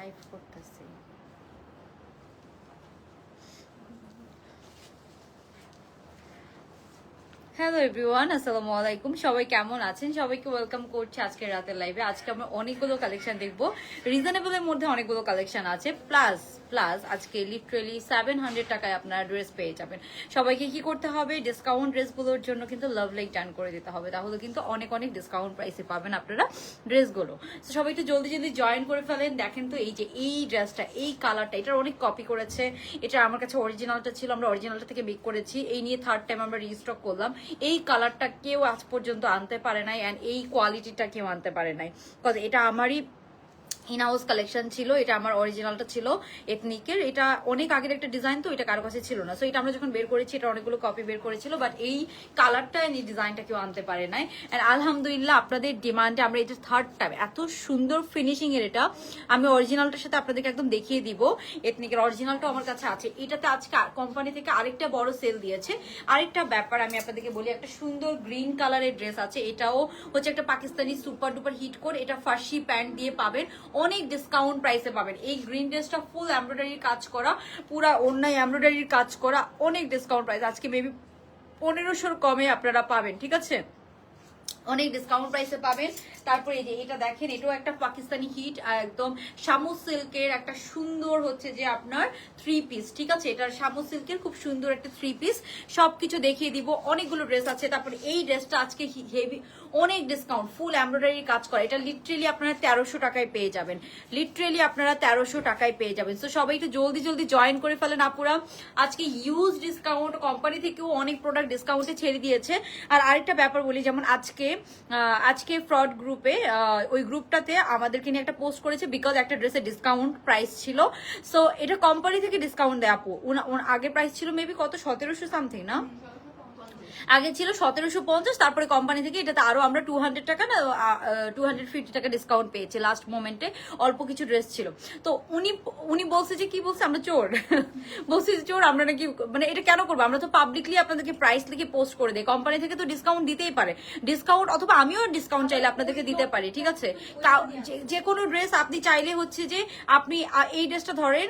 Live করতেছি। Hello everyone, আসসালামু আলাইকুম। সবাই কেমন আছেন? সবাইকে ওয়েলকাম করছি আজকে রাতের লাইভে। আজকে আমরা অনেকগুলো কালেকশন দেখবো, রিজনেবলের মধ্যে অনেকগুলো কালেকশন আছে। প্লাস প্লাস আজকে লিটারেলি 700 টাকায় আপনারা ড্রেস পেয়ে যাবেন। সবাইকে কি করতে হবে, ডিসকাউন্ট ড্রেসগুলোর জন্য কিন্তু লাভ লাইক টার্ন করে দিতে হবে, তাহলে কিন্তু অনেক অনেক ডিসকাউন্ট প্রাইসে পাবেন আপনারা ড্রেসগুলো। তো সবাই একটু জলদি জলদি জয়েন করে ফেলেন। দেখেন তো এই যে এই ড্রেসটা, এই কালারটা, এটার অনেক কপি করেছে। এটা আমার কাছে অরিজিনালটা ছিল, আমরা অরিজিনালটা থেকে মেক করেছি। এই নিয়ে থার্ড টাইম আমরা রিস্টক করলাম। এই কালারটা কেউ আজ পর্যন্ত আনতে পারে নাই, অ্যান্ড এই কোয়ালিটিটা কেউ আনতে পারে নাই, বিকজ এটা আমারই ইন হাউস কালেকশন ছিল। এটা আমার অরিজিনালটা ছিল এথনিকের। এটা অনেক আগের একটা ডিজাইন, তো এটা কারো কাছে ছিল না। সো এটা আমরা যখন বের করেছি, এটা অনেকগুলো কপি বের করেছিল, বাট এই কালারটা এই ডিজাইনটা কেউ আনতে পারে নাই। অ্যান্ড আলহামদুলিল্লাহ আপনাদের ডিমান্ডে আমরা এটা থার্ড টাইম, এত সুন্দর ফিনিশিং এর এটা আমি অরিজিনালটার সাথে আপনাদেরকে একদম দেখিয়ে দিব। এথনিকের অরিজিনালটাও আমার কাছে আছে। এটাতে আজকে কোম্পানি থেকে আরেকটা বড় সেল দিয়েছে। আরেকটা ব্যাপার আমি আপনাদেরকে বলি, একটা সুন্দর গ্রিন কালারের ড্রেস আছে। এটাও হচ্ছে একটা Pakistani super duper hit code. এটা ফার্সি প্যান্ট দিয়ে পাবেন, অনেক ডিসকাউন্ট প্রাইসে পাবেন। এই গ্রিন ড্রেসটা ফুল এমব্রয়ডারির কাজ করা, পুরা অন্যায় এমব্রয়ডারির কাজ করা, অনেক ডিসকাউন্ট প্রাইস। আজকে মেবি 1500 কমে আপনারা পাবেন, ঠিক আছে? অনেক ডিসকাউন্ট প্রাইসে পাবেন। তারপরে এই যে এটা দেখেন, এটাও একটা পাকিস্তানি হিট, একদম শামু সিল্কের একটা সুন্দর হচ্ছে যে আপনার 3 পিস, ঠিক আছে? এটার শামু সিল্কের খুব সুন্দর একটা 3 পিস। সবকিছু দেখিয়ে দিব, অনেকগুলো ড্রেস আছে। তারপরে এই ড্রেসটা আজকে হেভি, অনেক ডিসকাউন্ট, ফুল এমব্রয়ডারি কাজ করে। এটা লিটারেলি আপনারা 1300 টাকায় পেয়ে যাবেন। লিটারেলি আপনারা 1300 টাকায় পেয়ে যাবেন। সো সবাই একটু জলদি জলদি জয়েন করে ফেলেন আপুরা। আজকে হিউজ ডিসকাউন্ট, কোম্পানি থেকেও অনেক প্রোডাক্ট ডিসকাউন্টে ছেড়ে দিয়েছে। আর আরেকটা ব্যাপার বলি, যেমন আজকে ফ্রড গ্রুপে, ওই গ্রুপটাতে আমাদেরকে নিয়ে একটা পোস্ট করেছে, বিকজ একটা ড্রেসের ডিসকাউন্ট প্রাইস ছিল। সো এটা কোম্পানি থেকে ডিসকাউন্ট দেয় আপু। আগে প্রাইস ছিল মেবি কত, 1700 সামথিং না? আগে ছিল 1750, তারপরে কোম্পানি থেকে এটাতে আরো আমরা 200 টাকা না 250 টাকা ডিসকাউন্ট পেয়েছি লাস্ট মোমেন্টে। অল্প কিছু ড্রেস ছিল। তো উনি বলছে যে, কি বলছে, আমরা চোর বলছি যে চোর আমরা নাকি, মানে এটা কেন করবো? আমরা তো পাবলিকলি আপনাদেরকে প্রাইস লিখে পোস্ট করে দিই। কোম্পানি থেকে তো ডিসকাউন্ট দিতেই পারে, ডিসকাউন্ট, অথবা আমিও ডিসকাউন্ট চাইলে আপনাদেরকে দিতে পারি, ঠিক আছে? যে কোনো ড্রেস আপনি চাইলে হচ্ছে যে আপনি এই ড্রেসটা ধরেন,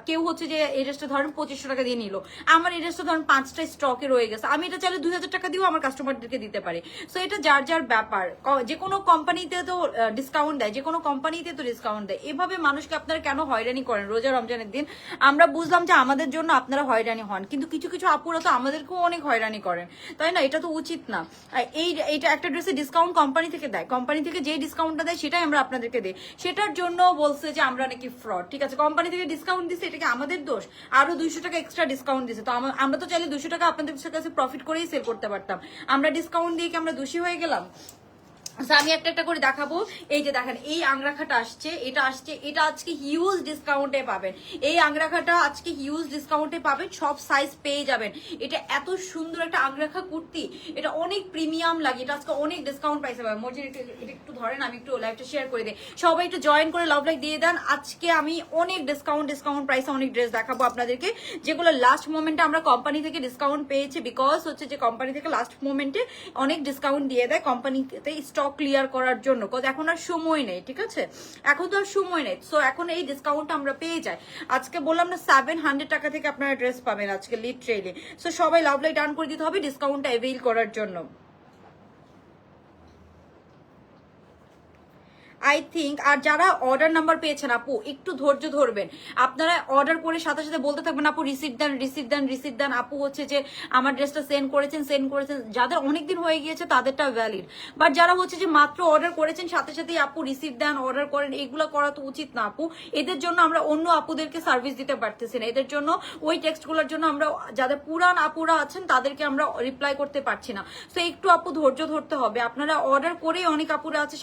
কেউ হচ্ছে যে এই ড্রেসটা ধরেন 2500 টাকা দিয়ে নিল, আমার এই ড্রেসটা ধরেন 5টা স্টকে রয়ে গেছে, আমি এটা চাইলে 2000 টাকা দিয়েও আমার কাস্টমারদেরকে দিতে পারি। সো এটা যার যার ব্যাপার। যে কোনো কোম্পানিতে তো ডিসকাউন্ট দেয়, যে কোনো কোম্পানিতে তো ডিসকাউন্ট দেয়। এভাবে মানুষকে আপনারা কেন হয়রানি করেন? রোজা রমজানের দিন আমরা বুঝলাম যে আমাদের জন্য আপনারা হয়রানি হন, কিন্তু কিছু কিছু আপুরা তো আমাদেরকেও অনেক হয়রানি করেন, তাই না? এটা তো উচিত না। এইটা একটা ড্রেসে ডিসকাউন্ট কোম্পানি থেকে দেয়, কোম্পানি থেকে যে ডিসকাউন্টটা দেয় সেটাই আমরা আপনাদেরকে দিই। সেটার জন্য বলছে যে আমরা নাকি ফ্রড, ঠিক আছে? কোম্পানি থেকে ডিসকাউন্ট দিচ্ছে, এটাকে আমাদের দোষ? আরো 200 টাকা এক্সট্রা ডিসকাউন্ট দিচ্ছে, তো আমরা তো চাইলে 200 টাকা আপনাদের কাছে প্রফিট করেই সেল করতে পারতাম। আমরা ডিসকাউন্ট দিয়ে কি আমরা দোষী হয়ে গেলাম? আমি একটা একটা করে দেখাবো। এই যে দেখেন, এই আংরাখাটা আসছে, এটা আজকে হিউজ ডিসকাউন্টে পাবেন। এই আংরাখাটা আজকে হিউজ ডিসকাউন্টে পাবেন, সব সাইজ পেয়ে যাবেন। এটা এত সুন্দর একটা আংরাখা কুর্তি, এটা অনেক প্রিমিয়াম লাগে, এটা আজকে অনেক ডিসকাউন্ট পাইছে পাবেন। মর্জির এটা একটু ধরেন, আমি একটু লাইভটা শেয়ার করে দিই, সবাই একটু জয়েন করে লাভ লাইক দিয়ে দেন। আজকে আমি অনেক ডিসকাউন্ট প্রাইসে অনেক ড্রেস দেখাবো আপনাদেরকে, যেগুলো লাস্ট মোমেন্টে আমরা কোম্পানি থেকে ডিসকাউন্ট পেয়েছি, বিকজ হচ্ছে যে কোম্পানি থেকে লাস্ট মোমেন্টে অনেক ডিসকাউন্ট দিয়ে দেয় কোম্পানিতে স্টক ক্লিয়ার করার জন্য, কজ এখন আর সময় নেই, ঠিক আছে? এখন তো আর সময় নেই। সো এখন এই ডিসকাউন্ট আমরা পেয়ে যাই। আজকে বললাম না 700 টাকা থেকে আপনারা ড্রেস পাবেন আজকে লিটারেলি। সো সবাই লাভ লাইট ডান করে দিতে হবে ডিসকাউন্টটা অ্যাভেইল করার জন্য। আই থিঙ্ক, আর যারা অর্ডার নাম্বার পেয়েছেন আপু একটু ধৈর্য ধরবেন। আপনারা অর্ডার করে সাথে সাথে বলতে থাকবেন, আপু রিসিট দেন, রিসিট দেন, রিসিট দেন। আপু হচ্ছে যে আমার ড্রেসটা সেন্ড করেছেন। যাদের অনেকদিন হয়ে গিয়েছে তাদেরটা ভ্যালিড, বাট যারা হচ্ছে যে মাত্র অর্ডার করেছেন সাথে সাথেই আপু রিসিট দেন, অর্ডার করেন, এগুলো করা তো উচিত না আপু। এদের জন্য আমরা অন্য আপুদেরকে সার্ভিস দিতে পারতেছি না, এদের জন্য ওই টেক্সটগুলোর জন্য আমরা যাদের পুরান আপুরা আছেন তাদেরকে আমরা রিপ্লাই করতে পারছি না। তো একটু আপু ধৈর্য ধরতে হবে। আপনারা অর্ডার করে অনেক আপুরা আছে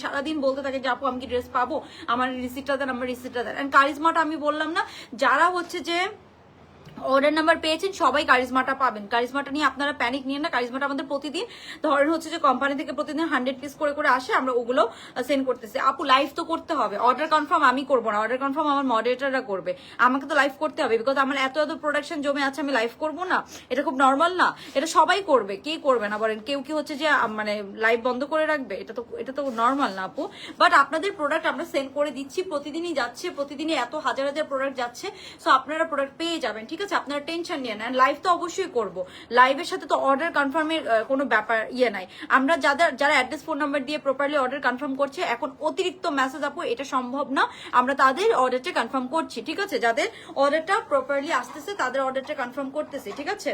সারাদিন বলতে থাকে যে আপু আমি কি ড্রেস পাবো, আমার রিসিটটা দেন, আমার রিসিটটা দেন। কারিজমাটা আমি বললাম না, যারা হচ্ছে যে অর্ডার নাম্বার পেয়েছেন সবাই কারিজমাটা পাবেন। কারিজমাটা নিয়ে আপনারা প্যানিক নিয়ে না, কারিজমাটা আমাদের প্রতিদিন ধরেন হচ্ছে যে কোম্পানি থেকে প্রতিদিন 100 পিস করে করে আসে, আমরা ওগুলো সেন্ড করতেছি। আপু লাইভ তো করতে হবে, অর্ডার কনফার্ম আমি করবো না, অর্ডার কনফার্ম আমার মডারেটররা করবে, আমাকে তো লাইভ করতে হবে, বিকজ আমার এত এত প্রোডাকশন জমে আছে, আমি লাইভ করবো না? এটা খুব নর্মাল না? এটা সবাই করবে, কে করবে না বলেন? কেউ কি হচ্ছে যে মানে লাইভ বন্ধ করে রাখবে? এটা তো নর্মাল না আপু। বাট আপনাদের প্রোডাক্ট আমরা সেন্ড করে দিচ্ছি, প্রতিদিনই যাচ্ছে, প্রতিদিনই এত হাজার হাজার প্রোডাক্ট যাচ্ছে, সো আপনারা প্রোডাক্ট পেয়ে যাবেন, ঠিক আছে? আপনারা টেনশন নিয়ে নেন, লাইভ তো অবশ্যই করব, লাইভের সাথে তো অর্ডার কনফার্মের কোনো ব্যাপার নাই। আমরা যারা অ্যাড্রেস ফোন নাম্বার দিয়ে প্রপারলি অর্ডার কনফার্ম করছে, এখন অতিরিক্ত মেসেজ আপু এটা সম্ভব না, আমরা তাদের অর্ডারটা কনফার্ম করছি, ঠিক আছে? যাদের অর্ডারটা প্রপারলি আসতেছে তাদের অর্ডারটা কনফার্ম করতেছে, ঠিক আছে?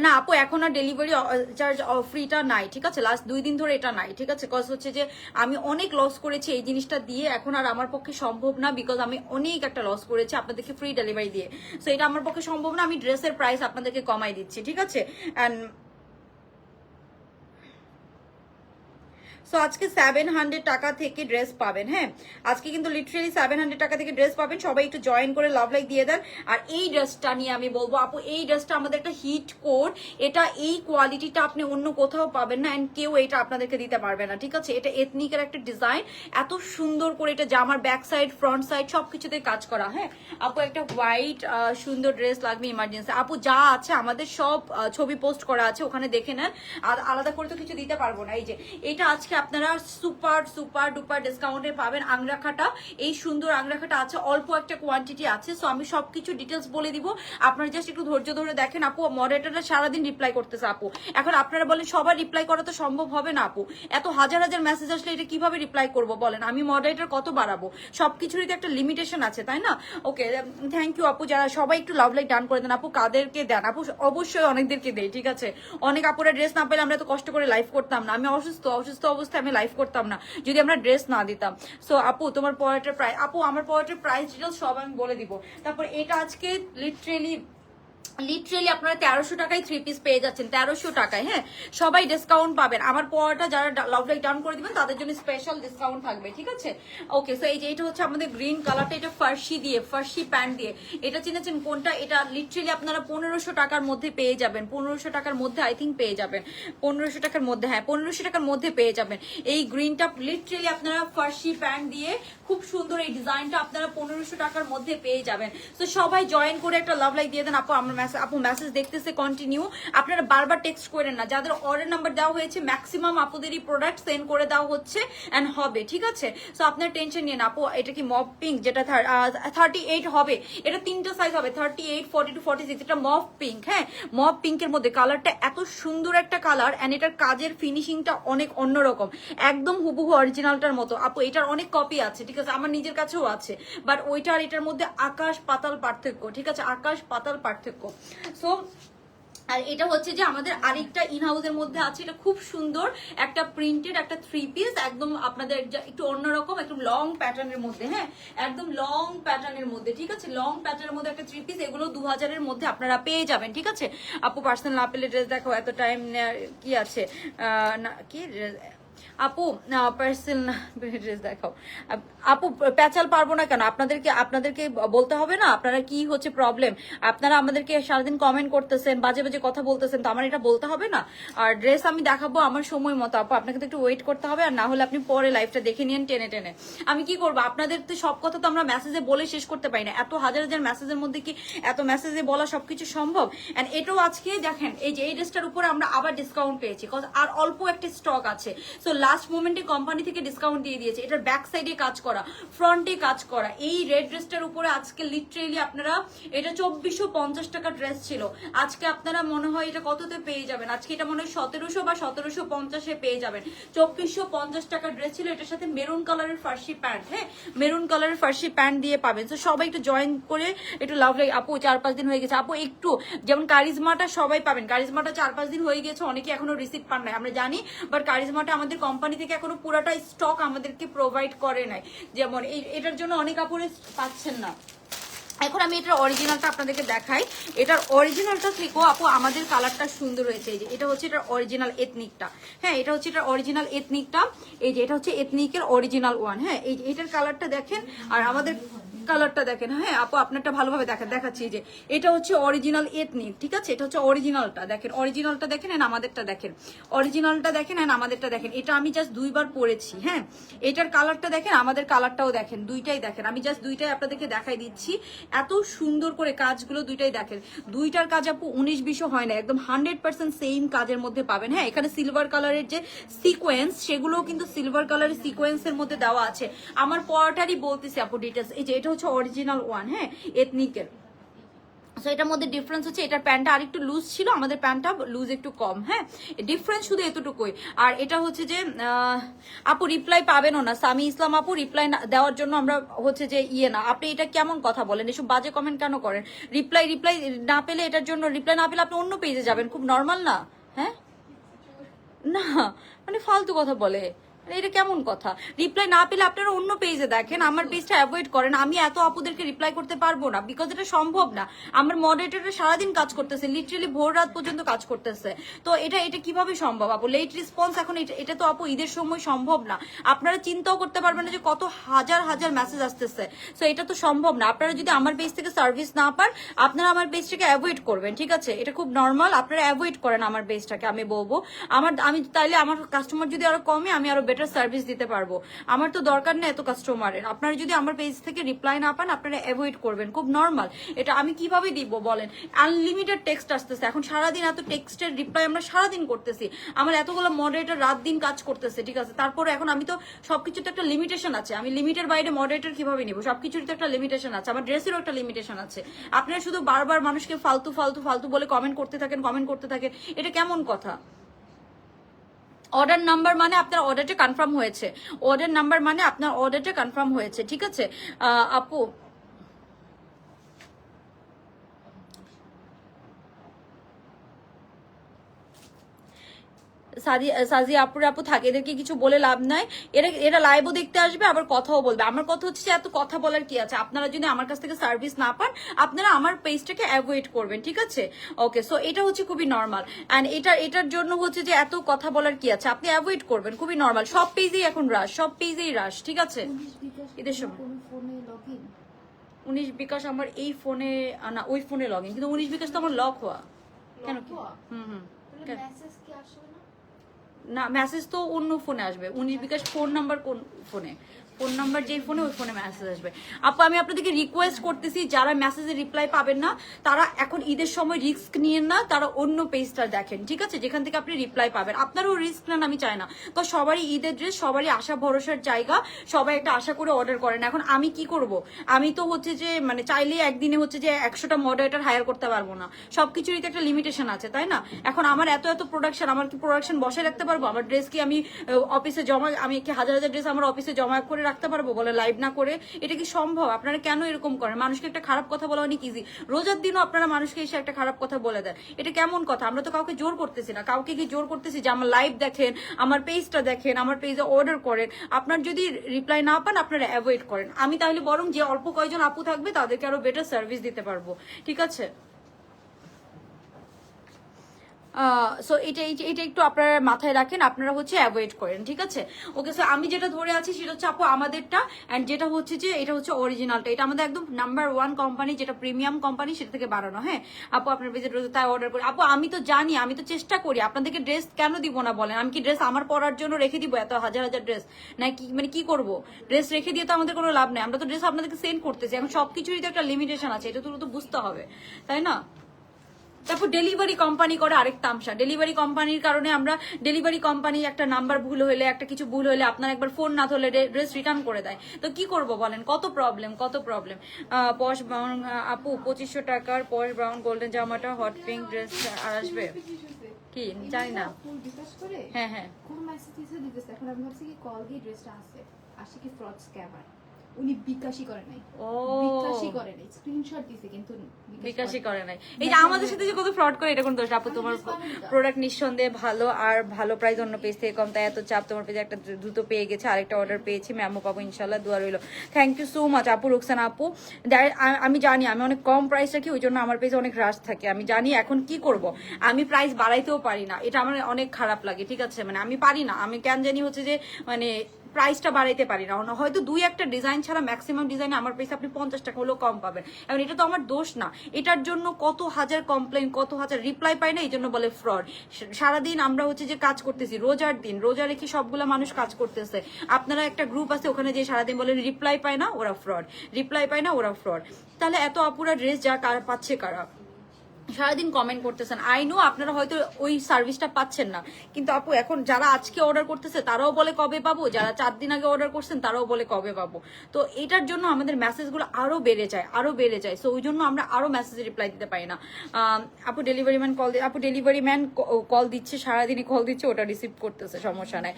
না আপু এখন আর ডেলিভারি চার্জ ফ্রিটা নাই, ঠিক আছে? লাস্ট 2 দিন ধরে এটা নাই, ঠিক আছে? কজ হচ্ছে যে আমি অনেক লস করেছি এই জিনিসটা দিয়ে, এখন আর আমার পক্ষে সম্ভব না, বিকজ আমি অনেক একটা লস করেছি আপনাদেরকে ফ্রি ডেলিভারি দিয়ে, সো এটা আমার পক্ষে সম্ভব না। আমি ড্রেসের প্রাইস আপনাদেরকে কমাই দিচ্ছি, ঠিক আছে? অ্যান্ড সো আজকে 700 টাকা থেকে ড্রেস পাবেন। হ্যাঁ, আজকে কিন্তু লিটারেলি 700 টাকা থেকে ড্রেস পাবেন। সবাই একটু জয়েন করে লাভ লাইক দিয়ে দেন। আর এই ড্রেসটা নিয়ে আমি বলবো আপু, এই ড্রেসটা আমাদের একটা হিট কোড, এটা এই কোয়ালিটিটা আপনি অন্য কোথাও পাবেন না, এন্ড কেউ এটা আপনাদেরকে দিতে পারবে না, ঠিক আছে? এটা এথনিকের একটা ডিজাইন, এত সুন্দর করে এটা জামার ব্যাক সাইড ফ্রন্ট সাইড সবকিছুতে কাজ করা। হ্যাঁ আপু, একটা হোয়াইট সুন্দর ড্রেস লাগবে ইমার্জেন্সি। আপু যা আছে আমাদের সব ছবি পোস্ট করা আছে, ওখানে দেখে নেন, আর আলাদা করে তো কিছু দিতে পারবো না। এই যে এটা আজকে আপনারা সুপার সুপার ডুপার ডিসকাউন্টে পাবেন। আংরাখাটা, এই সুন্দর আংরাখাটা আছে, অল্প একটা কোয়ান্টিটি আছে, সো আমি সবকিছু ডিটেলস বলে দিব, আপনারা জাস্ট একটু ধৈর্য ধরে দেখেন। আপু মডারেটররা সারাদিন রিপ্লাই করতেছে আপু, এখন আপনারা বলেন সবার রিপ্লাই করা তো সম্ভব হবে না আপু, এত হাজার হাজার মেসেজ আসলে এটা কিভাবে রিপ্লাই করবো বলেন? আমি মডারেটর কত বাড়াবো? সবকিছুরই তো একটা লিমিটেশন আছে, তাই না? ওকে, থ্যাংক ইউ আপু। যারা সবাই একটু লাভ লাইক ডান করে দেন আপু। কাদেরকে দেন আপু? অবশ্যই অনেকদেরকে দেয়, ঠিক আছে? অনেক আপুরা ড্রেস না পেলে আমরা তো কষ্ট করে লাইভ করতাম না, আমি অসুস্থ অবস্থায় আমি লাইভ করতাম না যদি আমরা ড্রেস না দিতাম। সো আপু তোমার পরেটার প্রাইস, আপু আমার পরেটার প্রাইস ডিটেলস সব আমি বলে দিব। তারপর এটা আজকে লিটারেলি আপনারা 1300 টাকায় 3 পিস পেয়ে যাচ্ছেন, 1300 টাকায়। হ্যাঁ, সবাই ডিসকাউন্ট পাবেন। আমার পড়াটা যারা লাভ লাইক ডাউন করে দিবেন তাদের জন্য স্পেশাল ডিসকাউন্ট থাকবে, ঠিক আছে? ওকে, সো এই যে এটা হচ্ছে আমাদের গ্রিন কালারটা, এটা ফার্সি প্যান্ট দিয়ে, এটা চিনেছেন কোনটা? এটা লিটারেলি আপনারা 1500 টাকার মধ্যে পেয়ে যাবেন, 1500 টাকার মধ্যে আই থিঙ্ক পেয়ে যাবেন, 1500 টাকার মধ্যে, হ্যাঁ 1500 টাকার মধ্যে পেয়ে যাবেন। এই গ্রিনটা লিটারেলি আপনারা ফার্সি প্যান্ট দিয়ে খুব সুন্দর এই ডিজাইনটা আপনারা 1500 টাকার মধ্যে পেয়ে যাবেন। তো সবাই জয়েন করে একটা লাভ লাইক দিয়ে দেন আপু। আপু মেসেজ দেখতেছে কন্টিনিউ, আপনারা বারবার টেক্সট করেন না। যাদের অর্ডার নাম্বার দেওয়া হয়েছে ম্যাক্সিমাম আপুদেরই প্রোডাক্ট সেন্ড করে দেওয়া হচ্ছে এন্ড হবে, ঠিক আছে? সো আপনার টেনশন নিয়ে না আপু। এটা কি মফ পিঙ্ক, যেটা 38 হবে, এটা 3টা সাইজ হবে, 38, 42, 46। এটা মফ পিঙ্ক। হ্যাঁ, মফ পিঙ্কের মধ্যে কালারটা এত সুন্দর একটা কালার, এন্ড এটার কাজের ফিনিশিংটা অনেক অন্যরকম, একদম হুবহু অরিজিনালটার মতো। আপু এটার অনেক কপি আছে, ঠিক আছে? আমার নিজের কাছেও আছে, বাট ওইটার এটার মধ্যে আকাশ পাতাল পার্থক্য, ঠিক আছে? আকাশ পাতাল পার্থক্য। সো আর এটা হচ্ছে যে আমাদের আরেকটা ইন হাউসের মধ্যে আছে, এটা খুব সুন্দর একটা প্রিন্টেড একটা 3 পিস, একদম আপনাদের একটু অন্যরকম, একদম লং প্যাটার্নের মধ্যে। হ্যাঁ, একদম লং প্যাটার্নের মধ্যে, ঠিক আছে? লং প্যাটার্নের মধ্যে একটা 3 পিস, এগুলো 2000 এর মধ্যে আপনারা পেয়ে যাবেন, ঠিক আছে? আপু পার্সোনাল না পেলে ড্রেস দেখো, এত টাইম কি আছে? না কি আপু পার্সেল ড্রেস দেখাও। আপু প্যাচাল পারবো না কেন? আপনাদেরকে বলতে হবে না আপনারা কি হচ্ছে প্রবলেম? আপনারা আমাদেরকে সারাদিন কমেন্ট করতেছেন, বাজে বাজে কথা বলতেছেন, তো আমার এটা বলতে হবে না? আর ড্রেস আমি দেখাবো আমার সময় মতো আপু, আপনাকে তো একটু ওয়েট করতে হবে, আর না হলে আপনি পরে লাইভটা দেখে নিন টেনে টেনে। আমি কি করবো? আপনাদের তো সব কথা তো আমরা মেসেজে বলে শেষ করতে পারি না, এত হাজার হাজার মেসেজের মধ্যে কি এত মেসেজে বলা সবকিছু সম্ভব? এন্ড এটাও আজকে দেখেন, এই যে এই ড্রেসটার উপরে আমরা আবার ডিসকাউন্ট পেয়েছি, আর অল্প একটা স্টক আছে। সো লাস্ট মোমেন্টে কোম্পানি থেকে ডিসকাউন্ট দিয়ে দিয়েছে। এটার ব্যাক সাইডে কাজ করা, ফ্রন্টে কাজ করা। এই রেড ড্রেসটার উপরে আজকে লিটারেলি আপনারা, এটা 2450 টাকা ড্রেস ছিল, আজকে আপনারা মনে হয় এটা কততে পেয়ে যাবেন? আজকে এটা মনে হয় 1700 বা 1750 পেয়ে যাবেন। 2450 টাকা ড্রেস ছিল, এটার সাথে মেরুন কালারের ফার্সি প্যান্ট। হ্যাঁ, মেরুন কালারের ফার্সি প্যান্ট দিয়ে পাবেন। তো সবাই একটু জয়েন করে একটু লাভ লাইক। আপু 4-5 দিন হয়ে গেছে আপু, একটু যেমন কারিজমাটা সবাই পাবেন, কারিজমাটা 4-5 দিন হয়ে গেছে, অনেকে এখনো রিসিভ পান নাই আমরা জানি, বাট কারিজমাটা আমাদের কোম্পানি থেকে এখনো পুরাটা স্টক আমাদেরকে প্রোভাইড করে নাই, যেমন এটার জন্য অনেক আপুরে পাচ্ছেন না। এখন আমি এটার অরিজিনালটা আপনাদেরকে দেখাই। এটার অরিজিনালটা থেকেও আপু আমাদের কালারটা সুন্দর হয়েছে। এই যে এটা হচ্ছে এটার অরিজিনাল এথনিকটা। হ্যাঁ, এটা হচ্ছে এটার অরিজিনাল এথনিকটা। এই যে এটা হচ্ছে এথনিকের অরিজিনাল ওয়ান। হ্যাঁ, এই যে এটার কালারটা দেখেন, আর আমাদের কালারটা দেখেন, হ্যাঁ আপু আপনারটা ভালোভাবে দেখাচ্ছি যে এটা হচ্ছে অরিজিনাল এথনিক, ঠিক আছে, এটা হচ্ছে অরিজিনালটা দেখেন, অরিজিনালটা দেখেন এন্ড আমাদেরটা দেখেন, অরিজিনালটা দেখেন এন্ড আমাদেরটা দেখেন। এটা আমি জাস্ট 2 বার পরেছি, হ্যাঁ এটার কালারটা দেখেন, আমাদের কালারটাও দেখেন, দুইটাই দেখেন, আমি জাস্ট দুইটাই আপনাদেরকে দেখাই দিচ্ছি। এত সুন্দর করে কাজগুলো দুইটাই দেখেন, দুইটার কাজ আপু 19-20 হয় না, একদম 100% সেম কাজের মধ্যে পাবেন। হ্যাঁ এখানে সিলভার কালারের যে সিকোয়েন্স সেগুলোও কিন্তু সিলভার কালারের সিকোয়েন্সের মধ্যে দেওয়া আছে। আমার পরাটারই বলতেছি আপু ডিটেলস, এই যে এটা হচ্ছে অরিজিনাল ওয়ান, হ্যাঁ এথনিকের। সো এটার মধ্যে ডিফারেন্স হচ্ছে এটার প্যান্টটা আর একটু লুজ ছিল, আমাদের প্যান্টটা লুজ একটু কম, হ্যাঁ ডিফারেন্স শুধু এতটুকুই। আর এটা হচ্ছে যে আপু রিপ্লাই পাবেনও না, সামি ইসলাম আপু রিপ্লাই দেওয়ার জন্য আমরা হচ্ছে যে না, আপনি এটা কেমন কথা বলেন, এসব বাজে কমেন্ট কেন করেন? রিপ্লাই না পেলে, এটার জন্য রিপ্লাই না পেলে আপনি অন্য পেজে যাবেন, খুব নর্মাল না? হ্যাঁ না মানে ফালতু কথা বলে, এটা কেমন কথা? রিপ্লাই না পেলে আপনারা অন্য পেজে দেখেন, আমার পেজটা অ্যাভয়েড করেন। আমি এত আপুদেরকে রিপ্লাই করতে পারবো না, বিকজ এটা সম্ভব না। আমার মডারেটররা সারাদিন কাজ করতেছে, লিটারালি ভোর রাত পর্যন্ত কাজ করতেছে, তো এটা কিভাবে সম্ভব আপু? লেট রেসপন্স এখন এটা তো আপু ঈদের সময় সম্ভব না, আপনারা চিন্তাও করতে পারবেন না যে কত হাজার হাজার মেসেজ আসতেছে। সো এটা তো সম্ভব না। আপনারা যদি আমার পেজ থেকে সার্ভিস না পান, আপনারা আমার পেজটাকে অ্যাভয়েড করবেন, ঠিক আছে? এটা খুব নর্মাল, আপনারা অ্যাভয়েড করেন আমার পেজটাকে। আমি বলবো আমি তাইলে আমার কাস্টমার যদি আরো কমে, আমি আরো বেটার সার্ভিস দিতে পারবো। আমার তো দরকার নেই এত কাস্টমারের। আপনারা যদি আমার পেজ থেকে রিপ্লাই না পান, আপনারা অ্যাভয়েড করবেন, খুব নর্মাল। এটা আমি কিভাবে দিব বলেন? আনলিমিটেড টেক্সট আসতেছে এখন, সারাদিন এত টেক্সটের রিপ্লাই আমরা সারাদিন করতেছি, আমার এতগুলো মডারেটর রাত দিন কাজ করতেছে, ঠিক আছে? তারপরে এখন আমি তো সবকিছুতে একটা লিমিটেশন আছে, আমি লিমিটের বাইরে মডারেটর কিভাবে নিব? সবকিছুর তো একটা লিমিটেশন আছে, আমার ড্রেসেরও একটা লিমিটেশন আছে। আপনারা শুধু বারবার মানুষকে ফালতু ফালতু ফালতু বলে কমেন্ট করতে থাকেন, এটা কেমন কথা? অর্ডার নাম্বার মানে আপনার অর্ডারটা কনফার্ম হয়েছে, অর্ডার নাম্বার মানে আপনার অর্ডারটা কনফার্ম হয়েছে, ঠিক আছে? আপু সাজি আপু থাকে, এদেরকে কিছু বলে লাভ নাই। এরা লাইভও দেখতে আসবে, আবার কথাও বলবে। আমার কথা হচ্ছে যে এত কথা বলার কি আছে? আপনারা যদি আমার কাছ থেকে সার্ভিস না পান, আপনারা আমার পেজটাকে অ্যাভয়েড করবেন, ঠিক আছে? ওকে, সো এটা হচ্ছে খুবই নর্মাল। অ্যান্ড এটার জন্য হচ্ছে যে এত কথা বলার কি আছে? আপনি অ্যাভয়েড করবেন, খুবই নর্মাল। সব পেজেই এখন রাশ, সব পেজেই রাশ, ঠিক আছে? এদের সময় 19 বিকাশ আমার এই ফোনে না, ওই ফোনে লগ ইন, কিন্তু 19 বিকাশ তো আমার লক হওয়া। কেন কি? না, মেসেজ তো অন্য ফোনে আসবে। 19 বিকাশ ফোন নাম্বার কোন ফোনে? ফোন নাম্বার যেই ফোনে, ওই ফোনে মেসেজ আসবে। আপু আমি আপনাদেরকে রিকোয়েস্ট করতেছি, যারা মেসেজে রিপ্লাই পাবেন না, তারা এখন ঈদের সময় রিস্ক নিয়েন না, তারা অন্য পেজটা দেখেন, ঠিক আছে? যেখান থেকে আপনি রিপ্লাই পাবেন। আপনারও রিস্ক নেন, আমি চাই না। তো সবারই ঈদের ড্রেস, সবারই আশা ভরসার জায়গা, সবাই একটা আশা করে অর্ডার করেন। এখন আমি কি করব? আমি তো হচ্ছে যে মানে চাইলে একদিনে হচ্ছে যে 100টা মডারেটর হায়ার করতে পারবো না, সবকিছুরই তো একটা লিমিটেশন আছে, তাই না? এখন আমার এত প্রোডাকশন, আমার কি প্রোডাকশন বসে রাখতে পারবো? আমার ড্রেস কি আমি অফিসে জমা, আমি কি হাজার হাজার ড্রেস আমার অফিসে জমা করে রাখতে পারবো বলে, লাইভ না করে? এটা কি সম্ভব? আপনারা কেন এরকম করেন? মানুষকে একটা খারাপ কথা বলা অনেক ইজি, রোজার দিনও আপনারা মানুষকে এসে একটা খারাপ কথা বলে দেন, এটা কেমন কথা? আমরা তো কাউকে জোর করতেছি না, কাউকে কি জোর করতেছি যে আমার লাইভ দেখেন, আমার পেজটা দেখেন, আমার পেজে অর্ডার করেন? আপনার যদি রিপ্লাই না পান, আপনারা অ্যাভয়েড করেন। আমি তাহলে বরং যে অল্প কয়জন আপু থাকবে তাদেরকে আরো বেটার সার্ভিস দিতে পারবো, ঠিক আছে? সো এটা একটু আপনারা মাথায় রাখেন, আপনারা হচ্ছে অ্যাভয়েড করেন, ঠিক আছে? ওকে, সো আমি যেটা ধরে আছি সেটা হচ্ছে আপু আমাদেরটা, অ্যান্ড যেটা হচ্ছে যে এটা হচ্ছে অরিজিনালটা, এটা আমাদের একদম নাম্বার 1 কোম্পানি, যেটা প্রিমিয়াম কোম্পানি, সেটা থেকে বানানো। হ্যাঁ আপু আপনার পেজে তাই অর্ডার করি। আপু আমি তো জানি, আমি তো চেষ্টা করি, আপনাদেরকে ড্রেস কেন দিব না বলেন? আমি কি ড্রেস আমার পরার জন্য রেখে দিব এত হাজার হাজার ড্রেস? না কি মানে কি করব? ড্রেস রেখে দিয়ে তো আমাদের কোনো লাভ নেই, আমরা তো ড্রেস আপনাদেরকে সেন্ড করতেছি। এখন সবকিছুরই তো একটা লিমিটেশন আছে, এটা তো বুঝতে হবে, তাই না? তারপর ডেলিভারি কোম্পানি করে আরেক তামসা। ডেলিভারি কোম্পানির কারণে আমরা, ডেলিভারি কোম্পানি একটা নাম্বার ভুল হলে, একটা কিছু ভুল হলে, আপনার একবার ফোন না ধরলে ড্রেস রিটার্ন করে দেয়। তো কি করব বলেন? কত প্রবলেম। পশ ব্রাউন আপু 2500 টাকার পশ ব্রাউন গোল্ডেন জামাটা হট পিঙ্ক ড্রেস আর আসবে কি জানি না। হ্যাঁ হ্যাঁ, উনি বিকাশই করে নাই, স্ক্রিনশট দিছে কিন্তু বিকাশই করে নাই। এই যে আমাদের সাথে যে কত ফ্রড করে, এটা কোন দোষ? আপু তোমার প্রোডাক্ট নিঃসন্দেহে ভালো, আর ভালো প্রাইস, অন্য পেজ থেকে কম, তাই এত চাপ। তোমার পেজে একটা দ্রুত পেয়ে গেছে, আরেকটা অর্ডার পেয়েছি, ম্যামও পাবো ইনশাল্লাহ, দোয়া রইলো। থ্যাংক ইউ সো মাচ আপু। রুকসানা আপু, আমি জানি আমি অনেক কম প্রাইস রাখি, ওই জন্য আমার পেজে অনেক রাশ থাকে। আমি জানি, এখন কি করব, আমি প্রাইস বাড়াইতেও পারি না, এটা আমার অনেক খারাপ লাগে, ঠিক আছে? মানে আমি পারি না, আমি কেন জানি হচ্ছে যে মানে প্রাইসটা বাড়াইতে পারি না, হয়তো দুই একটা ডিজাইন ছাড়া ম্যাক্সিমাম ডিজাইনে আমার প্রাইস আপনি 50 টাকা হলেও কম পাবেন। এখন এটা তো আমার দোষ না, এটার জন্য কত হাজার কমপ্লেন, কত হাজার রিপ্লাই পাই না, এই জন্য বলে ফ্রড। সারাদিন আমরা হচ্ছে যে কাজ করতেছি, রোজার দিন রোজা রেখে সবগুলা মানুষ কাজ করতেছে, আপনারা একটা গ্রুপ আছে ওখানে যে সারাদিন বলেন রিপ্লাই পায় না ওরা ফ্রড, রিপ্লাই পায় না ওরা ফ্রড। তাহলে এত আপুরা ড্রেস যা কারা পাচ্ছে কারা? সারাদিন কমেন্ট করতেছেন, আই নো আপনারা হয়তো ওই সার্ভিসটা পাচ্ছেন না, কিন্তু আপু এখন যারা আজকে অর্ডার করতেছে তারাও বলে কবে পাবো, যারা 4 দিন আগে অর্ডার করছেন তারাও বলে কবে পাবো। তো এটার জন্য আমাদের মেসেজগুলো আরো বেড়ে যায়, আরো বেড়ে যায়। সো ওই জন্য আমরা আরো মেসেজে রিপ্লাই দিতে পারি না। আপু ডেলিভারি ম্যান কল, আপু ডেলিভারি ম্যান কল দিচ্ছে, সারাদিনই কল দিচ্ছে, ওটা রিসিভ করতেছে, সমস্যা নাই।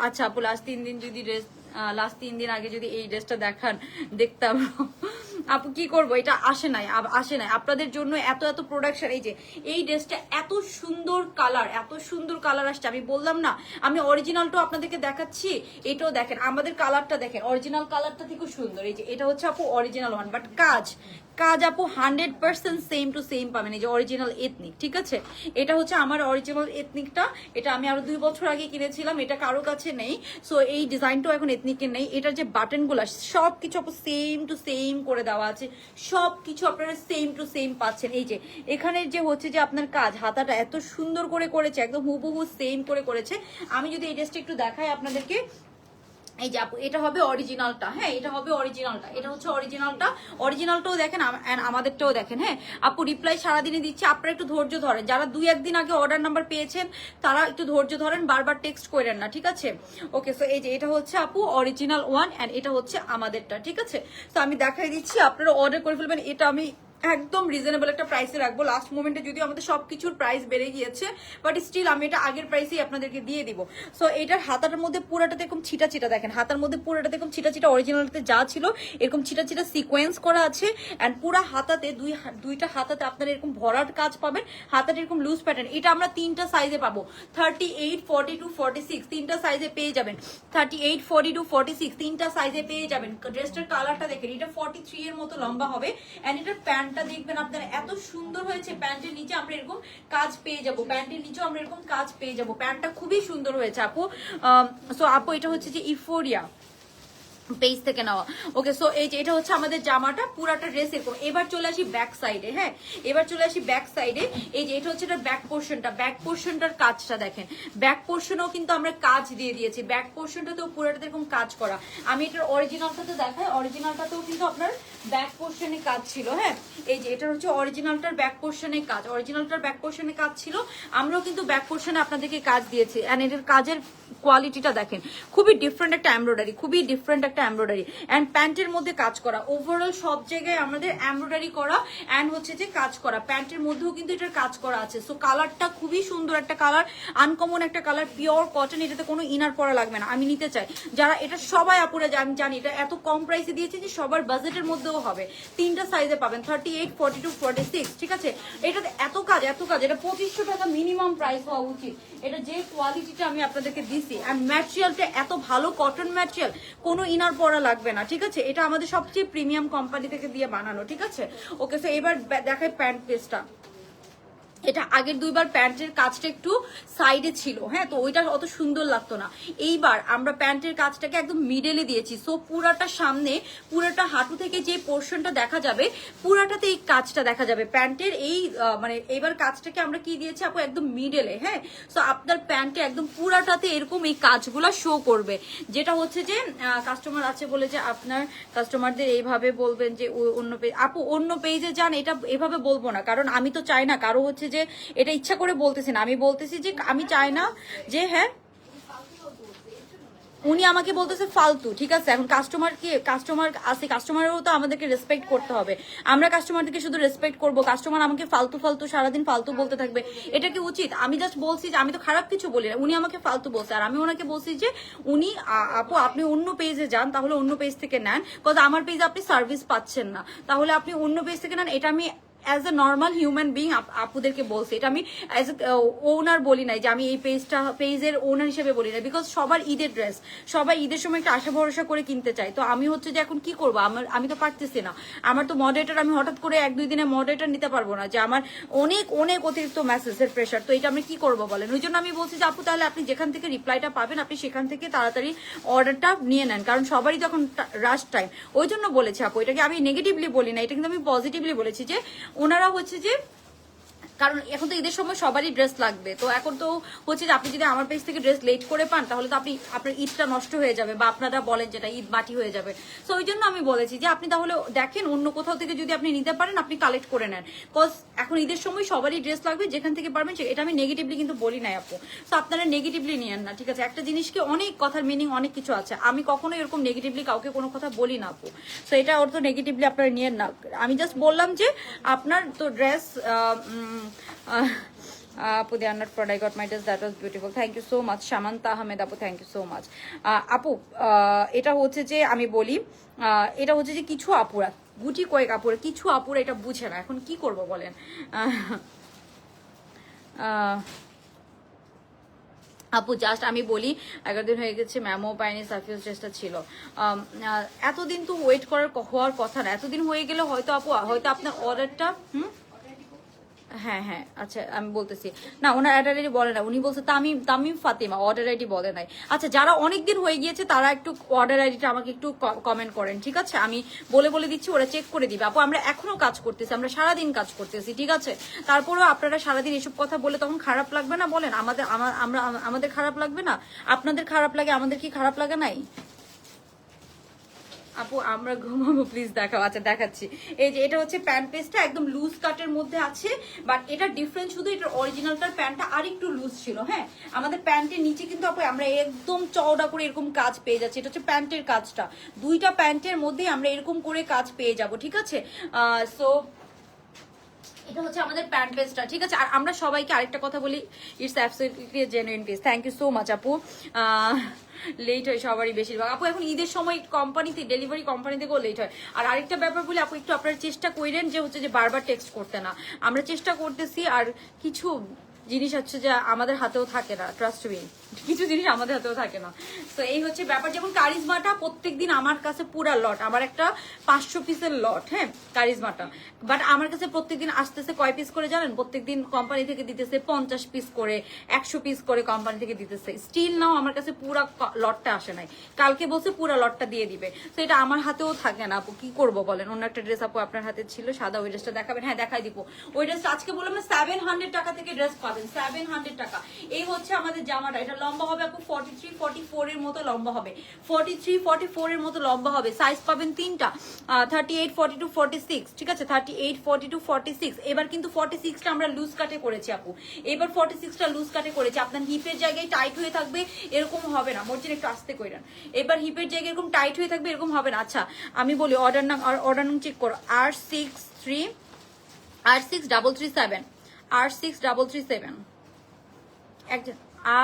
আচ্ছা আপু লাস্ট 3 দিন যদি ড্রেস, লাস্ট 3 দিন আগে যদি এই ড্রেসটা দেখতাম আপু কি করবো, এটা আসে নাই আপনাদের জন্য এত এত প্রোডাকশন। এই যে এই ড্রেসটা এত সুন্দর কালার, এত সুন্দর কালার আসছে, আমি বললাম না, আমি অরিজিনালটাও আপনাদেরকে দেখাচ্ছি, এটাও দেখেন, আমাদের কালারটা দেখেন, অরিজিনাল কালারটা থেকেও সুন্দর। এই যে এটা হচ্ছে আপু অরিজিনাল ওয়ান, বাট কাজ আপু 100% সেম টু সেম পাবেন। এই যে অরিজিনাল এথনিক, ঠিক আছে, এটা হচ্ছে আমার অরিজিনাল এথনিকটা, এটা আমি আরো 2 বছর আগে কিনেছিলাম, এটা কারো কাছে নেই। সো এই ডিজাইনটাও এখন এথনিকে নেই। এটার যে বাটনগুলো সবকিছু আপু সেম টু সেম করে দেওয়া আছে, সবকিছু আপনারা সেম টু সেম পাচ্ছেন। এই যে এখানে যে হচ্ছে যে আপনার কাজ, হাতাটা এত সুন্দর করে করেছে, একদম হুবহু সেম করে করেছে। আমি যদি এই ড্রেসটা একটু দেখাই আপনাদেরকে, এই যে আপু এটা হবে অরিজিনালটা, হ্যাঁ এটা হবে অরিজিনালটা, এটা হচ্ছে অরিজিনালটা, অরিজিনালটাও দেখেন আমাদেরটাও দেখেন। হ্যাঁ আপু রিপ্লাই সারাদিনে দিচ্ছে, আপনারা একটু ধৈর্য ধরেন, যারা 2-1 দিন আগে অর্ডার নাম্বার পেয়েছেন তারা একটু ধৈর্য ধরেন, বারবার টেক্সট করেন না, ঠিক আছে। ওকে, সো এই যে এটা হচ্ছে আপু অরিজিনাল ওয়ান এন্ড এটা হচ্ছে আমাদেরটা, ঠিক আছে। তো আমি দেখাই দিচ্ছি, আপনারা অর্ডার করে ফেলবেন। এটা আমি একদম রিজনেবল একটা প্রাইসে রাখবো, লাস্ট মোমেন্টে যদিও আমাদের সবকিছুর প্রাইস বেড়ে গিয়েছে, বাট স্টিল আমি এটা আগের প্রাইসেই আপনাদেরকে দিয়ে দিব। সো এটার হাতাটার মধ্যে পুরাটাতে এরকম ছিটা ছিটা দেখেন, হাতার মধ্যে পুরাটাতে এরকম ছিটা ছিটা, অরিজিনালতে যা ছিল এরকম ছিটা ছিটা সিকোয়েন্স করা আছে। অ্যান্ড পুরা হাতাতে দুইটা হাতাতে আপনারা এরকম ভরাট কাজ পাবেন, হাতাটা এরকম লুজ প্যাটার্ন। এটা আমরা 3টা সাইজে পাবো, 38, 42, 46 3টা সাইজে পেয়ে যাবেন, 38, 42, 46 3টা সাইজে পেয়ে যাবেন। ড্রেসটার কালারটা দেখেন, এটা 43 এর মতো লম্বা হবে। অ্যান্ড এটার প্যান্টটা দেখবেন আপনারা এত সুন্দর হয়েছে, প্যান্টের নিচে আমরা এরকম কাজ পেয়ে যাবো, প্যান্টের নিচেও আমরা এরকম কাজ পেয়ে যাবো। প্যান্টটা খুবই সুন্দর হয়েছে আপু। সো আপু এটা হচ্ছে যে ইফোরিয়া পেজ থেকে নেওয়া। ওকে, সো এই যে এটা হচ্ছে আমাদের জামাটা, পুরাটা ড্রেস এরকম। এবার চলে আসি ব্যাক সাইডে, হ্যাঁ এবার চলে আসি ব্যাক সাইডে। এই যে এটা হচ্ছে এটার ব্যাক পোর্শনটা, ব্যাক পোর্শনটার কাজটা দেখেন, ব্যাক পোর্শনেও কিন্তু আমরা কাজ দিয়ে দিয়েছি, ব্যাক পোর্শনটাতেও পুরাটাতে এরকম কাজ করা। আমি এটার অরিজিনালটাতে দেখাই, অরিজিনালটাতেও কিন্তু আপনার ব্যাক পোর্শনে কাজ ছিল। হ্যাঁ এই যে এটা হচ্ছে অরিজিনালটার ব্যাক পোর্শনে কাজ, অরিজিনালটার ব্যাক পোর্শনে কাজ ছিল, আমরাও কিন্তু ব্যাক পোর্শনে আপনাদেরকে কাজ দিয়েছি। এন্ড এটার কাজের কোয়ালিটিটা দেখেন, খুবই ডিফারেন্ট একটা এমব্রয়ডারি, খুবই ডিফারেন্ট একটা এমব্রয়ডারি। অ্যান্ড প্যান্টের মধ্যে কাজ করা, ওভারঅল সব জায়গায় আমাদের এমব্রয়ডারি করা অ্যান্ড হচ্ছে যে কাজ করা, প্যান্টের মধ্যেও কিন্তু এটার কাজ করা আছে। সো কালারটা খুবই সুন্দর একটা কালার, আনকমন একটা কালার, পিওর কটন, এটাতে কোনো ইনার পরা লাগবে না। আমি নিতে চাই যারা, এটা সবাই আপুরা আমি জানি এটা এত কম প্রাইসে দিয়েছে যে সবার বাজেটের মধ্যেও হবে। 3টা সাইজে পাবেন, 38, 42, 46, ঠিক আছে। এটাতে এত কাজ, এটা 2500 টাকা মিনিমাম প্রাইস হওয়া উচিত। এটা যে কোয়ালিটিটা আমি আপনাদেরকে দিছি, অ্যান্ড ম্যাটেরিয়ালটা এত ভালো, কটন ম্যাটেরিয়াল, কোনো ইনার পরা লাগবে না, ঠিক আছে। এটা আমাদের সবচেয়ে প্রিমিয়াম কোম্পানি থেকে দিয়ে বানানো, ঠিক আছে। ওকে, সো এবার দেখাই প্যান্ট পিসটা। এটা আগের 2বার প্যান্টের কাজটা একটু সাইডে ছিল, হ্যাঁ তো ওইটা অত সুন্দর লাগতো না। এইবার আমরা প্যান্টের কাজটাকে একদম মিডলে দিয়েছি, সো পুরাটা সামনে, পুরাটা হাঁটু থেকে যে পোর্শনটা দেখা যাবে পুরাটাতে এই কাজটা দেখা যাবে প্যান্টের। এই মানে এইবার কাজটাকে আমরা কি দিয়েছি আপু, একদম মিডলে। হ্যাঁ সো আপনার প্যান্টে একদম পুরাটাতে এরকম এই কাজগুলা শো করবে, যেটা হচ্ছে যে কাস্টমার আছে বলে যে আপনার কাস্টমারদের এইভাবে বলবেন যে অন্য পেজ, আপু অন্য পেজে যান, এটা এভাবে বলবো না, কারণ আমি তো চাই না কারো হচ্ছে যে এটা ইচ্ছা করে বলতেছি না, আমি বলতেছি যে আমি চাই না যে, হ্যাঁ উনি আমাকে বলতেছে ফালতু, ঠিক আছে। এখন কাস্টমার আছে, কাস্টমারেরও তো আমাদেরকে রেসপেক্ট করতে হবে। আমরা কাস্টমারদেরকে শুধু রেসপেক্ট করবো, কাস্টমার আমাকে ফালতু সারাদিন ফালতু বলতে থাকবে, এটা কি উচিত? আমি জাস্ট বলছি যে আমি তো খারাপ কিছু বলি না, উনি আমাকে ফালতু বলছে, আর আমি ওনাকে বলছি যে উনি আপু আপনি অন্য পেজে যান, তাহলে অন্য পেজ থেকে নেন, কজ আমার পেজে আপনি সার্ভিস পাচ্ছেন না, তাহলে আপনি অন্য পেজ থেকে নেন। এটা আমি as a normal human being আপুদেরকে বলছি, এটা আমি অ্যাজ এ ওনার বলি নাই যে আমি এই পেজের ওনার হিসেবে বলি না, বিকজ সবার ঈদের ড্রেস, সবাই ঈদের সময় একটা আশা ভরসা করে কিনতে চায়। তো আমি হচ্ছে যে এখন কি করবো, আমি তো পারতেছি না, আমার তো মডারেটর, আমি হঠাৎ করে 1-2 দিনে মডারেটর নিতে পারবো না, যে আমার অনেক অনেক অতিরিক্ত মেসেজের প্রেশার। তো এটা আমি কি করবো বলেন? ওই জন্য আমি বলছি যে আপু তাহলে আপনি যেখান থেকে রিপ্লাইটা পাবেন আপনি সেখান থেকে তাড়াতাড়ি অর্ডারটা নিয়ে নেন, কারণ সবারই তখন রাশ টাইম। ওই জন্য বলেছি আপু, এটাকে আমি নেগেটিভলি বলি না, এটা কিন্তু আমি পজিটিভলি বলেছি যে ওনারা হচ্ছে যে, কারণ এখন তো ঈদের সময় সবারই ড্রেস লাগবে। তো এখন তো হচ্ছে যে আপনি যদি আমার পেজ থেকে ড্রেস লেট করে পান তাহলে তো আপনার ঈদটা নষ্ট হয়ে যাবে, বা আপনারা বলেন যেটা ঈদ মাটি হয়ে যাবে। তো ওই জন্য আমি বলেছি যে আপনি তাহলে দেখেন অন্য কোথাও থেকে যদি আপনি নিতে পারেন আপনি কালেক্ট করে নেন, বিকজ এখন ঈদের সময় সবারই ড্রেস লাগবে, যেখান থেকে পারবেন। এটা আমি নেগেটিভলি কিন্তু বলি নাই আপু, তো আপনারা নেগেটিভলি নিয়েন না, ঠিক আছে? একটা জিনিসকে অনেক কথার মিনিং অনেক কিছু আছে, আমি কখনো এরকম নেগেটিভলি কাউকে কোনো কথা বলি না আপু। তো এটা ওর তো নেগেটিভলি আপনারা নিয়েন না, আমি জাস্ট বললাম যে আপনার তো ড্রেস আপু they are not fraud, I got my dress, that was beautiful, thank you so much Shamanta Ahmed আপু, thank you so much আপু। এটা হচ্ছে যে আমি বলি, এটা হচ্ছে যে কিছু আপুরা, গুটি কয়েক আপুরা, কিছু আপুরা এটা বুঝে না, এখন কি করব বলেন? আপু জাস্ট আমি বলি 11 দিন হয়ে গেছে, ম্যামও পাইনি, সাফিউজ ড্রেসটা ছিল। এতদিন তো ওয়েট হওয়ার কথা না, এতদিন হয়ে গেলে হয়তো আপু, হয়তো আপনার অর্ডারটা হ্যাঁ হ্যাঁ আচ্ছা আমি বলতেছি না, ওনার অর্ডার আইডি বলে না, উনি বলছে তামিম ফাতিমা, অর্ডার আইডি বলে নাই। আচ্ছা যারা অনেকদিন হয়ে গিয়েছে তারা একটু অর্ডার আইডিটা আমাকে একটু কমেন্ট করেন, ঠিক আছে? আমি বলে দিচ্ছি, ওরা চেক করে দিবে। আপু আমরা এখনো কাজ করতেছি, আমরা সারাদিন কাজ করতেছি, ঠিক আছে? তারপরেও আপনারা সারাদিন এসব কথা বলে তখন খারাপ লাগবে না বলেন? আমাদের খারাপ লাগবে না? আপনাদের খারাপ লাগে, আমাদের কি খারাপ লাগে নাই? আপু আমরা ঘুমাবো, প্লিজ দেখাও। আচ্ছা দেখাচ্ছি, এই যে এটা হচ্ছে প্যান্ট পেজটা একদম লুজ কাটের মধ্যে আছে, বাট এটা ডিফারেন্স শুধু এটার অরিজিনালটার প্যান্টটা আর একটু লুজ ছিল। হ্যাঁ আমাদের প্যান্টের নিচে কিন্তু আপু আমরা একদম চওড়া করে এরকম কাজ পেয়ে যাচ্ছি, এটা হচ্ছে প্যান্টের কাজটা, দুইটা প্যান্টের মধ্যে আমরা এরকম করে কাজ পেয়ে যাব, ঠিক আছে? সো এটা হচ্ছে আমাদের প্যান্ট পেজটা, ঠিক আছে? আর আমরা সবাইকে আরেকটা কথা বলি, it's absolutely genuine page, thank you so much আপু। লেট হয় সবারই বেশিরভাগ আপু, এখন ঈদের সময় কোম্পানিতে ডেলিভারি কোম্পানি থেকেও লেট হয়। আর আরেকটা ব্যাপার বলি আপু, একটু আপনারা চেষ্টা করেন যে হচ্ছে যে বারবার টেক্সট করতে না, আমরা চেষ্টা করতেছি। আর কিছু জিনিস হচ্ছে যে আমাদের হাতেও থাকে না, ট্রাস্ট মি, কিছু জিনিস আমাদের হাতেও থাকে না। তো এই হচ্ছে ব্যাপার। যেমন কারিজমাটা প্রত্যেকদিন আমার কাছে পুরা লট, আমার একটা 500 পিসের লট, হ্যাঁ কারিজমাটা, বাট আমার কাছে প্রত্যেকদিন আসতেছে কয় পিস করে জানেন? প্রত্যেকদিন কোম্পানি থেকে দিতেছে 50 পিস করে, 100 পিস করে কোম্পানি থেকে দিতেছে, স্টিল নাও আমার কাছে পুরা লটটা আসে নাই। কালকে বলছে পুরা লটটা দিয়ে দিবে, তো এটা আমার হাতেও থাকে না আপু, কি করবো বলেন? অন্য একটা ড্রেস আপু আপনার হাতে ছিল সাদা, ওই ড্রেসটা দেখাবেন? হ্যাঁ দেখাই দিব ওই ড্রেসটা। আজকে বললাম না 700 টাকা থেকে ড্রেস পাবেন, 700 টাকা। এই হচ্ছে আমাদের জামাটা, এটা লম্বা হবে আপু 43-44 এর মতো লম্বা হবে, 43-44 এর মতো লম্বা হবে। সাইজ পাবেন তিনটা, 38-42-46, ঠিক আছে? 38-42-46। এবার কিন্তু 46টা আমরা লুজ কাটে করেছি আপু, এবার 46টা লুজ কাটে করেছি। আপনার হিপের জায়গায় টাইট হয়ে থাকবে, এরকম হবে না। মর্জিন একটু আস্তে কইরান, এবার হিপের জায়গায় এরকম টাইট হয়ে থাকবে, এরকম হবে না। আচ্ছা আমি বলি অর্ডার নাম চেক করো, R6337, R6337 একজন,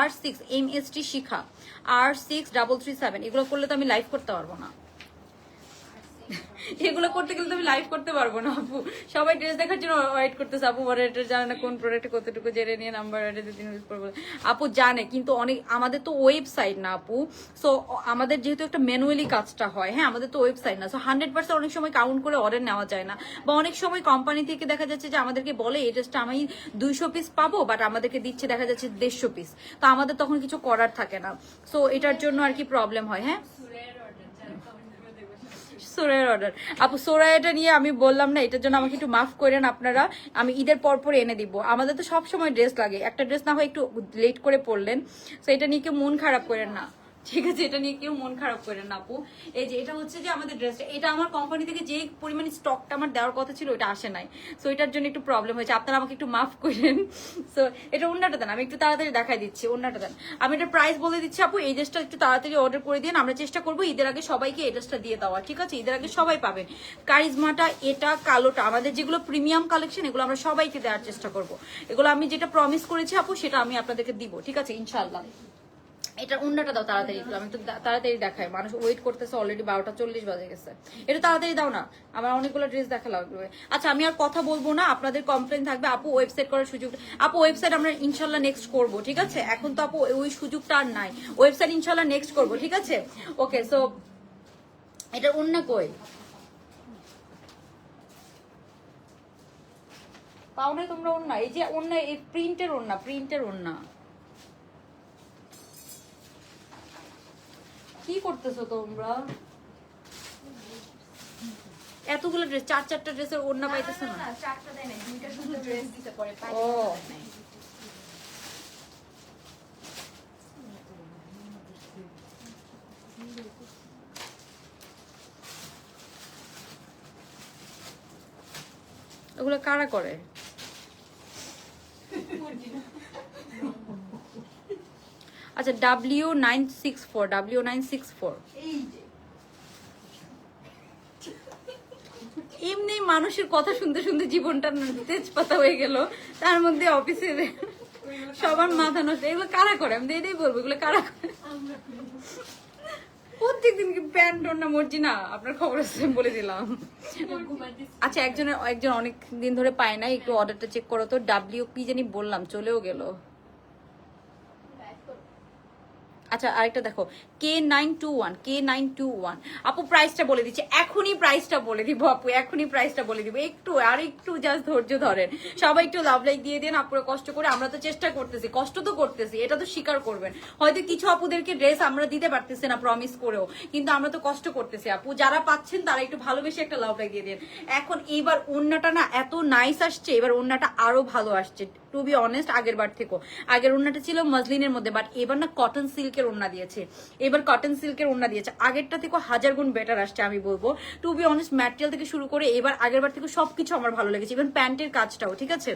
R6 MST শিখা, R6337। এগুলো করলে তো আমি লাইভ করতে পারবো না, এগুলো করতে গেলে তো আমি লাইভ করতে পারবো না আপু। সবাই ড্রেস দেখার জন্য ওয়েট করতেছে আপু, মডারেটর জানে না কোন প্রোডাক্টে কতটুকু জেনে নিয়ে নাম্বার আপু জানে, কিন্তু অনেক আমাদের তো ওয়েবসাইট না আপু, সো আমাদের যেহেতু একটা ম্যানুয়ালি কাজটা হয়, হ্যাঁ আমাদের তো ওয়েবসাইট না, সো 100% অনেক সময় কাউন্ট করে অর্ডার নেওয়া যায় না। বা অনেক সময় কোম্পানি থেকে দেখা যাচ্ছে যে আমাদেরকে বলে এই ড্রেসটা আমি 200 পিস পাবো, বাট আমাদেরকে দিচ্ছে দেখা যাচ্ছে 150 পিস, তো আমাদের তখন কিছু করার থাকে না। সো এটার জন্য আর কি প্রবলেম হয়। হ্যাঁ সোরাইয়ের অর্ডার আপু, সোরাইটা নিয়ে আমি বললাম না, এটার জন্য আমাকে একটু মাফ করেন আপনারা, আমি ঈদের পর এনে দিব। আমাদের তো সব সময় ড্রেস লাগে, একটা ড্রেস না হয় একটু লেট করে পড়লেন, তো এটা নিয়ে কেউ মন খারাপ করেন না, ঠিক আছে? এটা নিয়ে কেউ মন খারাপ করেন না আপু। এই যে এটা হচ্ছে যে আমাদের ড্রেসটা, এটা আমার কোম্পানি থেকে যে পরিমাণে স্টকটা আমার দেওয়ার কথা ছিল ওটা আসে নাই, সো এটার জন্য একটু প্রবলেম হয়েছে, আপনারা আমাকে একটু মাফ করেন। সো এটা অন্যটা দেন, আমি একটু তাড়াতাড়ি দেখাই দিচ্ছি, অন্যটা দেন। আমি এটা প্রাইস বলে দিচ্ছি আপু, এই ড্রেসটা একটু তাড়াতাড়ি অর্ডার করে দিন, আমরা চেষ্টা করবো ঈদের আগে সবাইকে এই ড্রেসটা দিয়ে দেওয়া, ঠিক আছে? ঈদের আগে সবাই পাবেন কারিজমাটা, এটা কালোটা, আমাদের যেগুলো প্রিমিয়াম কালেকশন এগুলো আমরা সবাইকে দেওয়ার চেষ্টা করবো। এগুলো আমি যেটা প্রমিস করেছি আপু সেটা আমি আপনাদেরকে দিব, ঠিক আছে ইনশাল্লাহ। এটার উন্নাটা দাও তাড়াতাড়ি একটু, আমি তো তাড়াতাড়ি দেখাই, মানুষ ওয়েট করতেছে, অলরেডি 12:40 বাজে গেছে। এটা তাড়াতাড়ি দাও না, আমার অনেকগুলো ড্রেস দেখা লাগবে। আচ্ছা আমি আর কথা বলবো না, আপনাদের কমপ্লেন থাকবে। আপু ওয়েবসাইট করার সুযোগ, আপু ওয়েবসাইট আমরা ইনশাল্লাহ নেক্সট করবো, ঠিক আছে? এখন তো আপু ওই সুযোগটা আর নাই, ওয়েবসাইট ইনশাল্লাহ নেক্সট করবো, ঠিক আছে? ওকে, সো এটার উন্না কই পাও নাই তোমরা? ওন্না, এই যে ওন্না, এই প্রিন্টের ওন্না, প্রিন্টের ওন্না। কি করতেছো তোমরা? এতগুলো ড্রেস, 4-4টা ড্রেসের ওন্না পাইতেছো না? না, 4টা দেয় না, 2টা শুধু ড্রেস দিতে পারে, ও ওগুলো কারা করে? আচ্ছা W964 এই যে এমনি মানুষের কথা শুনতে শুনতে জীবনটা তেজপাতা হয়ে গেল, তার মধ্যে অফিসে সবার মাথা নষ্ট। এগুলো কারা করে? আমি এটাই বলবো, এগুলো কারা করে? প্রত্যেকদিন কি প্যান্ট না মর্জি না, আপনার খবর আছে আমি বলে দিলাম। আচ্ছা একজন অনেক দিন ধরে পায় না, একটু অর্ডারটা চেক করো তো। WP জানি বললাম, চলেও গেল। আচ্ছা আরেকটা দেখো, K921 আপু প্রাইসটা বলে দিচ্ছি, এখনই প্রাইসটা বলে দিব আপু, এখনই প্রাইসটা বলে দিব। একটু আর একটু জাস্ট ধৈর্য ধরেন সবাই, একটু লাভ লাইক দিয়ে দেন আপুরা, কষ্ট করে। আমরা তো চেষ্টা করতেছি, কষ্ট তো করতেছি, এটা তো স্বীকার করবেন। হয়তো কিছু আপুদেরকে ড্রেস আমরা দিতে পারতেছি না প্রমিস করেও, কিন্তু আমরা তো কষ্ট করতেছি আপু। যারা পাচ্ছেন তারা একটু ভালোবেসে একটা লাভ লাইক দিয়ে দেন। এখন এইবার ওন্নাটা না এত নাইস আসছে, এবার ওন্নাটা আরো ভালো আসছে, টু বি অনেস্ট। আগের বার থেকেও, আগের ওন্নাটা ছিল মসলিনের মধ্যে, বাট এবার না কটন সিল্কের ওন্না দিয়েছে, এবার কটন সিল্কের ওন্না দিয়েছে। আগেরটা থেকে 1000 গুণ বেটার আসছে আমি বলবো, টু বি অনেস্ট। ম্যাটেরিয়াল থেকে শুরু করে এবার আগের বার থেকে সবকিছু আমার ভালো লেগেছে, ইভেন প্যান্টের কাজটাও, ঠিক আছে?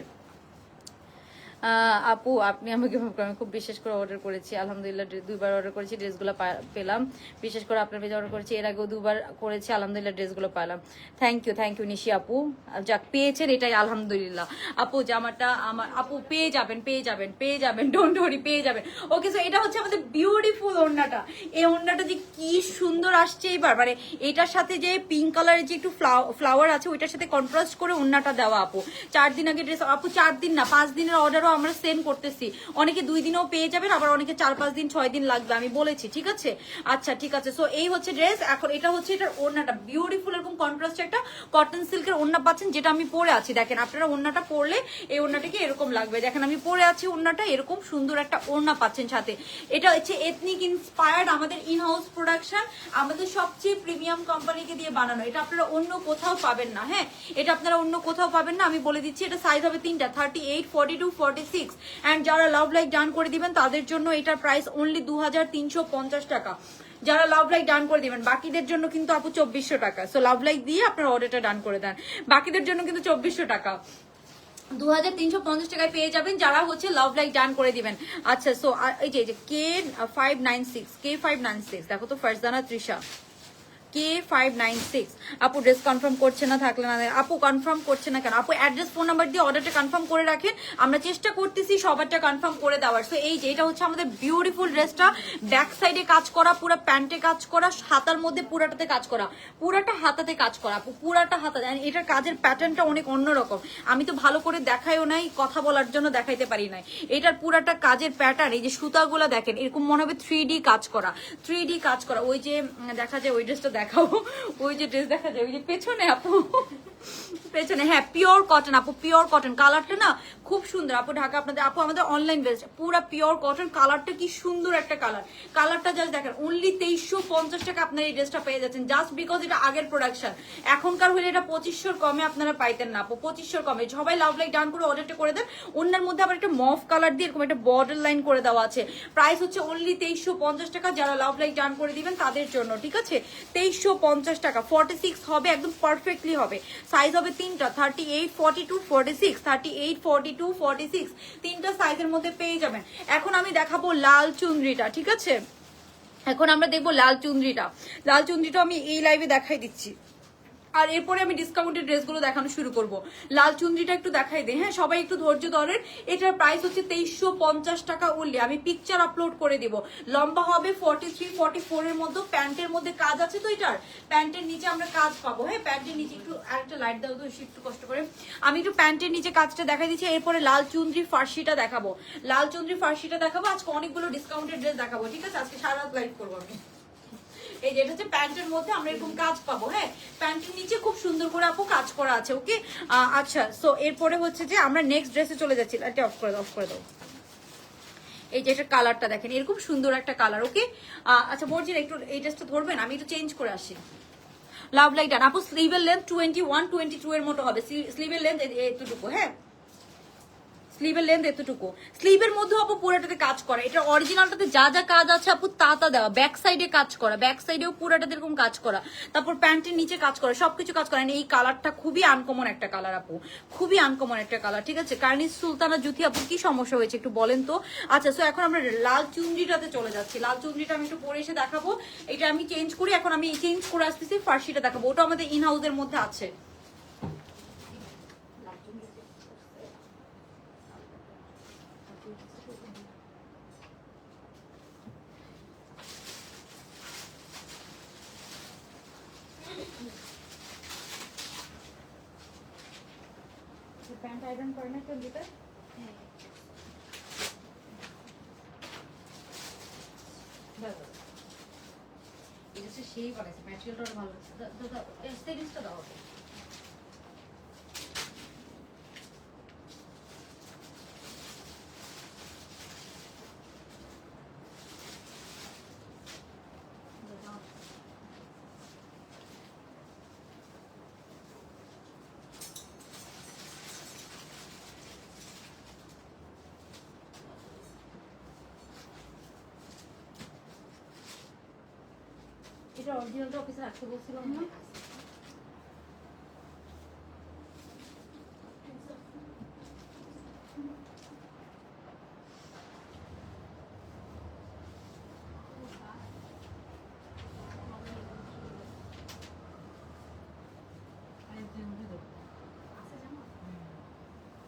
আপু আপনি আমাকে আমি খুব বিশেষ করে অর্ডার করেছি, আলহামদুলিল্লাহ 2বার অর্ডার করেছি, ড্রেসগুলো পেলাম। বিশেষ করে আপনার পেজে অর্ডার করেছি, এর আগেও 2বার করেছি, আলহামদুলিল্লাহ ড্রেসগুলো পেলাম। থ্যাংক ইউ নিশি আপু, যাক পেয়েছেন এটাই আলহামদুলিল্লাহ। আপু জামাটা আমার, আপু পেয়ে যাবেন, ডোন্ট ওয়ারি, পেয়ে যাবেন। ওকে, সো এটা হচ্ছে আমাদের বিউটিফুল ওড়নাটা। এই ওড়নাটা যে কি সুন্দর আসছে এবার, মানে এটার সাথে যে পিঙ্ক কালারের যে একটু ফ্লাওয়ার আছে, ওইটার সাথে কন্ট্রাস্ট করে ওড়নাটা দেওয়া আপু। 4 দিন আগে ড্রেস, আপু 4 দিন না 5 দিনের অর্ডারও আমরা সেন্ড করতেছি, অনেকে 2 দিনেও পেয়ে যাবেন, আবার অনেকে 4-5 দিন 6 দিন লাগবে, আমি বলেছি, ঠিক আছে? আচ্ছা ঠিক আছে, সো এই হচ্ছে ড্রেস। এখন এটা হচ্ছে এটার ওড়নাটা, বিউটিফুল এবং কন্ট্রাস্ট একটা কটন সিল্কের ওড়না পাচ্ছেন, যেটা আমি পরে আছি। দেখেন আপনারা ওড়নাটা পরলে এই ওড়নাটাকে এরকম লাগবে, দেখেন আমি পরে আছি ওড়নাটা, এরকম সুন্দর একটা ওড়না পাচ্ছেন সাথে। এটা হচ্ছে এথনিক ইন্সপায়ার্ড, আমাদের ইন হাউস প্রোডাকশন, আমাদের সবচেয়ে প্রিমিয়াম কোম্পানিকে দিয়ে বানানো। এটা আপনারা অন্য কোথাও পাবেন না, হ্যাঁ এটা আপনারা অন্য কোথাও পাবেন না, আমি বলে দিচ্ছি। এটা সাইজ হবে 3টা, 38, 42, 46। এন্ড যারা লাভ লাইক ডান করে দিবেন তাদের জন্য এটার প্রাইস অনলি 2350 টাকা। যারা লাভ লাইক ডান করে দিবেন, বাকিদের জন্য কিন্তু আপু 2400 টাকা। সো লাভ লাইক দিয়ে আপনারা অর্ডারটা ডান করে দেন, বাকিদের জন্য কিন্তু 2400 টাকা। 2350 টাকায় পেয়ে যাবেন যারা হচ্ছে লাভ লাইক ডান করে দিবেন। আচ্ছা সো এই যে K596 দেখো তো, ফারজানা তৃষা K596 আপু ড্রেস কনফার্ম করছে না, থাকলে না আপু কনফার্ম করছে না কেন? আপু অ্যাড্রেস ফোন নাম্বার দিয়ে অর্ডারটা কনফার্ম করে রাখেন, আমরা চেষ্টা করতেছি সবারটা কনফার্ম করে দেওয়ার। সো এই যে এটা হচ্ছে আমাদের বিউটিফুল ড্রেসটা, ব্যাক সাইডে কাজ করা, পুরো প্যান্টে কাজ করা, হাতার মধ্যে পুরাটাতে কাজ করা, পুরাটা হাতাতে কাজ করা আপু, পুরাটা হাতা। এটার কাজের প্যাটার্নটা অনেক অন্যরকম, আমি তো ভালো করে দেখাইও নাই, কথা বলার জন্য দেখাইতে পারি নাই। এটার পুরাটা কাজের প্যাটার্ন, এই যে সুতাগুলো দেখেন এরকম মনে হবে 3D কাজ করা, 3D কাজ করা। ওই যে দেখা যায় ওই ড্রেসটা দেখাবো, ওই যে ড্রেস দেখা যায় ওই যে পেছনে আপু, পেছনে, হ্যাঁ পিওর কটন আপু, পিওর কটন। কালারটা না খুব সুন্দর আপু, ঢাকা আপনাদের আপু আমাদের অনলাইন বেস্ট, পুরা পিওর কটন। কালারটা কি সুন্দর একটা কালার, কালারটা জাস্ট দেখেন। অনলি 2350 টাকা আপনার এই ড্রেসটা পেয়ে যাচ্ছেন, জাস্ট বিকজ এটা আগের প্রোডাকশন। এখনকার হলে এটা 2500 কমে আপনারা পাইতেন না আপু, 2500 কমে। সবাই লাভ লাইক ডান করে অর্ডারটা করে দেন। অন্যের মধ্যে আবার একটা মফ কালার দিয়ে এরকম একটা বর্ডার লাইন করে দেওয়া আছে। প্রাইস হচ্ছে অনলি 2350 টাকা, যারা লাভ লাইক ডান করে দিবেন তাদের জন্য, ঠিক আছে? 2350 টাকা। 46 হবে, একদম পারফেক্টলি হবে। সাইজ হবে 3টা, 38, 42, 46, 38, 42, 46, 3টা সাইজের মধ্যে পেয়ে যাবেন। এখন আমি দেখাবো লাল চুনরিটা, ঠিক আছে? এখন আমরা দেখবো লাল চুনরিটা। লাল চুনরিটা আমি এই লাইভে দেখাই দিচ্ছি, আর এরপরে আমি ডিসকাউন্টেড ড্রেসগুলো দেখানো শুরু করব। লাল চুনরিটা একটু দেখাই দিই, হ্যাঁ সবাই একটু ধৈর্য ধরেন। এটার প্রাইস হচ্ছে 2350 টাকা উঠলে, আমি পিকচার আপলোড করে দিব। লম্বা হবে 43 44 এর মধ্যে, প্যান্টের মধ্যে কাজ আছে তো, এটার প্যান্টের নিচে আমরা কাজ পাবো। হ্যাঁ প্যান্টের নিচে একটু আরেকটা লাইট দাও তো একটু কষ্ট করে, আমি একটু প্যান্টের নিচে কাজটা দেখাই দিচ্ছি। এরপরে লাল চুনরি ফার্সিটা দেখাবো, লাল চুনরি ফার্সিটা দেখাবো। আজকে অনেকগুলো ডিসকাউন্টেড ড্রেস দেখাবো, ঠিক আছে? আজকে সারা রাত লাইভ করবো আমি। এই যেটা হচ্ছে প্যান্টের মধ্যে আমরা এরকম কাজ পাবো। হ্যাঁ প্যান্টের নিচে খুব সুন্দর করে আপু কাজ করা আছে। ওকে আচ্ছা, সো এরপরে হচ্ছে যে আমরা নেক্সট ড্রেসে চলে যাচ্ছি। এটা অফ করে দাও, অফ করে দাও। এই যে এটা কালারটা দেখেন, এরকম সুন্দর একটা কালার। ওকে আচ্ছা মর্জিনা একটু এই ড্রেসটা ধরবেন, আমি একটু চেঞ্জ করে আসি। লাভ লাইক ডান আপু। স্লিভের লেন্থ 21 22 এর মতো হবে। স্লিভের লেন্থ এতটুকু, হ্যাঁ স্লিভের লেন্থ এতটুকু। স্লিভের মধ্যে আপু পুরোটাতে কাজ করা, এটা অরিজিনালটাতে যা যা কাজ আছে আপু তা দেওয়া। ব্যাক সাইডে কাজ করা, ব্যাক সাইডেও পুরোটাতে এরকম কাজ করা, তারপর প্যান্টের নিচে কাজ করা, সবকিছু কাজ করা। এই কালারটা খুবই আনকমন একটা কালার আপু, খুবই আনকমন একটা কালার, ঠিক আছে? কার্নিস সুলতানা জুথি আপু কি সমস্যা হয়েছে একটু বলেন তো। আচ্ছা সো এখন আমরা লাল চুনরিটাতে চলে যাচ্ছি। লাল চুনরিটা আমি একটু পরে এসে দেখাবো। এটা আমি চেঞ্জ করি, এখন আমি চেঞ্জ করে আসতেছি, ফার্সিটা দেখাবো। ওটা আমাদের ইন হাউসের মধ্যে আছে। প্যান্ট আয়রন করে না কেউ দিতে? এটা সেই বানাইছে, ম্যাটেরিয়ালটা ভালো লাগছে। স্টাইলিশটা দাও। এটা অরিজিনালটা অফিসে রাখতে বলছিলাম না?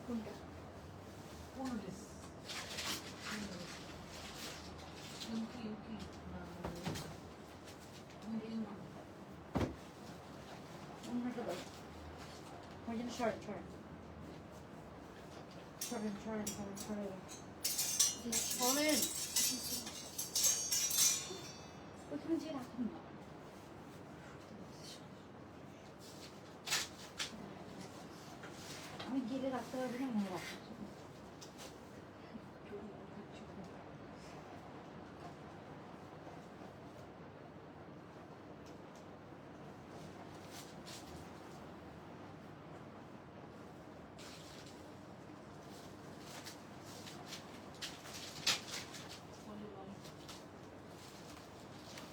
কোনটা? Short. ওখানে যে রাখুন না, আমি গেলে রাখতে পারবো না, মনে রাখতে।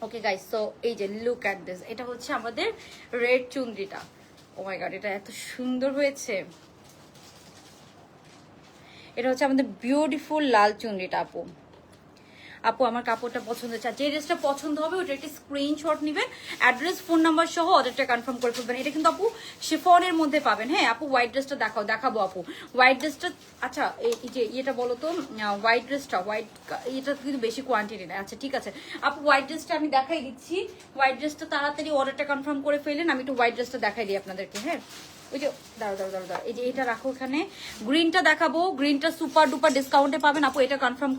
ওকে গাইস, সো এই যে লুক অ্যাট দিস, এটা হচ্ছে আমাদের রেড চুনরিটা। ও মাই গড, এটা এত সুন্দর হয়েছে। এটা হচ্ছে আমাদের বিউটিফুল লাল চুনরিটা। আপু আমার কাপড়টা পছন্দ হচ্ছে, যে ড্রেসটা পছন্দ হবে ওটা একটা স্ক্রিনশট নেবেন, অ্যাড্রেস ফোন নাম্বার সহ অর্ডারটা কনফার্ম করে ফেলবেন। এটা কিন্তু আপু শিফনের মধ্যে পাবেন। হ্যাঁ আপু হোয়াইট ড্রেসটা দেখাবো আপু হোয়াইট ড্রেসটা। আচ্ছা এই যে এটা বলো তো, হোয়াইট ড্রেসটা, হোয়াইট এটা কিন্তু বেশি কোয়ান্টিটি নেই। আচ্ছা ঠিক আছে আপু, হোয়াইট ড্রেসটা আমি দেখাই দিচ্ছি। হোয়াইট ড্রেসটা তাড়াতাড়ি অর্ডারটা কনফার্ম করে ফেলেন, আমি একটু হোয়াইট ড্রেসটা দেখাই দিই আপনাদেরকে। হ্যাঁ ওই যে দাঁড়াও, এই যে এটা রাখো এখানে। গ্রিনটা দেখাবো, গ্রিনটা সুপার ডুপার ডিসকাউন্টে পাবেন আপু, এটা কনফার্ম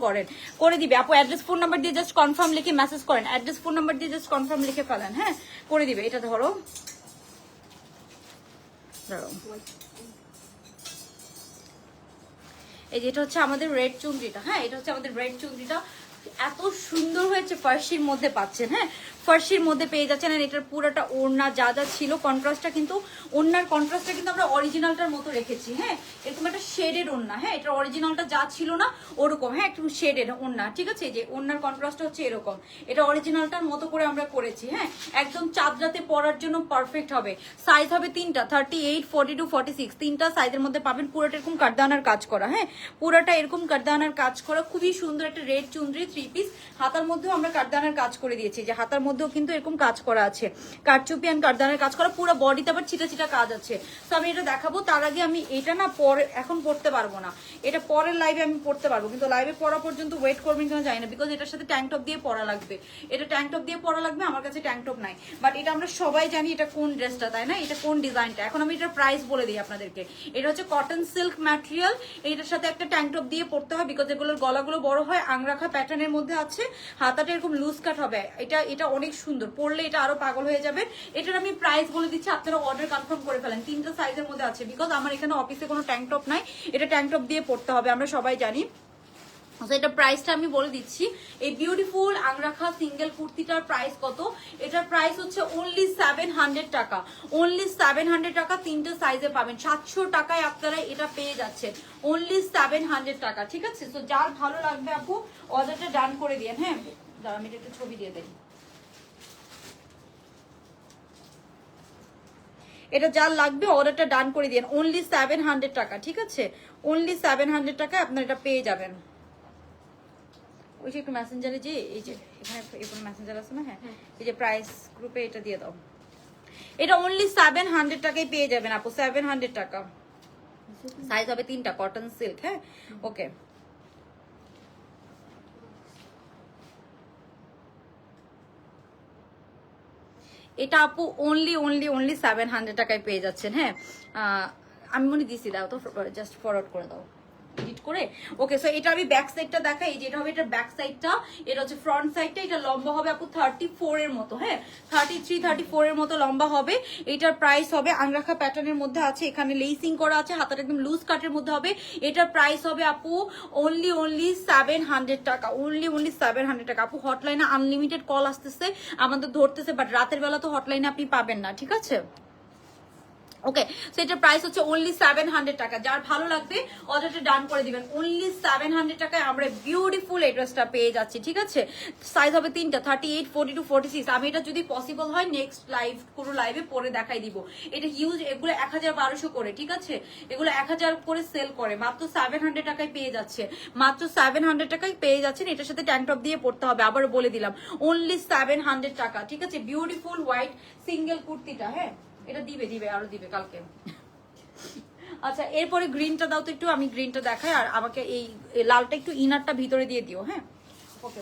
করে দিবে আপু। অ্যাড্রেস ফোন নাম্বার দিয়ে জাস্ট কনফার্ম লিখে মেসেজ করেন, অ্যাড্রেস ফোন নাম্বার দিয়ে জাস্ট কনফার্ম লিখে ফেলেন, হ্যাঁ করে দিবে। এটা ধরো, এই যে এটা হচ্ছে আমাদের রেড চুনরিটা। হ্যাঁ এটা হচ্ছে আমাদের রেড চুনরিটা, এত সুন্দর হয়েছে। ফার্সির মধ্যে পাচ্ছেন, হ্যাঁ ফার্সির মধ্যে পেয়ে যাচ্ছেন। আর এটার পুরোটা ওড়না যা ছিল কন্ট্রাস্টটা কিন্তু, ওড়নার কন্ট্রাস্টটা কিন্তু আমরা অরিজিনালটার মতো রেখেছি। হ্যাঁ এরকম একটা শেডেড ওড়না, হ্যাঁ এটা অরিজিনালটা যা ছিল না ওরকম, হ্যাঁ একটু শেডেড ওড়না, ঠিক আছে? যে ওড়নার কন্ট্রাস্টটা হচ্ছে এরকম, এটা অরিজিনালটার মতো করে আমরা করেছি। হ্যাঁ একদম চাঁদরাতে পরার জন্য পারফেক্ট হবে। সাইজ হবে তিনটা, 38, 42, 46, তিনটা সাইজের মধ্যে পাবেন। পুরোটা এরকম কাটদানার কাজ করা, হ্যাঁ পুরোটা এরকম কাটদানার কাজ করা, খুবই সুন্দর একটা রেড চুনরি। Three piece. হাতার মধ্যেও আমরা কাটদানের কাজ করে দিয়েছি, যে হাতার মধ্যেও কিন্তু এরকম কাজ করা আছে, কাটচুপি অ্যান্ড কাটদানের কাজ করা, পুরো বডিতে আবার ছিটা ছিটা কাজ আছে। তো আমি এটা দেখাবো, তার আগে আমি এটা না পরে এখন পড়তে পারবো না, এটা পরের লাইভে আমি পড়তে পারবো, কিন্তু লাইভে পড়া পর্যন্ত ওয়েট করবেন কিনা জানি না, বিকজ এটার সাথে ট্যাঙ্ক টপ দিয়ে পড়া লাগবে, এটা ট্যাঙ্ক টপ দিয়ে পড়া লাগবে, আমার কাছে ট্যাঙ্ক টপ নাই। বাট এটা আমরা সবাই জানি এটা কোন ড্রেসটা, তাই না, এটা কোন ডিজাইনটা। এখন আমি এটার প্রাইস বলে দিই আপনাদেরকে। এটা হচ্ছে কটন সিল্ক ম্যাটেরিয়াল, এটার সাথে একটা ট্যাঙ্ক টপ দিয়ে পড়তে হয়, বিকজ এগুলোর গলাগুলো বড় হয়, আংরাখা প্যাটার্নের মধ্যে আছে, হাতাটা এরকম লুজ কাট হবে। এটা অনেক সুন্দর, পরলে এটা আরো পাগল হয়ে যাবে। এটার আমি প্রাইস বলে দিচ্ছি, আপনারা অর্ডার কনফার্ম করে ফেলেন। 3টা সাইজের মধ্যে আছে, বিকজ আমার এখানে অফিসে কোনো ট্যাঙ্ক টপ নাই, এটা ট্যাঙ্ক টপ দিয়ে পড়তে হবে, আমরা সবাই জানি। এটা প্রাইসটা আমি বলে দিচ্ছি। এই বিউটিফুল আংরাখা সিঙ্গেল কুর্তিটার প্রাইস কত? এটার প্রাইস হচ্ছে অনলি 700 টাকা, অনলি 700 টাকা। 3টে সাইজে পাবেন, 700 টাকায় আপনারা এটা পেয়ে যাচ্ছেন, অনলি 700 টাকা, ঠিক আছে। তো যার ভালো লাগবে আপু অর্ডারটা ডান করে দিন। হ্যাঁ, দাঁড়া আমি একটা ছবি দিয়ে দেই। এটা যার লাগবে অর্ডারটা ডান করে দিন, অনলি 700 টাকা, ঠিক আছে, অনলি 700 টাকায় আপনারা এটা পেয়ে যাবেন। ওই যে একটু মেসেঞ্জারে, যে এই যে এখানে মেসেঞ্জার আছে না, হ্যাঁ, এই যে প্রাইস গ্রুপে এটা দিয়ে দাও। এটা অনলি 700 টাকায় পেয়ে যাবেন আপু, 700 টাকা। সাইজ হবে 3টা, কটন সিল্ক। হ্যাঁ, ওকে। এটা আপু অনলি 700 টাকায় পেয়ে যাচ্ছেন। হ্যাঁ, আমি মনে দিছি, দাও তো, জাস্ট ফরওয়ার্ড করে দাও এডিট করে। ওকে, সো এটা আমি ব্যাক সাইডটা দেখাই, যেটা হবে এটা ব্যাক সাইডটা, এটা হচ্ছে ফ্রন্ট সাইডটা। এটা লম্বা হবে আপু 34 এর মতো, হ্যাঁ 33-34 এর মতো লম্বা হবে। এটার প্রাইস হবে, আংরাখা প্যাটার্নের মধ্যে আছে, এখানে লেসিং করা আছে, হাতাটা একদম লুজ কাটের মধ্যে হবে। এটার প্রাইস হবে আপু অনলি 700 টাকা, অনলি 700 টাকা। আপু হটলাইনে আনলিমিটেড কল আসতেছে, আমাদের ধরতেছে, বাট রাতের বেলা তো হটলাইনে আপনি পাবেন না, ঠিক আছে। ওকে, সো এটার প্রাইস হচ্ছে অনলি 700 টাকা। যার ভালো লাগবে অর্ডারটা ডান করে দিবেন, অনলি 700 টাকায় আমরা বিউটিফুল এই ড্রেসটা পেয়ে যাচ্ছি, ঠিক আছে। সাইজ হবে 3টা, 38, 42, 46। আমি এটা যদি পসিবল হয় নেক্সট লাইভ, পুরো লাইভে পরে দেখাই দিব। এটা হিউজ, এগুলো 1000-1200 করে, ঠিক আছে, এগুলো 1000 করে সেল করে, মাত্র 700 টাকায় পেয়ে যাচ্ছে, মাত্র 700 টাকায় পেয়ে যাচ্ছেন। এটার সাথে ট্যাঙ্ক টপ দিয়ে পড়তে হবে, আবার বলে দিলাম, অনলি 700 টাকা, ঠিক আছে। বিউটিফুল হোয়াইট সিঙ্গেল কুর্তিটা, হ্যাঁ, এটা দিবে আরো দিবে কালকে। আচ্ছা, এরপরে গ্রিনটা দাও তো একটু, আমি গ্রিনটা দেখাই, আর আমাকে এই লালটা একটু ইনারটা ভিতরে দিয়ে দিও। হ্যাঁ, ওকে।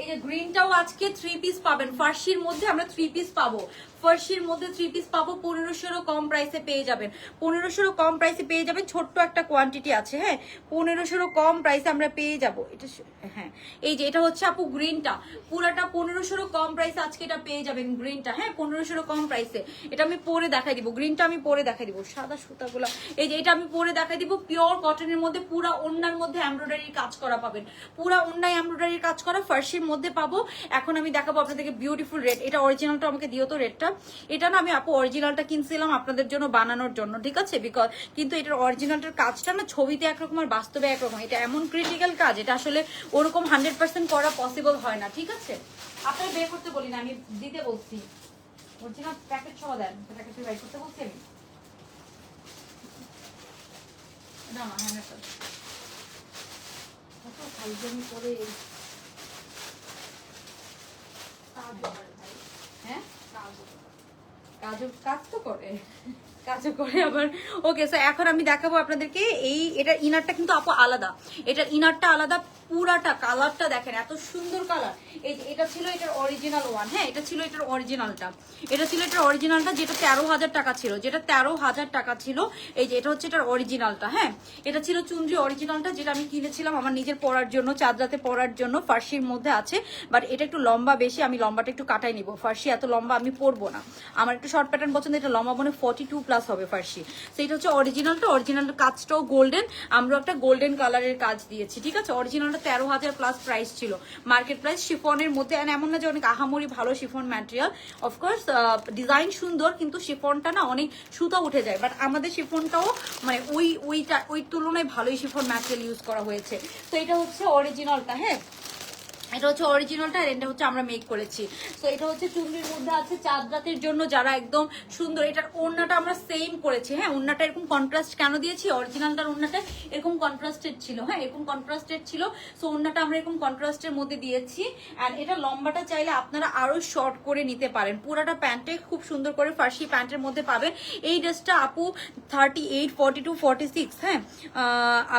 এই যে গ্রিনটাও আজকে 3 পিস পাবেন, ফার্সির মধ্যে আমরা 3 পিস পাবো, ফার্সির মধ্যে 3 পিস পাবো, 1500 কম প্রাইসে পেয়ে যাবেন, 1500 কম প্রাইসে পেয়ে যাবেন। ছোট্ট একটা কোয়ান্টিটি আছে, হ্যাঁ, 1500 কম প্রাইসে আমরা পেয়ে যাব এটা। হ্যাঁ, এই যে এটা হচ্ছে আপু গ্রিনটা, পুরাটা 1500 কম প্রাইসে আজকে এটা পেয়ে যাবেন, গ্রিনটা। হ্যাঁ, 1500 কম প্রাইসে। এটা আমি পরে দেখাই দিব, গ্রিনটা আমি পরে দেখাই দিব, সাদা সুতাগুলো, এই যে এটা আমি পরে দেখাই দিব। পিওর কটনের মধ্যে, পুরা ওন্নার মধ্যে এমব্রয়ডারির কাজ করা পাবেন, পুরা ওন্নায় এমব্রয়ডারির কাজ করা, ফার্সির মধ্যে পাবো। এখন আমি দেখাবো আপনাদেরকে বিউটিফুল রেড। এটা অরিজিনালটা আমাকে দিও তো, রেডটা। এটা না আমি আপু অরিজিনালটা কিনছিলাম আপনাদের জন্য বানানোর জন্য, ঠিক আছে, বিকজ কিন্তু এটার অরিজিনালটার কাজটা না ছবিতে একরকম আর বাস্তবে একরকম। এটা এমন ক্রিটিক্যাল কাজ, এটা আসলে ওরকম 100% করা পসিবল হয় না, ঠিক আছে। আপনারা বের করতে বলি না, আমি দিতে বলছি, অরিজিনাল প্যাকেট সহ দেন, প্যাকেটে বের করতে বলছি আমি। না না, হ্যাঁ কত সাইজের করে হ্যাঁ, কাজ তো করে, কাজও করে আবার। ওকে, সো এখন আমি দেখাবো আপনাদেরকে এটার ইনারটা কিন্তু আপু আলাদা, এটার ইনারটা আলাদা, পুরাটা কালারটা দেখেন এত সুন্দর কালার। এই যে এটা ছিল এটার অরিজিনাল ওয়ান, হ্যাঁ, এটা ছিল এটার অরিজিনালটা, এটা ছিল এটার অরিজিনালটা, যেটা 13,000 টাকা ছিল, যেটা 13,000 টাকা ছিল। এই যে এটা হচ্ছে এটার অরিজিনালটা, হ্যাঁ, এটা ছিল চুনরি অরিজিনালটা, যেটা আমি কিনেছিলাম আমার নিজের পরার জন্য, চাঁদরাতে পরার জন্য। ফার্সির মধ্যে আছে, বাট এটা একটু লম্বা বেশি, আমি লম্বাটা একটু কাটাই নিব, ফার্সি এত লম্বা আমি পরবো না, আমার একটু শর্ট প্যাটার্ন পছন্দ। এটা লম্বা মানে 42+ হবে ফার্সি। সেটা হচ্ছে অরিজিনালটা, অরিজিনালটা কাজটাও গোল্ডেন, আমরা একটা গোল্ডেন কালারের কাজ দিয়েছি, ঠিক আছে। অরিজিনালটা 13,000+ প্রাইস ছিল, মার্কেট প্রাইস। শিফনের মধ্যে এমন না যে অনেক আহামরি ভালো শিফন ম্যাটেরিয়াল, অফকোর্স ডিজাইন সুন্দর, কিন্তু শিফনটা না অনেক সুতা উঠে যায়, বাট আমাদের শিফনটাও মানে ওই তুলনায় ভালোই শিফন ম্যাটেরিয়াল ইউজ করা হয়েছে। তো এটা হচ্ছে অরিজিনালটা, হ্যাঁ, এটা হচ্ছে অরিজিনালটা, আর এটা হচ্ছে আমরা মেক করেছি। তো এটা হচ্ছে চুনরির মধ্যে আছে চাঁদ রাতের জন্য যারা একদম সুন্দর। এটার ওড়নাটা আমরা সেম করেছি, হ্যাঁ। ওড়নাটা এরকম কন্ট্রাস্ট কেন দিয়েছি, অরিজিনালটার ওড়নাটা এরকম কন্ট্রাস্টেড ছিল, হ্যাঁ, এরকম কন্ট্রাস্টেড ছিল। সো ওড়নাটা আমরা এরকম কন্ট্রাস্টের মধ্যে দিয়েছি। আর এটা লম্বাটা চাইলে আপনারা আরো শর্ট করে নিতে পারেন। পুরাটা প্যান্টে খুব সুন্দর করে ফার্সি প্যান্টের মধ্যে পাবেন। এই ড্রেসটা আপু 38, 42, 46, হ্যাঁ।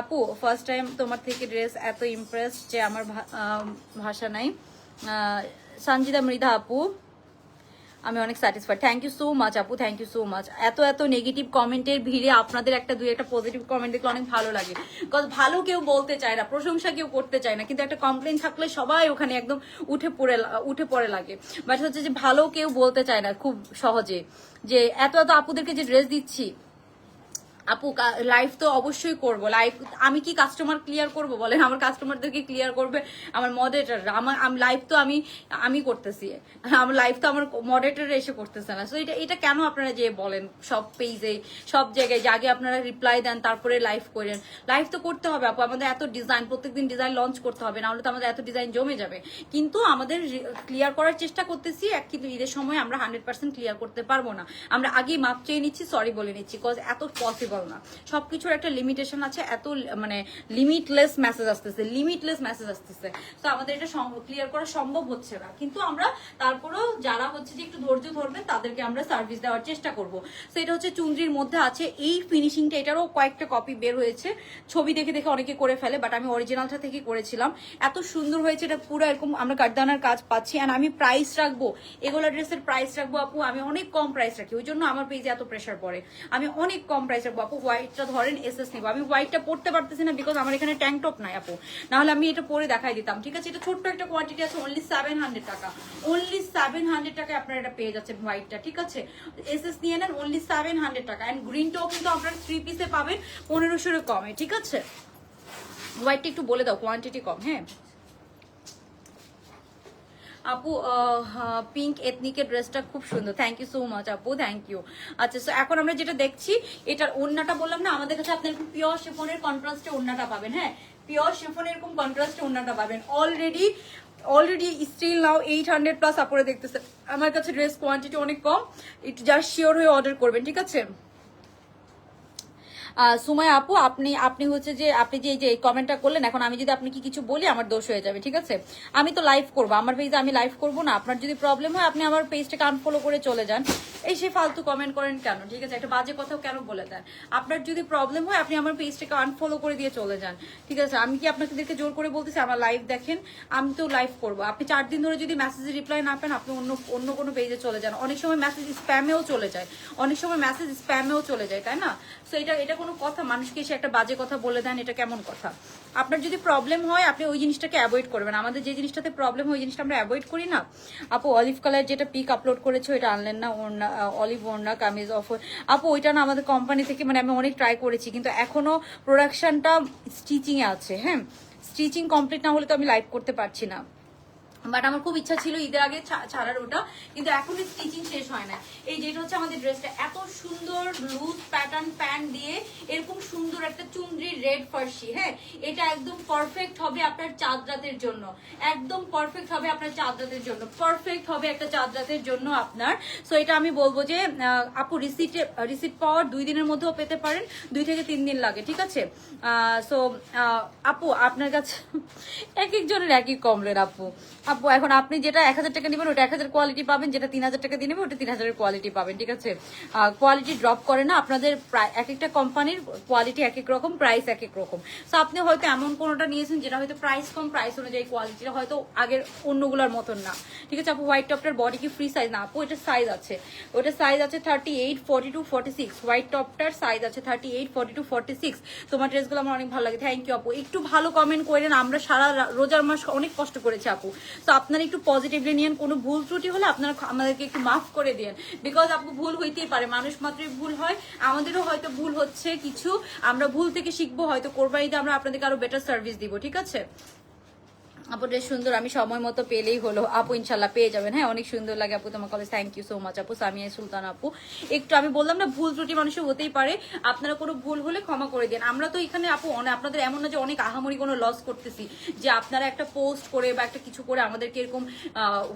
আপু ফার্স্ট টাইম তোমার থেকে ড্রেস এত ইমপ্রেস যে আমার ভাষা নাই। সঞ্জিদা মৃধা আপু, আমি অনেক satisfied. Thank you so much আপু, থ্যাংক ইউ সো মাচ। এত নেগেটিভ কমেন্টের ভিড়ে আপনাদের দুই একটা পজিটিভ কমেন্ট দেখলে অনেক ভালো লাগে। বিকজ ভালো কেউ বলতে চায় না, প্রশংসা কেউ করতে চায় না, কিন্তু একটা কমপ্লেন থাকলে সবাই ওখানে একদম উঠে পড়ে লাগে। বাট হচ্ছে যে ভালো কেউ বলতে চায় না খুব সহজে, যে এত আপুদেরকে যে ড্রেস দিচ্ছি। আপু লাইভ তো অবশ্যই করব। লাইভ আমি কি কাস্টমার ক্লিয়ার করব বলেন? আমার কাস্টমারদেরকে ক্লিয়ার করবে আমার মডারেটর। আমার লাইভ তো আমি করতেছি, আমার লাইভ তো আমার মডারেটর এসে করতেছে না। সো এটা কেন আপনারা যে বলেন সব পেজে সব জায়গায় যে আগে আপনারা রিপ্লাই দেন তারপরে লাইভ করেন? লাইভ তো করতে হবে আপু, আমাদের এত ডিজাইন, প্রত্যেকদিন ডিজাইন লঞ্চ করতে হবে, নাহলে তো আমাদের এত ডিজাইন জমে যাবে। কিন্তু আমাদের ক্লিয়ার করার চেষ্টা করতেছি, কিন্তু ঈদের সময় আমরা 100% ক্লিয়ার করতে পারবো না। আমরা আগেই মাপ চেয়ে নিচ্ছি, সরি বলে নিচ্ছি, বিকজ এত পসিবল না। সবকিছুর একটা লিমিটেশন আছে। এত মানে লিমিটলেস মেসেজ আসতেছে, তো আমাদের এটা ক্লিয়ার করা সম্ভব হচ্ছে না। কিন্তু আমরা তারপরেও যারা হচ্ছে যে একটু ধৈর্য ধরবেন তাদেরকে আমরা সার্ভিস দেওয়ার চেষ্টা করব। তো এটা হচ্ছে চুনরির মধ্যে আছে এই ফিনিশিংটা। এটারও কয়েকটা কপি বের হয়েছে, ছবি দেখে দেখে অনেকে করে ফেলে, বাট আমি অরিজিনালটা থেকে করেছিলাম। এত সুন্দর হয়েছে এটা, পুরো এরকম আমরা কাঠদানার কাজ পাচ্ছি। আর আমি প্রাইস রাখবো, এগুলো ড্রেসের প্রাইস রাখবো আপু, আমি অনেক কম প্রাইস রাখি, ওই জন্য আমার পেজে এত প্রেশার পড়ে। আমি অনেক কম প্রাইস রাখবো আপু। হোয়াইটটা ধরেন এসএস নিবো, আমি হোয়াইটটা পরতে পারতেছি না বিকজ আমার এখানে ট্যাঙ্ক টপ নাই আপু, নাহলে আমি এটা পরে দেখাই দিতাম। ঠিক আছে, এটা ছোট্ট একটা কোয়ান্টিটি আছে, অনলি 700 টাকা। অনলি 700 টাকায় আপনারা এটা পেয়ে যাচ্ছেন হোয়াইটটা। ঠিক আছে, এসএস নিয়ে নেন, অনলি 700 টাকা। এন্ড গ্রিনটাও কিন্তু আপনারা 3 পিসে পাবেন 1500 কমে। ঠিক আছে, হোয়াইটটা একটু বলে দাও, কোয়ান্টিটি কম। হ্যাঁ আপু, পিঙ্ক এথনিকের ড্রেসটা খুব সুন্দর, থ্যাংক ইউ সো মাচ আপু, থ্যাংক ইউ। আচ্ছা, সো এখন আমরা যেটা দেখছি, এটার ওড়নাটা বললাম না, আমাদের কাছে আপনি এরকম পিওর শিফনের কন্ট্রাস্টে ওড়নাটা পাবেন। হ্যাঁ, পিওর শিফন এরকম কন্ট্রাস্টে ওড়নাটা পাবেন। অলরেডি স্টিল নাও 800 প্লাস আপুরে দেখতেছে। আমার কাছে ড্রেস কোয়ান্টিটি অনেক কম, একটু জাস্ট শিওর হয়ে অর্ডার করবেন। ঠিক আছে, সুমাইয়া আপু, আপনি হচ্ছে যে আপনি যে এই কমেন্টটা করলেন, এখন আমি যদি আপনাকে কিছু বলি আমার দোষ হয়ে যাবে। ঠিক আছে, আমি তো লাইভ করবো, আমার পেজে আমি লাইভ করবো না। আপনার যদি প্রবলেম হয় আপনি আমার পেজটাকে আনফলো করে চলে যান। এই সে ফালতু কমেন্ট করেন কেন? ঠিক আছে, একটা বাজে কথাও কেন বলে দেন? আপনার যদি প্রবলেম হয় আপনি আমার পেজটাকে আনফলো করে দিয়ে চলে যান। ঠিক আছে, আমি কি আপনাদেরকে জোর করে বলতেছি আমার লাইভ দেখেন? আমি তো লাইভ করবো। আপনি 4 দিন ধরে যদি মেসেজে রিপ্লাই না পান, আপনি অন্য কোনো পেজে চলে যান। অনেক সময় মেসেজ স্প্যামেও চলে যায়, তাই না? সো এটা কোনো কথা? মানুষকে এসে একটা বাজে কথা বলে দেন, এটা কেমন কথা? আপনার যদি প্রবলেম হয় আপনি ওই জিনিসটাকে অ্যাভয়েড করবেন। আমাদের যে জিনিসটাতে প্রবলেম হয় ওই জিনিসটা আমরা অ্যাভয়েড করি না। আপু অলিভ কালার যেটা পিক আপলোড করেছো এটা আনলেন না? ওড়না অলিভ ওড়না কামিজ অফার আপু, ওইটা না আমাদের কোম্পানি থেকে, মানে আমি অনেক ট্রাই করেছি কিন্তু এখনো প্রোডাকশনটা স্টিচিং এ আছে। হ্যাঁ, স্টিচিং কমপ্লিট না হলে তো আমি লাইভ করতে পারছি না। বাট আমার খুব ইচ্ছা ছিল ঈদের আগে ছাড়ার ওটা, কিন্তু এখনই স্টিচিং শেষ হয় না। এই যেটা হচ্ছে আমাদের ড্রেসটা, এত সুন্দর লুজ প্যাটার্ন প্যান্ট দিয়ে এরকম সুন্দর একটা চুনরি রেড ফার্সি। হ্যাঁ, এটা একদম পারফেক্ট হবে আপনার চাঁদ রাতের জন্য, একদম পারফেক্ট হবে আপনার চাঁদ রাতের জন্য, পারফেক্ট হবে একটা চাঁদ রাতের জন্য আপনার। সো এটা আমি বলবো যে আপু রিসিট পাওয়ার 2 দিনের মধ্যেও পেতে পারেন, 2 থেকে 3 দিন লাগে। ঠিক আছে, সো আপু আপনার কাছে এক একজনের একই কমলেন আপু। এখন আপনি যেটা 1000 টাকা নেবেন ওটা 1000 কোয়ালিটি পাবেন, যেটা 3000 টাকা দিয়ে নেবেন ওটা 3000 কোয়ালিটি পাবেন। ঠিক আছে, কোয়ালিটি ড্রপ করে না। আপনাদের এক একটা কোম্পানির কোয়ালিটি এক এক রকম, প্রাইস এক এক রকম। সো আপনি হয়তো এমন কোনোটা নিয়েছেন যেটা হয়তো প্রাইস কম, প্রাইস অনুযায়ী কোয়ালিটিটা হয়তো আগের অন্যগুলোর মতন না। ঠিক আছে আপু, হোয়াইট টপটার বডি কি ফ্রি সাইজ? না আপু, এটা সাইজ আছে, ওটা সাইজ আছে 38, 42, 46। হোয়াইট টপটার সাইজ আছে 38, 42, 46। তোমার ড্রেসগুলো আমার অনেক ভালো লাগে, থ্যাংক ইউ আপু। একটু ভালো কমেন্ট করেন, আমরা সারা রোজার মাস অনেক কষ্ট করেছি আপু। তো আপনারা একটু পজিটিভলি নিয়েন, কোনো ভুল ত্রুটি হলে আপনারা আমাদেরকে একটু মাফ করে দিন, বিকজ আপু ভুল হইতেই পারে, মানুষ মাত্রই ভুল হয়, আমাদেরও হয়তো ভুল হচ্ছে কিছু, আমরা ভুল থেকে শিখবো, হয়তো কোরবানিতে আমরা আপনাদেরকে আরো বেটার সার্ভিস দিব। ঠিক আছে, আপু ড্রেস সুন্দর, আমি সময় মতো পেলেই হলো। আপু ইনশাল্লাহ পেয়ে যাবেন। হ্যাঁ অনেক সুন্দর লাগে আপু তোমার college, thank you so much আপু। সামিয়া সুলতান আপু, একটু আমি বললাম না ভুল ত্রুটি মানুষের হতেই পারে, আপনারা কোনো ভুল হলে ক্ষমা করে দেন। আমরা তো এখানে আপু আপনাদের এমন না যে অনেক আহামরি কোনো লস করতেছি, যে আপনারা একটা পোস্ট করে বা একটা কিছু করে আমাদেরকে এরকম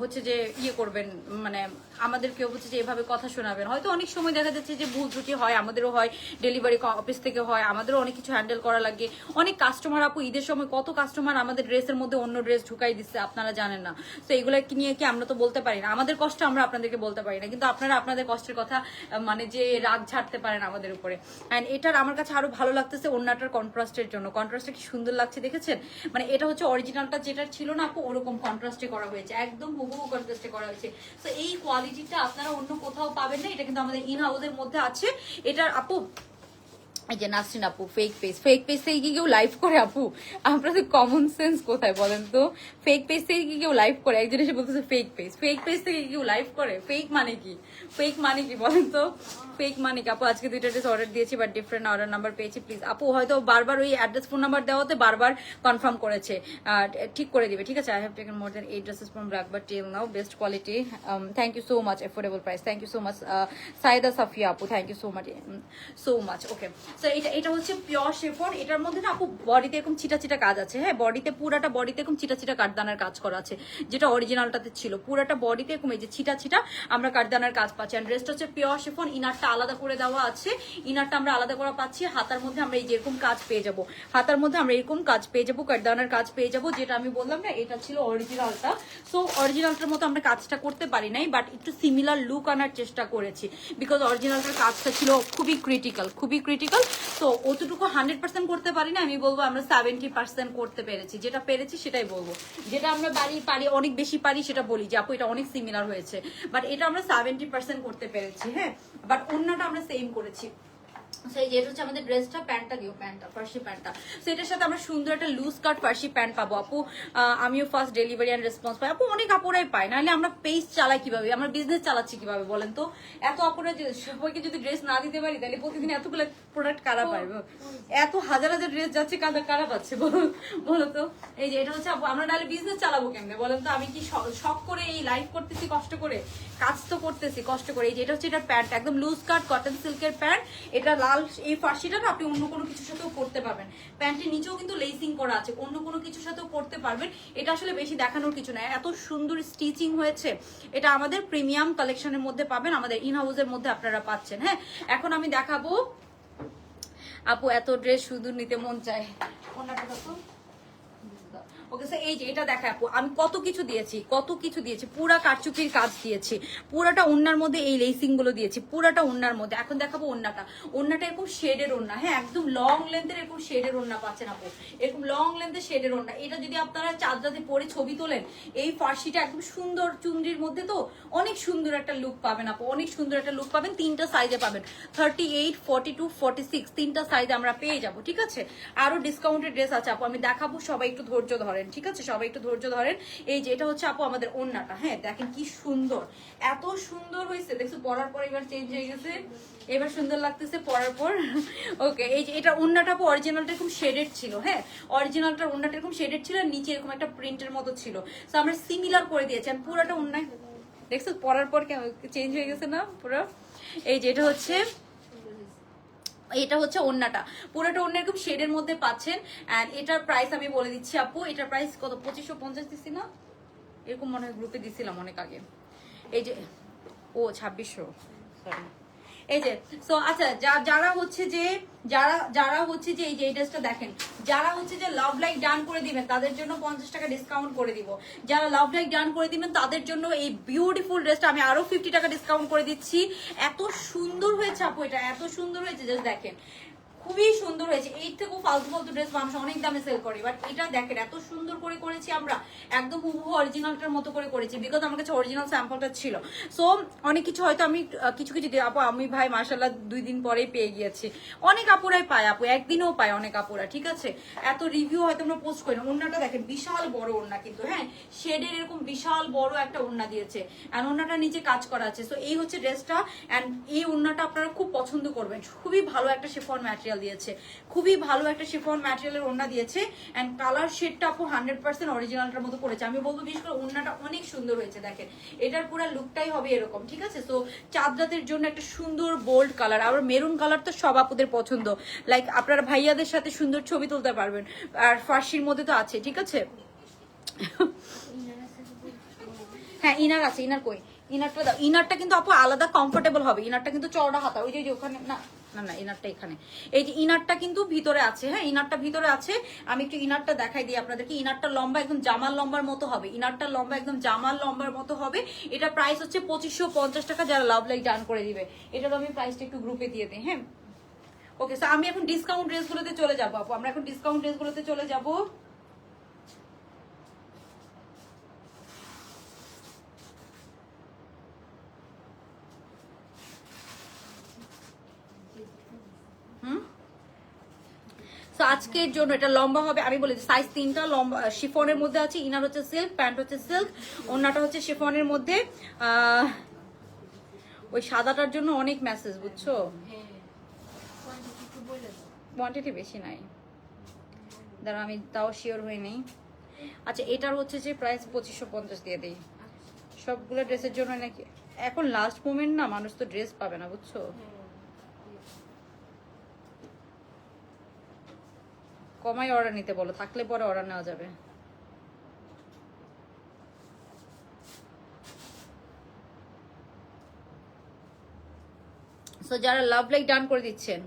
হচ্ছে যে ইয়ে করবেন, মানে আমাদেরকে হচ্ছে যে এভাবে কথা শোনাবেন। হয়তো অনেক সময় দেখা যাচ্ছে যে ভুল ত্রুটি হয়, আমাদেরও হয়, ডেলিভারি অফিস থেকে হয়, আমাদেরও অনেক কিছু হ্যান্ডেল করা লাগে। অনেক কাস্টমার আপু ঈদের সময় কত কাস্টমার আমাদের ড্রেসের মধ্যে অন্য ড্রেস ঢুকাই দিচ্ছে, আপনারা জানেন না। তো এগুলো নিয়ে কি আমরা তো বলতে পারি না, আমাদের কষ্ট আমরা আপনাদেরকে বলতে পারি না, কিন্তু আপনারা আপনাদের কষ্টের কথা মানে যে রাগ ঝাড়তে পারেন আমাদের উপরে। অ্যান্ড এটার আমার কাছে আরো ভালো লাগতেছে ওড়নাটার কন্ট্রাস্টের জন্য। কন্ট্রাস্টটা কি সুন্দর লাগছে দেখেছেন, মানে এটা হচ্ছে অরিজিনালটা যেটা ছিল না আপু ওরকম কন্ট্রাস্টে করা হয়েছে, একদম হুবহু কন্ট্রাস্টে করা হয়েছে। তো এই কোয়ালিটিটা আপনারা অন্য কোথাও পাবেন না, এটা কিন্তু আমাদের ইন হাউসের মধ্যে আছে। এটার আপু এই যে নাসরিন আপু ফেক পেজ থেকে কি কেউ লাইভ করে? আপু আপনাদের কমন সেন্স কোথায় বলেন তো? ফেক পেজ থেকে কি কেউ লাইভ করে? একজন এসে বলতেছে ফেক পেজ থেকে কি কেউ লাইভ করে? ফেক মানে কি বলেন তো? ফেক মানে কি? আপু আজকে 2টা ড্রেস অর্ডার দিয়েছি বাট ডিফারেন্ট অর্ডার নাম্বার পেয়েছি, প্লিজ আপু হয়তো বারবার ওই অ্যাড্রেস ফোন নাম্বার দেওয়াতে বারবার কনফার্ম করেছে, ঠিক করে দিবে, ঠিক আছে। I have taken more then 8 dresses from Blackbar till now, best quality, thank you so much, affordable price, thank you so much Saida Safiya আপু, thank you so much okay. So এটা হচ্ছে পিওর শিফন, এটার মধ্যে না আপু বডিতে এরকম চিটা কাজ আছে। হ্যাঁ বডিতে পুরাটা বডিতে এরকম চিটা কাঠদানার কাজ করা আছে, যেটা অরিজিনালটাতে ছিল। পুরাটা বডিতে এরকম এই যে চিটা আমরা কাঠদানার কাজ পাচ্ছি। আর ড্রেসটা হচ্ছে পিওর শিফন, ইনারটা আলাদা করে দেওয়া আছে, ইনারটা আমরা আলাদা করে পাচ্ছি। হাতার মধ্যে আমরা এই যে এরকম কাজ পেয়ে যাবো, হাতার মধ্যে আমরা এরকম কাজ পেয়ে যাবো, কাঠদানার কাজ পেয়ে যাবো, যেটা আমি বললাম না এটা ছিল অরিজিনালটা। সো অরিজিনালটার মতো আমরা কাজটা করতে পারি নাই, বাট একটু সিমিলার লুক আনার চেষ্টা করেছি, বিকজ অরিজিনালটার কাজটা ছিল খুবই ক্রিটিক্যাল। তো অতটুকু 100% করতে পারি না, আমি বলবো আমরা 70% করতে পেরেছি, যেটা পেরেছি সেটাই বলবো। যেটা আমরা পারি অনেক বেশি পারি সেটা বলি যে আপু এটা অনেক সিমিলার হয়েছে, বাট এটা আমরা 70% করতে পেরেছি। হ্যাঁ বাট অন্যটা আমরা সেম করেছি। সেই যেটা হচ্ছে আমাদের ড্রেসটা, প্যান্টটা দিও, প্যান্টটা ফার্সি প্যান্টটা, সেটার সাথে আমরা সুন্দর একটা লুজ কাট ফার্সি প্যান্ট পাবো আপু। আমিও ফার্স্ট ডেলিভারি অ্যান্ড রেসপন্স পাই আপু, অনেক আপুরাই পাই, নাহলে আমরা পেজ চালাই কিভাবে, আমরা বিজনেস চালাচ্ছি কিভাবে বলেন তো? এত আপুরা সবাইকে যদি ড্রেস না দিতে পারি তাহলে প্রতিদিন এতগুলো প্রোডাক্ট কারা পাইবো? এত হাজার ড্রেস যাচ্ছে, কারা পাচ্ছে বলো তো? এই যে এটা হচ্ছে আপু, আমরা নাহলে বিজনেস চালাবো কেমনে বলেন তো? আমি কি শখ করে এই লাইভ করতেছি, কষ্ট করে কাজ তো করতেছি কষ্ট করে। এই যে এটা হচ্ছে এটার প্যান্ট, একদম লুজ কাট কটন সিল্কের প্যান্ট, এটা লাল। এই ফার্সিটা না আপনি অন্য কোনো কিছুর সাথেও পরতে পারবেন, প্যান্টের নিচেও কিন্তু লেসিং করা আছে, অন্য কোনো কিছুর সাথেও পরতে পারবেন। এটা আসলে বেশি দেখানোর কিছু না, এত সুন্দর স্টিচিং হয়েছে। এটা আমাদের প্রিমিয়াম কালেকশনের মধ্যে পাবেন, আমাদের ইন হাউসের মধ্যে আপনারা পাচ্ছেন। হ্যাঁ এখন আমি দেখাবো আপু, এত ড্রেস শুধু নিতে মন চায়। ওকে স্যার, এই যে এটা দেখা আপু, আমি কত কিছু দিয়েছি, পুরা কারচুপির কাজ দিয়েছি, পুরাটা ওন্নার মধ্যে এই লেসিং গুলো দিয়েছি, পুরাটা ওন্নার মধ্যে। এখন দেখাবো ওন্নাটা এরকম শেডের ওন্না। হ্যাঁ একদম লং লেন্থের এরকম শেডের ওন্না পাচ্ছেন আপু, এরকম লং লেন্থের শেডের ওন্না। এটা যদি আপনারা চাঁদরাতে পরে ছবি তোলেন, এই ফার্সিটা একদম সুন্দর চুনরির মধ্যে, তো অনেক সুন্দর একটা লুক পাবেন আপু, অনেক সুন্দর একটা লুক পাবেন। 3টা সাইজে পাবেন, 38, 42, 46, 3টা সাইজে আমরা পেয়ে যাবো, ঠিক আছে। আরো ডিসকাউন্টেড ড্রেস আছে আপু, আমি দেখাবো, সবাই একটু ধৈর্য ধরেন, ঠিক আছে, সবাই একটু ধৈর্য ধরেন। এই যে এটা হচ্ছে আপু আমাদের ওড়নাটা, হ্যাঁ দেখেন কি সুন্দর, এত সুন্দর হয়েছে, দেখছো পরার পর এবার চেঞ্জ হয়ে গেছে, এবার সুন্দর লাগতেছে পরার পর। ওকে এই যে এটা ওড়নাটা আপু অরিজিনালটা এরকম শেডেড ছিল। হ্যাঁ অরিজিনালটার ওড়নাটা এরকম শেডেড ছিল, আর নিচে এরকম একটা প্রিন্টের মতো ছিল। তো আমরা সিমিলার করে দিয়েছি, আর পুরোটা ওড়নায় দেখছো পরার পর চেঞ্জ হয়ে গেছে না পুরো। এই যে এটা হচ্ছে ওড়নাটা, পুরোটা ওড়না এরকম শেডের মধ্যে পাচ্ছেন। এন্ড এটার প্রাইস আমি বলে দিচ্ছি আপু, এটার প্রাইস কত? 2550 দিছি না, এরকম মনে হয় গ্রুপে দিছিলাম অনেক আগে। এই যে 2600, সরি। এই যে সো আচ্ছা, যারা হচ্ছে যে এই যে ড্রেসটা দেখেন, যারা হচ্ছে যে লাভ লাইক ডান করে দিবেন তাদের জন্য 50 টাকা ডিসকাউন্ট করে দিব। যারা লাভ লাইক ডান করে দিবেন তাদের জন্য এই বিউটিফুল ড্রেসটা আমি আরো 50 টাকা ডিসকাউন্ট করে দিচ্ছি। এত সুন্দর হয়েছে আপু, এটা এত সুন্দর হয়েছে, জাস্ট দেখেন খুবই সুন্দর হয়েছে। এই থেকেও ফালতু ড্রেস মানুষ অনেক দামে সেল করে, বাট এটা দেখেন এত সুন্দর করে করেছি আমরা, একদম হুবহু অরিজিনালটার মতো করে করেছি, বিকজ আমার কাছে অরিজিনাল স্যাম্পলটা ছিল। সো অনেক কিছু হয়তো আমি কিছু আপু, আমি ভাই মাশাআল্লাহ 2 দিন পরেই পেয়ে গিয়েছি। অনেক আপুরাই পায় আপু, একদিনেও পায় অনেক আপুরা, ঠিক আছে। এত রিভিউ হয়তো আমরা পোস্ট করি না। ওড়নাটা দেখেন বিশাল বড় ওড়না, কিন্তু হ্যাঁ শেডের এরকম বিশাল বড় একটা ওড়না দিয়েছে, এন্ড ওড়নাটা নিচে কাজ করা আছে। সো এই হচ্ছে ড্রেসটা, এন্ড এই ওড়নাটা আপনারা খুব পছন্দ করবেন, খুবই ভালো একটা শিফন ম্যাটেরিয়াল ম্যাটেরিয়াল দিয়েছে, খুবই ভালো একটা শিফন ম্যাটেরিয়ালের ওড়না দিয়েছে। এন্ড কালার শেডটা আপু 100% অরিজিনালটার মতো করেছে। আমি বলবো বিশেষ করে ওড়নাটা অনেক সুন্দর হয়েছে, দেখেন এটার পুরো লুকটাই হবে এরকম, ঠিক আছে? সো চাঁদ রাতের জন্য একটা সুন্দর বোল্ড কালার, আর মেরুন কালার তো সব আপুদের পছন্দ, লাইক আপনারা ভাইয়াদের সাথে সুন্দর ছবি তুলতে পারবেন। আর ফার্সির মধ্যে তো আছে, ঠিক আছে? হ্যাঁ ইনার আছে, ইনার কই? ইনারটা দাও। ইনারটা কিন্তু আপু আলাদা কমফোর্টেবল হবে, ইনারটা কিন্তু চওড়া হাতা, ওই যে ওখানে না না না ইনারটা এখানে, এই যে ইনারটা কিন্তু ভিতরে আছে। হ্যাঁ ইনারটা ভিতরে আছে, আমি একটু ইনারটা দেখাই দিই আপনাদেরকে। ইনারটা লম্বা একদম জামার লম্বার মতো হবে, ইনারটা লম্বা একদম জামার লম্বার মতো হবে। এটা প্রাইস হচ্ছে 2550 টাকা, যারা লাভ লাইক ডান করে দিবে। এটার আমি প্রাইসটা একটু গ্রুপে দিয়ে দিই। হ্যাঁ ওকে, সো আমি এখন ডিসকাউন্ট ড্রেসগুলোতে চলে যাবো আপু, আমরা এখন ডিসকাউন্ট ড্রেসগুলোতে চলে যাবো। আজকের জন্য এটা লম্বা হবে, আমি বলি সাইজ 3টা লম্বা, শিফনের মধ্যে আছে, ইনার হচ্ছে সিল্ক, প্যান্ট হচ্ছে সিল্ক, ওড়নাটা হচ্ছে শিফনের মধ্যে। ওই সাদাটার জন্য অনেক মেসেজ, বুঝছো? কোয়ান্টিটি বেশি নাই, দাঁড়া আমি তাও শিওর হয়ে নেই। আচ্ছা এটার হচ্ছে যে প্রাইস 2550 দিয়ে দিই সবগুলো ড্রেসের জন্য নাকি। এখন লাস্ট মোমেন্ট না, মানুষ তো ড্রেস পাবে না, বুঝছো? কমাই অর্ডার নিতে বলো, থাকলে পরে অর্ডার নেওয়া যাবে। সো যারা লাভ লাইক ডান করে দিচ্ছেন,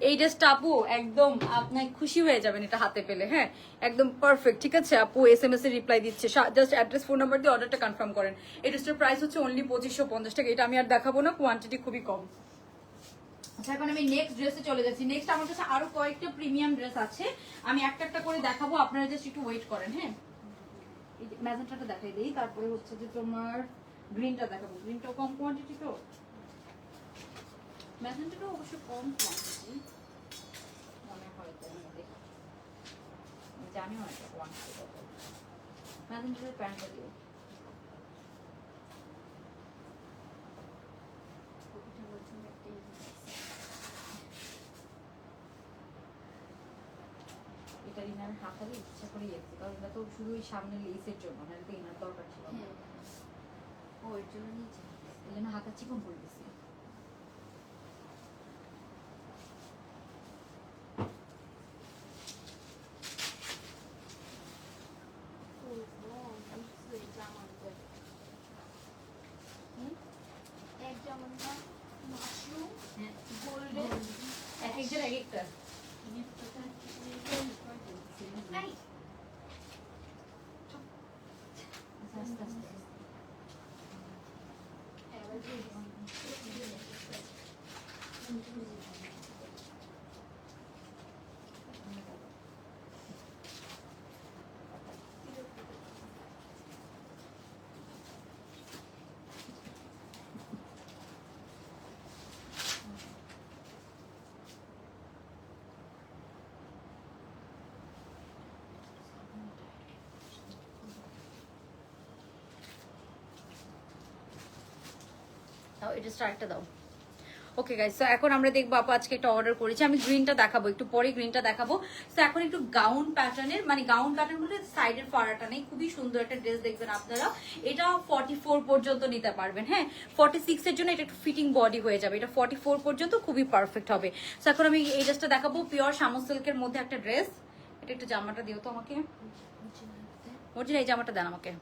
এই ড্রেসটা আপু একদম আপনার খুশি হয়ে যাবেন এটা হাতে পেলে। হ্যাঁ একদম পারফেক্ট, ঠিক আছে? আপু SMS এর রিপ্লাই দিচ্ছে, জাস্ট অ্যাড্রেস ফোন নাম্বার দিয়ে অর্ডারটা কনফার্ম করেন। এই ড্রেসটার প্রাইস হচ্ছে অনলি 2550 টাকা। এটা আমি আর দেখাবো না, কোয়ান্টিটি খুবই কম। আচ্ছা এখন আমি নেক্সট ড্রেসে চলে যাচ্ছি। নেক্সট আমার কাছে আরো কয়েকটা প্রিমিয়াম ড্রেস আছে, আমি একটা একটা করে দেখাবো, আপনারা জাস্ট একটু ওয়েট করেন। হ্যাঁ এই যে ম্যাজেন্টাটা দেখাই দিই, তারপরে হচ্ছে যে তোমার গ্রিনটা দেখাবো। গ্রিনটাও কম কোয়ান্টিটি, তো ম্যাজেন্টাটাও অবশ্য কম কোয়ান্টিটি মনে হয়, তো জানিও না এটা কোয়ান্টিটি কত। ম্যাজেন্টার প্যান্টটা দিও। এটা ইনার হাতালে ইচ্ছা করে গেছে, কারণ এটা তো শুধু ওই সামনে লেসের জন্য, না এটা ইনার দরকার ছিল না। ওই জন্য নিচে এই জন্য হাতা চিকন করে দিছি। একজন এক একটা আস্তে আস্তে দাও, এটা স্টার্টটা দাও। ওকে গাইস, সো এখন আমরা দেখবো আপু আজকে একটা অর্ডার করেছি, আমি গ্রিনটা দেখাবো একটু পরে, গ্রিনটা দেখাবো। সো এখন একটু গাউন প্যাটার্নের, মানে গাউন প্যাটার্ন বলতে সাইডের ফাড়াটা নেই, খুবই সুন্দর একটা ড্রেস দেখবেন আপনারা। এটা 44 পর্যন্ত নিতে পারবেন। হ্যাঁ 46 এর জন্য এটা একটু ফিটিং বডি হয়ে যাবে, এটা 44 পর্যন্ত খুবই পারফেক্ট হবে। সো এখন আমি এই ড্রেসটা দেখাবো, পিওর শামু সিল্কের মধ্যে একটা ড্রেস। এটা একটু জামাটা দিও তো আমাকে, অরিজিনাল এই জামাটা দেন আমাকে।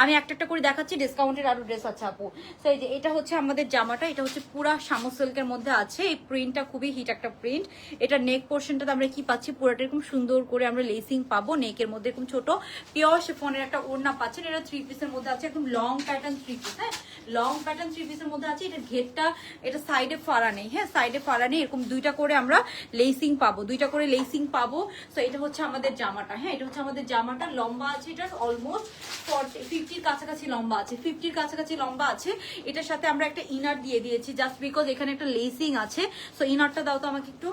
আমি একটা একটা করে দেখাচ্ছি, ডিসকাউন্টের আরো ড্রেস আছে আপু। তো এই যে এটা হচ্ছে আমাদের জামাটা, এটা হচ্ছে পুরা শামু সিল্কের মধ্যে আছে। এই প্রিন্টটা খুবই হিট একটা প্রিন্ট। এটা নেক পোর্শনটাতে আমরা কি পাচ্ছি, পুরোটা এরকম সুন্দর করে আমরা লেসিং পাবো, নেকের মধ্যে এরকম ছোট পিওর শিফনের একটা ওড়না পাচ্ছেন। এটা 3 পিসের মধ্যে আছে, একদম লং প্যাটার্ন 3 পিস। হ্যাঁ লং প্যাটার্ন 3 পিসের মধ্যে আছে। এটা ঘেরটা, এটা সাইডে ফাড়া নেই। হ্যাঁ সাইডে ফাড়া নেই, এরকম দুইটা করে আমরা লেসিং পাবো, দুইটা করে লেসিং পাবো। সো এটা হচ্ছে আমাদের জামাটা। হ্যাঁ এটা হচ্ছে আমাদের জামাটা, লম্বা আছে এটা অলমোস্ট 50-র কাছাকাছি লম্বা আছে, 50-র কাছাকাছি লম্বা আছে। এটার সাথে আমরা একটা ইনার দিয়ে দিয়েছি জাস্ট বিকজ এখানে একটা লেসিং আছে। সো ইনারটা দাও তো আমাকে একটু,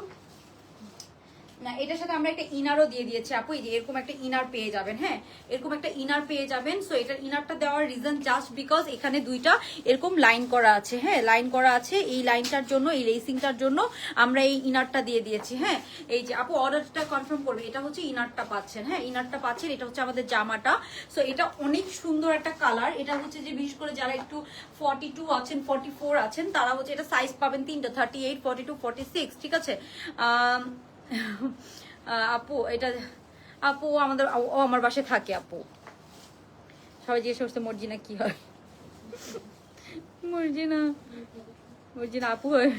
না, এটার সাথে আমরা একটা ইনারও দিয়ে দিয়েছি আপু, এই যে এরকম একটা ইনার পেয়ে যাবেন। হ্যাঁ, এরকম একটা ইনার পেয়ে যাবেন। সো এটার ইনারটা দেওয়ার রিজন জাস্ট বিকজ এখানে দুইটা এরকম লাইন করা আছে। হ্যাঁ, লাইন করা আছে, এই লাইনটার জন্য, এই লেসিংটার জন্য আমরা এই ইনারটা দিয়ে দিয়েছি। হ্যাঁ, এই যে আপু অর্ডারটা কনফার্ম করবে, এটা হচ্ছে ইনারটা পাচ্ছেন। হ্যাঁ, ইনারটা পাচ্ছেন, এটা হচ্ছে আমাদের জামাটা। সো এটা অনেক সুন্দর একটা কালার। এটা হচ্ছে যে বিশেষ করে যারা একটু 42 আছেন, 44 আছেন, তারা হচ্ছে এটা সাইজ পাবেন তিনটা, 38, 42, 46। ঠিক আছে আপু, এটা আপু আমাদের, ও আমার বাসায় থাকে আপু। সবাই জিজ্ঞেস করছে মর্জিনা কি হয়। মর্জিনা, মর্জিনা আপু হয়।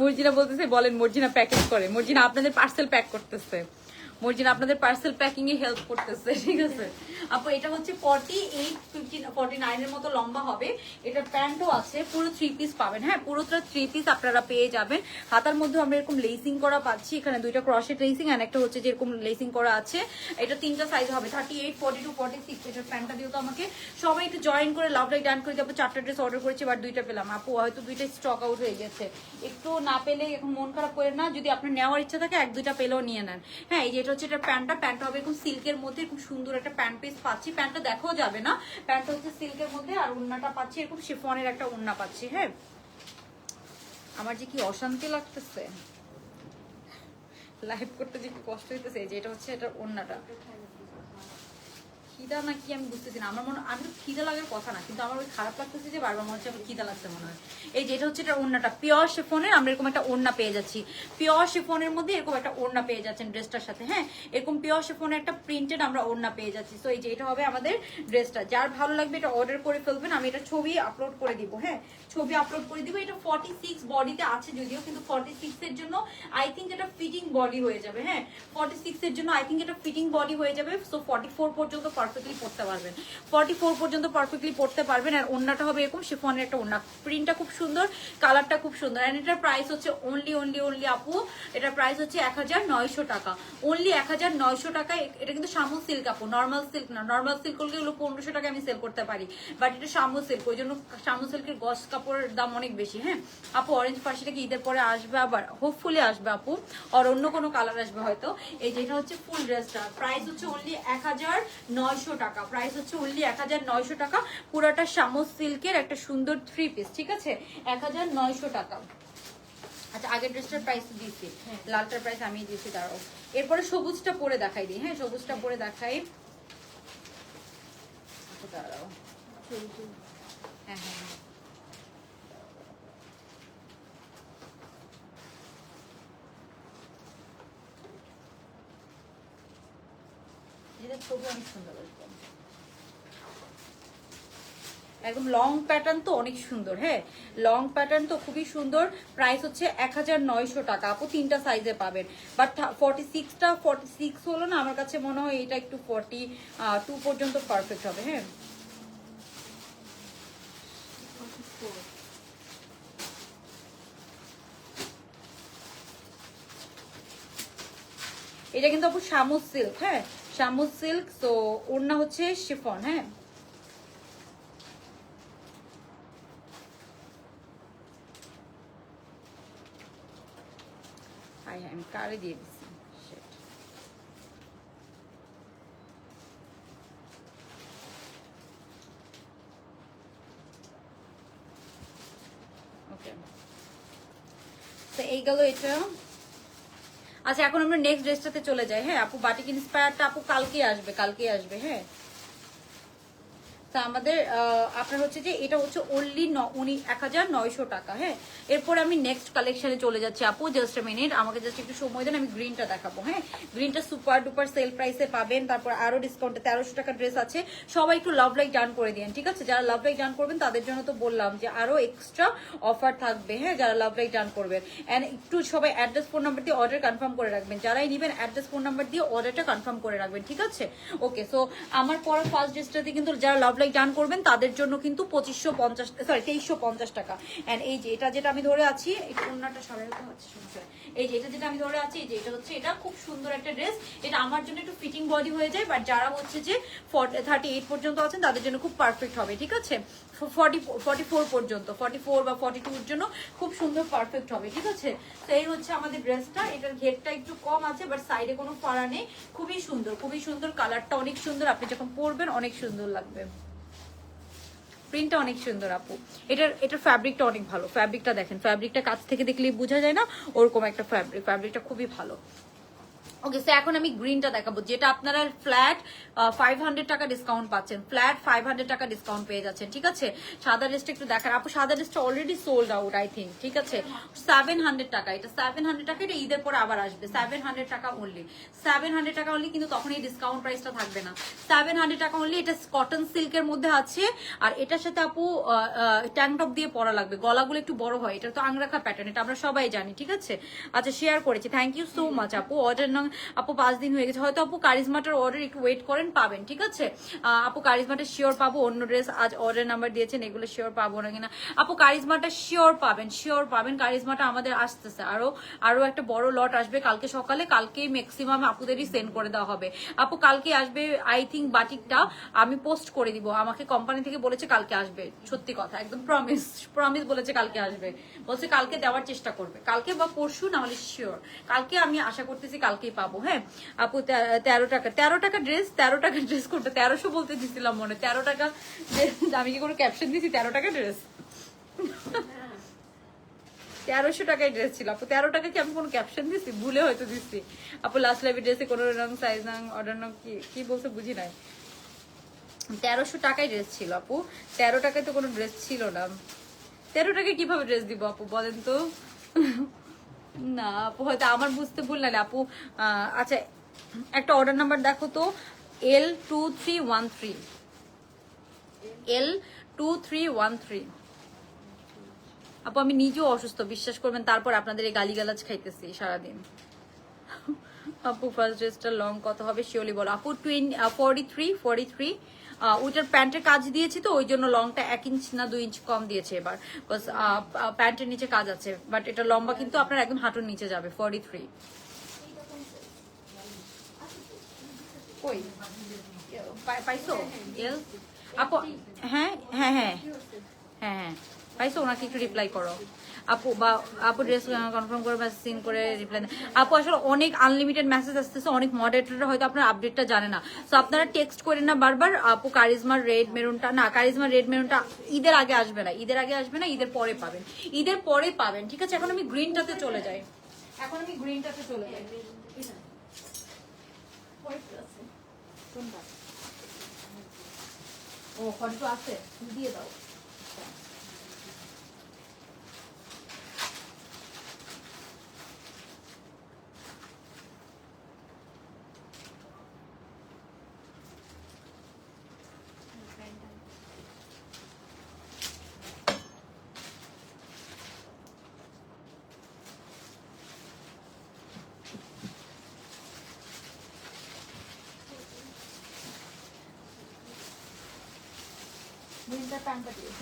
মর্জিনা বলতেছে বলেন মর্জিনা প্যাকেজ করে, মর্জিনা আপনাদের পার্সেল প্যাক করতেছে, মর্জিনা আপনাদের পার্সেল প্যাকিং এ হেল্প করতেছে। ঠিক আছে আপু, এটা হচ্ছে 48, 49 এর মতো লম্বা হবে। এটা প্যান্টও আছে, পুরো 3 পিস পাবেন। হ্যাঁ, পুরোটা 3 পিস আপনারা পেয়ে যাবেন। হাতার মধ্যে আমরা এরকম লেসিং করা পাচ্ছি, এখানে দুইটা ক্রশেট লেসিং আর একটা হচ্ছে যে এরকম লেসিং করা আছে। এটা তিনটা সাইজ হবে, 38, 42, 46। এটার প্যান্টটা দিও তো আমাকে সবাই একটু জয়েন করে লাভ লাইক ডান করে দিয়ে। 4টা ড্রেস অর্ডার করেছি, এবার 2টা পেলাম আপু, হয়তো 2টা স্টক আউট হয়ে গেছে। একটু না পেলে এখন মন খারাপ করে না, যদি আপনার নেওয়ার ইচ্ছা থাকে 1-2টা পেলেও নিয়ে নেন। হ্যাঁ, এই যে এটা হচ্ছে এটা প্যান্টটা হবে এরকম সিল্কের মধ্যে, খুব সুন্দর একটা প্যান্ট পিস পাচ্ছি। প্যান্টটা দেখাও যাবে না, প্যান্টটা হচ্ছে সিল্কের মধ্যে, আর ওড়নাটা পাচ্ছি এরকম শিফনের একটা ওড়না পাচ্ছি। হ্যাঁ, আমার যে কি অশান্তি লাগতেছে লাইভ করতে, যে কি কষ্ট হইতেছে। যে এটা হচ্ছে এটা ওড়নাটা, খিদা নাকি আমি বুঝতেছি না। আমার মনে, আমি তো খিদা লাগার কথা না, কিন্তু আমার ওই খারাপ লাগতেছে যে বারবার মনে হচ্ছে আমার খিদা লাগছে মনে হয়। এই যে এটা হচ্ছে এটা ওড়নাটা, পিওর শিফনের আমরা এরকম একটা ওড়না পেয়ে যাচ্ছি। পিওর শিফনের মধ্যে এরকম একটা ওড়না পেয়ে যাচ্ছেন ড্রেসটার সাথে। হ্যাঁ, এরকম পিওর শিফনের একটা প্রিন্টেড আমরা ওড়না পেয়ে যাচ্ছি। তো এই যে এটা হবে আমাদের ড্রেসটা। যার ভালো লাগবে এটা অর্ডার করে ফেলবেন, আমি এটা ছবি আপলোড করে দিব। হ্যাঁ, ছবি আপলোড করে দিব। এটা 46 বডিতে আছে যদিও, কিন্তু 46 এর জন্য আই থিঙ্ক এটা ফিটিং বডি হয়ে যাবে। হ্যাঁ, 46 এর জন্য আই থিঙ্ক এটা ফিটিং বডি হয়ে যাবে। সো 44 পর্যন্ত পারফেক্টলি পড়তে পারবেন, 44 পর্যন্ত পারফেক্টলি পড়তে পারবেন। আর ওড়নাটা হবে এরকম শিফনের একটা ওড়না, প্রিন্টটা খুব সুন্দর, কালারটা খুব সুন্দর। এন্ড এটার প্রাইস হচ্ছে অনলি আপু, এটার প্রাইস হচ্ছে 1900 টাকা, অনলি 1900 টাকা। এটা কিন্তু শামু সিল্ক আপু, নর্মাল সিল্ক না। নর্মাল সিল্ক হলে এগুলো 1500 টাকা আমি সেল করতে পারি, বাট এটা শামু সিল্ক, ওই জন্য শামু সিল্কের গস কাপড়ের দাম অনেক বেশি। হ্যাঁ আপু, অরেঞ্জ ফার্সিটা কি ঈদের পরে আসবে, আবার হোপফুলি আসবে আপু, আর অন্য কোনো কালার আসবে হয়তো। এই যেটা হচ্ছে ফুল ড্রেসটা, প্রাইস হচ্ছে অনলি 1900 টাকা, প্রাইস হচ্ছে অনলি 1900 টাকা। পুরাটা শামু সিল্কের একটা সুন্দর 3 পিস। ঠিক আছে, 1900 টাকা। আচ্ছা, আগের ড্রেসটার প্রাইস দিয়েছি, লালটার প্রাইস আমি দিয়েছি। দাঁড়াও, এরপরে সবুজটা পরে দেখাই দিই। হ্যাঁ, সবুজটা পরে দেখাই। দাঁড়াও, হ্যাঁ হ্যাঁ হ্যাঁ, ছবি অনেক সুন্দর আসবে, একদম লং প্যাটার্ন তো অনেক সুন্দর। হ্যাঁ, লং প্যাটার্ন তো খুবই সুন্দর। প্রাইস হচ্ছে 1900 টাকা আপু, 3টা সাইজে পাবেন। বাট 46 হলো না, আমার কাছে মনে হয় এটা একটু 42 পর্যন্ত পারফেক্ট হবে। হ্যাঁ, এটা কিন্তু আপু শামু সিল্ক। হ্যাঁ, শামু সিল্ক। তো ওড়না হচ্ছে শিফন। হ্যাঁ, আমি কারে দিয়ে দিচ্ছি। ওকে, তো এই গেল এটা। আচ্ছা, এখন আমরা নেক্সট ড্রেসটাতে চলে যাই। হ্যাঁ আপু, বাটিক ইন্সপায়ারটা আপু কালকে আসবে। হ্যাঁ, তা আমাদের আপনার হচ্ছে যে এটা হচ্ছে অনলি 1900 টাকা। হ্যাঁ, এরপরে আমি নেক্সট কালেকশনে চলে যাচ্ছি আপু, জাস্ট এ মিনিট, আমাকে জাস্ট একটু সময় দেন, আমি গ্রিনটা দেখাবো। হ্যাঁ, গ্রিনটা সুপার ডুপার সেল প্রাইসে পাবেন, তারপর আরো ডিসকাউন্টে 1300 টাকা ড্রেস আছে। সবাই একটু লাভ লাইক ডান করে দিন। ঠিক আছে, যারা লাভ লাইক ডান করবেন তাদের জন্য তো বললাম যে আরো এক্সট্রা অফার থাকবে। হ্যাঁ, যারা লাভ লাইক ডান করবেন, এন্ড একটু সবাই অ্যাড্রেস ফোন নাম্বার দিয়ে অর্ডার কনফার্ম করে রাখবেন। যারাই নেবেন অ্যাড্রেস ফোন নাম্বার দিয়ে অর্ডারটা কনফার্ম করে রাখবেন। ঠিক আছে, ওকে। সো আমার পরে ফার্স্ট ড্রেসটাতে কিন্তু যারা লাভ লাইক ডান করবেন তাদের জন্য কিন্তু 2350 টাকা। এন্ড এই যে এটা যেটা আমি ধরে আছি, এটা অন্যটা সরাই হচ্ছে সমস্যা। এই যে এটা যেটা আমি ধরে আছি, এই যে এটা হচ্ছে, এটা খুব সুন্দর একটা ড্রেস। এটা আমার জন্য একটু ফিটিং বডি হয়ে যায়, বাট যারা হচ্ছে যে 38 পর্যন্ত আছেন তাদের জন্য খুব পারফেক্ট হবে, ঠিক আছে? 44 পর্যন্ত, 44 বা 42 এর জন্য খুব সুন্দর পারফেক্ট হবে, ঠিক আছে? তো এই হচ্ছে আমাদের ড্রেসটা। এটার ঘেরটা একটু কম আছে, বাট সাইডে কোনো ফাড়া নেই। খুবই সুন্দর, খুবই সুন্দর, কালারটা অনেক সুন্দর, আপনি যখন পরবেন অনেক সুন্দর লাগবে। প্রিন্টটা অনেক সুন্দর আপু। এটার ফ্যাব্রিকটা অনেক ভালো। ফ্যাব্রিকটা দেখেন, ফ্যাব্রিকটা কাছ থেকে দেখলেই বোঝা যায় না ওরকম একটা ফ্যাব্রিকটা খুবই ভালো। ওকে, সো এখন আমি গ্রিনটা দেখাবো, যেটা আপনারা ফ্ল্যাট 500 টাকা ডিসকাউন্ট পাচ্ছেন, ফ্ল্যাট 500 টাকা ডিসকাউন্ট পেয়ে যাচ্ছেন, ঠিক আছে? সাদা ড্রেসটা একটু দেখার আপু, সাদা ড্রেসটা already sold out I think, ঠিক আছে? 700 টাকা, এটা 700 টাকা, এটা ঈদের পরে আবার আসবে। 700 টাকা অনলি, 700 টাকা অনলি, কিন্তু তখন এই ডিসকাউন্ট প্রাইসটা থাকবে না। 700 টাকা অনলি। এটা কটন সিল্কের মধ্যে আছে, আর এটার সাথে আপু ট্যাঙ্ক টপ দিয়ে পরা লাগবে, গলাগুলো একটু বড় হয়। এটা তো আংরাখা প্যাটার্ন, এটা আমরা সবাই জানি, ঠিক আছে? আচ্ছা, শেয়ার করেছি, থ্যাংক ইউ সো মাচ আপু। অর্ডার আপু 5 দিন হয়ে গেছে, হয়তো আপু কারিজমাটার অর্ডার একটু ওয়েট করেন, পাবেন, ঠিক আছে? আপু কারিজমাটা শিওর পাবো। অন্য ড্রেস আজ অর্ডার নাম্বার দিয়েছেন, এগুলো শিওর পাবো না কিনা আপু? কারিজমাটা শিওর পাবেন, শিওর পাবেন। কারিজমাটা আমাদের আসতেছে, আরো একটা বড় লট আসবে কালকে সকালে। কালকেই ম্যাক্সিমাম আপুদেরই সেন্ড করে দেওয়া হবে আপু, কালকে আসবে আই থিঙ্ক। বাটিকটা আমি পোস্ট করে দিব, আমাকে কোম্পানি থেকে বলেছে কালকে আসবে, সত্যি কথা, একদম প্রমিস বলেছে কালকে আসবে, বলছে কালকে দেওয়ার চেষ্টা করবে, কালকে বা পরশু, না হলে শিওর কালকে। আমি আশা করতেছি কালকেই পাবো। হ্যাঁ আপু, 13 টাকা ড্রেস, 13 টাকা ড্রেস করতে 1300 বলতে দিছিলাম মনে, 13 টাকা ড্রেস। আমি কি কোনো ক্যাপশন দিছি 13 টাকা ড্রেস? 1300 টাকায় ড্রেস ছিল আপু, 13 টাকা কি আমি কোনো ক্যাপশন দিছি? ভুলে হয়তো দিচ্ছি আপু। লাস্ট লাইভে ড্রেসে কোনো রং সাইজ রং অর্ডার রং কি বলছে বুঝি নাই। 1300 টাকায় ড্রেস ছিল আপু, 13 টাকায় তো কোনো ড্রেস ছিল না। 13 টাকায় কিভাবে ড্রেস দিব আপু বলেন তো? না আপু, হয়তো আমার বুঝতে ভুল নালে আপু। আচ্ছা, একটা অর্ডার নাম্বার দেখো তো, L2313, L2313 আপু। আমি নিজেও অসুস্থ, বিশ্বাস করবেন, তারপর আপনাদের এই গালিগালাজ খাইতেছি সারাদিন। আপু ফার্স্ট ড্রেসটা লং কত হবে শিওরলি বলো আপু? 43 ওইটার প্যান্টের কাজ দিয়েছি তো, ওই জন্য লংটা 1 ইঞ্চ না 2 ইঞ্চ কম দিয়েছে এবার, বিকজ প্যান্টের নিচে কাজ আছে, বাট এটা লম্বা কিন্তু আপনার একদম হাঁটুর নিচে যাবে। 43 কই পাইছো এল আপু? হ্যাঁ হ্যাঁ হ্যাঁ হ্যাঁ হ্যাঁ পাইছো, ওনাকে একটু রিপ্লাই করো আপু, বা আপু ড্রেস কনফার্ম করে মেসেজ সিন করে রিপ্লাই দেন আপু। আসলে অনেক আনলিমিটেড মেসেজ আসতেছে, অনেক মডারেটররা হয়তো আপনার আপডেটটা জানে না, সো আপনারা টেক্সট করেন না বারবার। আপু কারিজমার রেড মেরুনটা, না কারিজমার রেড মেরুনটা ঈদের আগে আসবে না, ঈদের আগে আসবে না, ঈদের পরে পাবেন, ঈদের পরে পাবেন, ঠিক আছে? এখন আমি গ্রিনটাতে চলে যাই, ও ফটো আছে, দিয়ে দাও। গ্রিনটা প্যান্টটা দিয়ে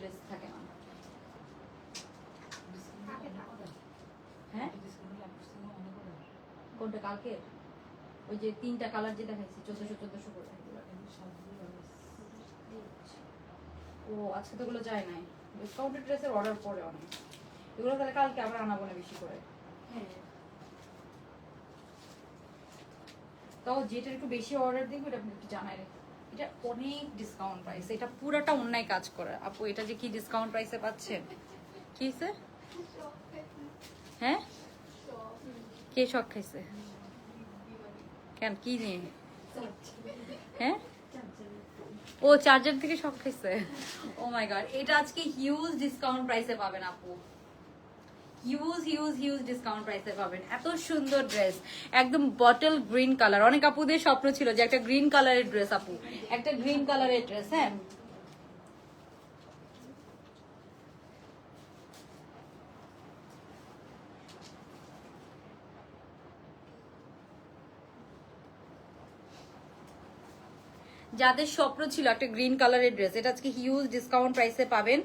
ড্রেস থাকে না। হ্যাঁ কোনটা কালকে? ওই যে 3টা কালার যে দেখাইছি 1400 করে। ও আজকে তো ওগুলো যায় নাই, ডিসকাউন্টেড ড্রেসের অর্ডার পরে অনেক, এগুলো তাহলে কালকে আবার আনাবো না বেশি করে। হ্যাঁ, তাও যেটা একটু বেশি অর্ডার দিই ওটা একটু জানাই রে। এটা অনেক ডিসকাউন্ট প্রাইস, এটা পুরাটা অন্যায় কাজ করে আপু। এটা যে কি ডিসকাউন্ট প্রাইসে পাচ্ছেন, কি হয়েছে? হ্যাঁ কে শখ খাইছে? কেন, কি নিয়ে? হ্যাঁ, ও চার্জার থেকে শখ খাইছে। ও মাই গড, এটা আজকে হিউজ ডিসকাউন্ট প্রাইসে পাবেন আপু, হিউজ হিউজ হিউজ ডিসকাউন্ট প্রাইসে পাবেন। এত সুন্দর ড্রেস, একদম বটল গ্রিন কালার। অনেক আপুদের স্বপ্ন ছিল যে একটা গ্রিন কালারের ড্রেস, আপু একটা গ্রিন কালারের ড্রেস। হ্যাঁ, যাদের স্বপ্ন ছিল একটা গ্রিন কালারের ড্রেস, এটা আজকে হিউজ ডিসকাউন্ট প্রাইসে পাবেন।